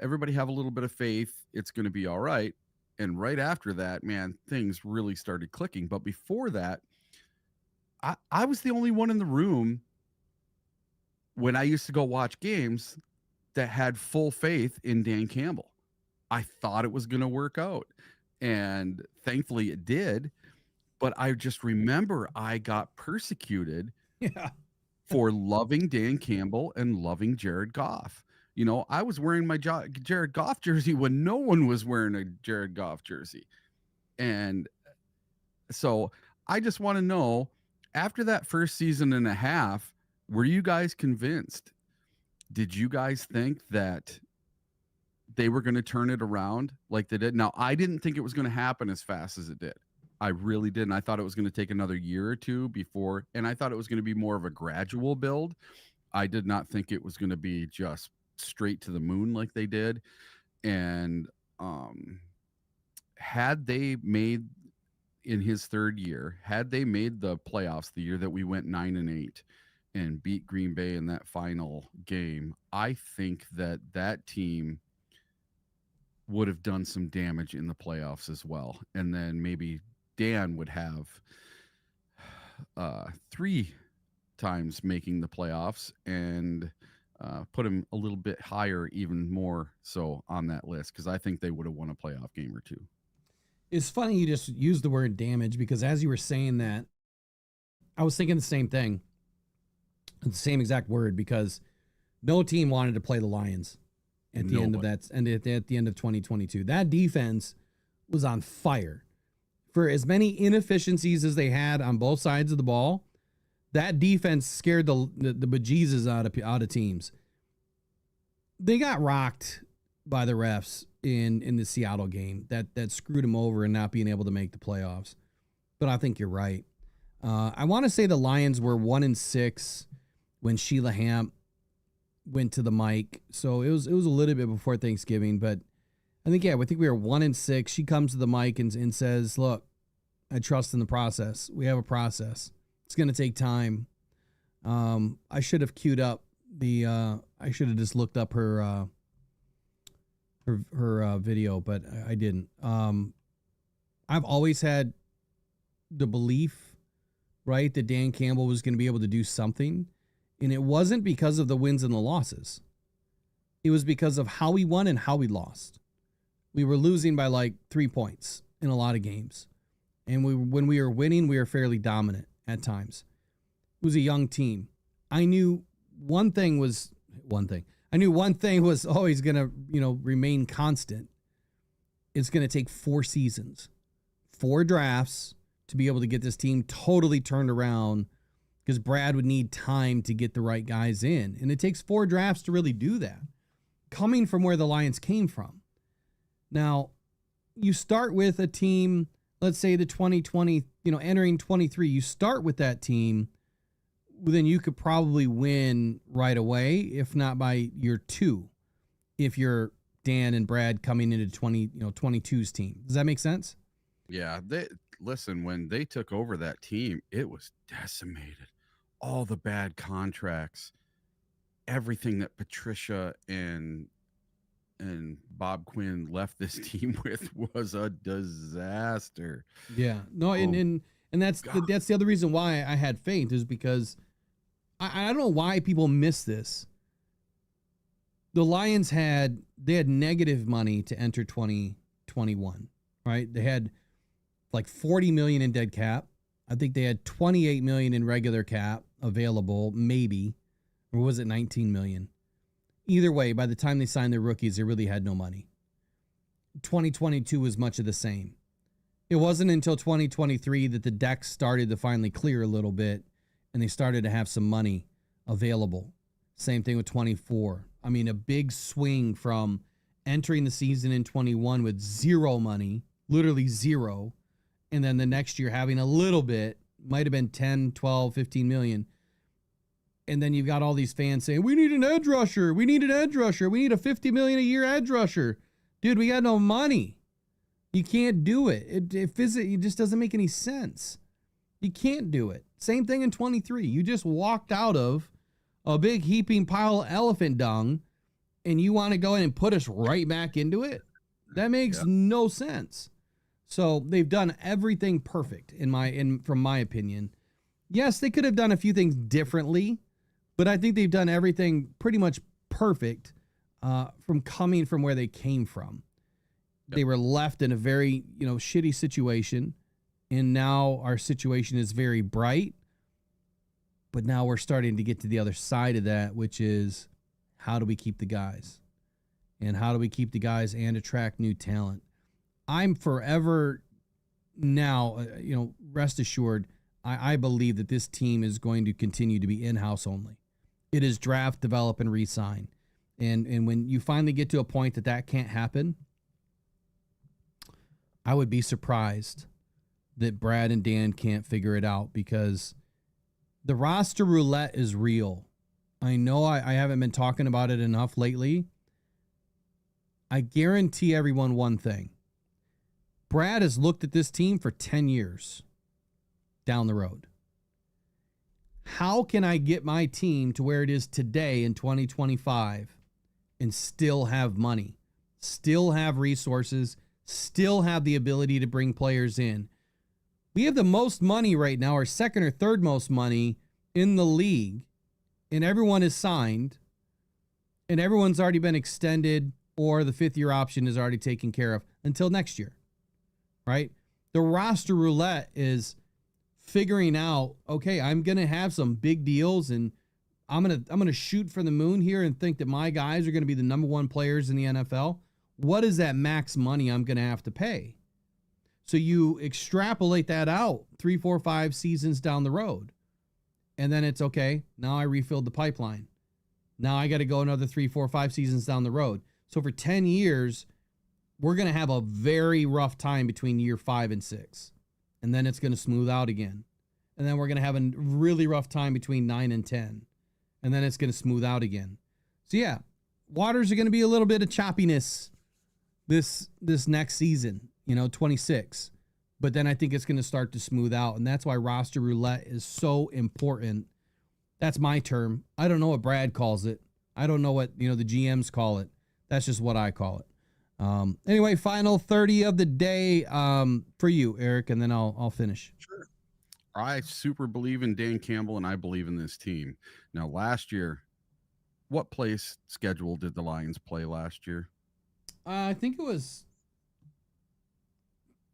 Everybody have a little bit of faith. It's going to be all right. And right after that, man, things really started clicking. But before that, I was the only one in the room when I used to go watch games that had full faith in Dan Campbell. I thought it was going to work out. And thankfully it did. But I just remember I got persecuted for loving Dan Campbell and loving Jared Goff. I was wearing my Jared Goff jersey when no one was wearing a Jared Goff jersey. And so I just want to know, after that first season and a half, were you guys convinced? Did you guys think that they were going to turn it around like they did? Now, I didn't think it was going to happen as fast as it did. I really didn't. I thought it was going to take another year or two before, and I thought it was going to be more of a gradual build. I did not think it was going to be just straight to the moon like they did. And had they made, in his third year, had they made the playoffs the year that we went 9-8 and beat Green Bay in that final game, I think that team would have done some damage in the playoffs as well. And then maybe Dan would have 3 times making the playoffs and put him a little bit higher, even more so on that list, because I think they would have won a playoff game or two. It's funny you just used the word damage, because as you were saying that, I was thinking the same thing, the same exact word, because no team wanted to play the Lions at the end of that, and at the end of 2022. That defense was on fire. For as many inefficiencies as they had on both sides of the ball, that defense scared the bejesus out of teams. They got rocked by the refs in the Seattle game. That screwed them over and not being able to make the playoffs. But I think you're right. I want to say the Lions were 1-6 when Sheila Hamp went to the mic. So it was a little bit before Thanksgiving, but I think we were 1-6. She comes to the mic and says, "Look, I trust in the process. We have a process. It's going to take time." I should have queued up I should have just looked up her video, but I didn't. I've always had the belief, right, that Dan Campbell was going to be able to do something. And it wasn't because of the wins and the losses. It was because of how we won and how we lost. We were losing by like 3 points in a lot of games. And when we were winning, we were fairly dominant at times. It was a young team. I knew one thing was always going to, remain constant. It's going to take 4 seasons, 4 drafts to be able to get this team totally turned around, because Brad would need time to get the right guys in. And it takes 4 drafts to really do that, coming from where the Lions came from. Now, you start with a team, let's say the 2020, entering 23, you start with that team, then you could probably win right away, if not by year 2, if you're Dan and Brad coming into 22's team. Does that make sense? Yeah, listen, when they took over that team, it was decimated. All the bad contracts, everything that Patricia and Bob Quinn left this team with was a disaster. Yeah. No, and Oh, and that's God. that's the other reason why I had faith is because I don't know why people miss this. The Lions had negative money to enter 2021, right? They had like 40 million in dead cap. I think they had 28 million in regular cap available, maybe. Or was it 19 million? Either way, by the time they signed their rookies, they really had no money. 2022 was much of the same. It wasn't until 2023 that the decks started to finally clear a little bit and they started to have some money available. Same thing with 24. I mean, a big swing from entering the season in 21 with zero money, literally zero, and then the next year having a little bit, might have been 10, 12, 15 million. And then you've got all these fans saying, we need an edge rusher. We need an edge rusher. We need a 50 million a year edge rusher. Dude, we got no money. You can't do it. It just doesn't make any sense. You can't do it. Same thing in 23. You just walked out of a big heaping pile of elephant dung and you want to go in and put us right back into it? That makes no sense. So they've done everything perfect from my opinion. Yes, they could have done a few things differently, but I think they've done everything pretty much perfect from coming from where they came from. Yep. They were left in a very, shitty situation, and now our situation is very bright. But now we're starting to get to the other side of that, which is how do we keep the guys? And how do we keep the guys and attract new talent? I'm forever now, rest assured, I believe that this team is going to continue to be in-house only. It is draft, develop, and re-sign. And when you finally get to a point that can't happen, I would be surprised that Brad and Dan can't figure it out because the roster roulette is real. I know I haven't been talking about it enough lately. I guarantee everyone one thing. Brad has looked at this team for 10 years down the road. How can I get my team to where it is today in 2025 and still have money, still have resources, still have the ability to bring players in? We have the most money right now, or second or third most money in the league, and everyone is signed, and everyone's already been extended, or the fifth-year option is already taken care of until next year, right? The roster roulette is figuring out, okay, I'm going to have some big deals, and I'm going to shoot for the moon here and think that my guys are going to be the number one players in the NFL. What is that max money I'm going to have to pay? So you extrapolate that out 3, 4, 5 seasons down the road. And then it's okay. Now I refilled the pipeline. Now I got to go another 3, 4, 5 seasons down the road. So for 10 years, we're going to have a very rough time between year 5 and 6. And then it's going to smooth out again. And then we're going to have a really rough time between 9 and 10. And then it's going to smooth out again. So yeah, waters are going to be a little bit of choppiness this next season, 26. But then I think it's going to start to smooth out. And that's why roster roulette is so important. That's my term. I don't know what Brad calls it. I don't know what, the GMs call it. That's just what I call it. Anyway, final 30 of the day for you, Eric, and then I'll finish. Sure. I super believe in Dan Campbell, and I believe in this team. Now, last year, what place schedule did the Lions play last year? I think it was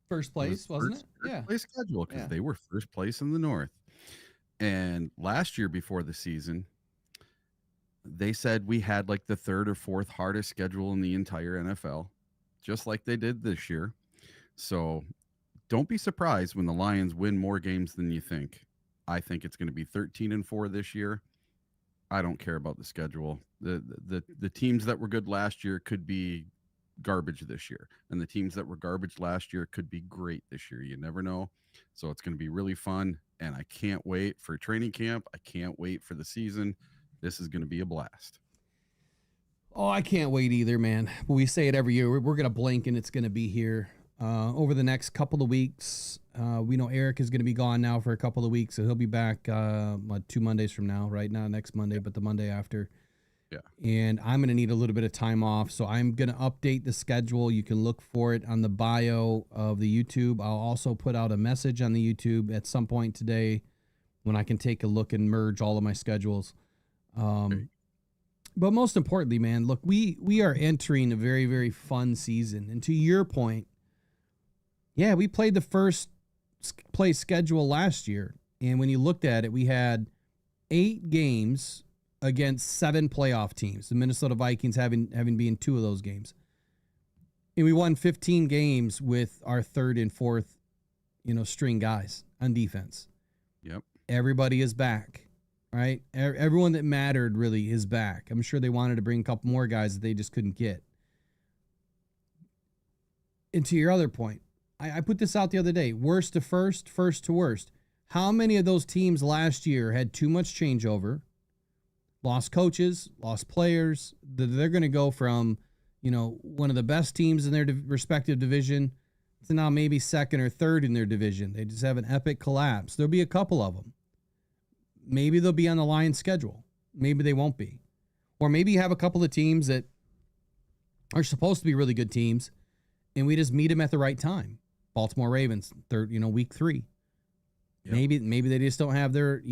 first place, wasn't it? Yeah. First place schedule, because they were first place in the North. And last year before the season, they said we had like the third or fourth hardest schedule in the entire NFL, just like they did this year. So don't be surprised when the Lions win more games than you think. I think it's going to be 13-4 this year. I don't care about the schedule. The teams that were good last year could be garbage this year, and the teams that were garbage last year could be great this year. You never know. So it's going to be really fun, and I can't wait for training camp. I can't wait for the season. This is going to be a blast. Oh, I can't wait either, man. We say it every year. We're going to blink and it's going to be here. over the next couple of weeks. We know Eric is going to be gone now for a couple of weeks, so he'll be back 2 Mondays from now, right? Not next Monday, but the Monday after. Yeah. And I'm going to need a little bit of time off, so I'm going to update the schedule. You can look for it on the bio of the YouTube. I'll also put out a message on the YouTube at some point today when I can take a look and merge all of my schedules. But most importantly, man, look, we are entering a very, very fun season. And to your point, yeah, we played the first place schedule last year. And when you looked at it, we had 8 games against 7 playoff teams, the Minnesota Vikings having been 2 of those games. And we won 15 games with our 3rd and 4th, string guys on defense. Yep. Everybody is back. Right? Everyone that mattered really is back. I'm sure they wanted to bring a couple more guys that they just couldn't get. And to your other point, I put this out the other day, worst to first, first to worst. How many of those teams last year had too much changeover, lost coaches, lost players? They're going to go from, one of the best teams in their respective division to now maybe 2nd or 3rd in their division. They just have an epic collapse. There'll be a couple of them. Maybe they'll be on the Lions schedule. Maybe they won't be. Or maybe you have a couple of teams that are supposed to be really good teams, and we just meet them at the right time. Baltimore Ravens, week 3. Yep. Maybe they just don't have their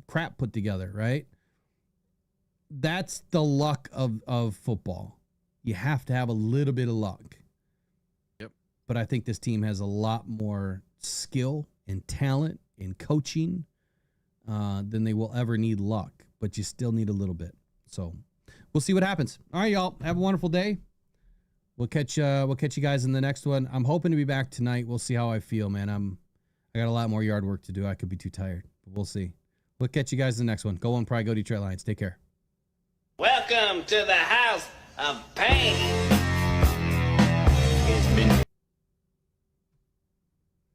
crap put together, right? That's the luck of football. You have to have a little bit of luck. Yep. But I think this team has a lot more skill and talent and coaching than they will ever need luck, but you still need a little bit. So we'll see what happens. All right, y'all, have a wonderful day. We'll catch you guys in the next one. I'm hoping to be back tonight. We'll see how I feel, man. I got a lot more yard work to do. I could be too tired, but we'll see. We'll catch you guys in the next one. Go on, Pride. Go Detroit Lions. Take care. Welcome to the house of pain. It's been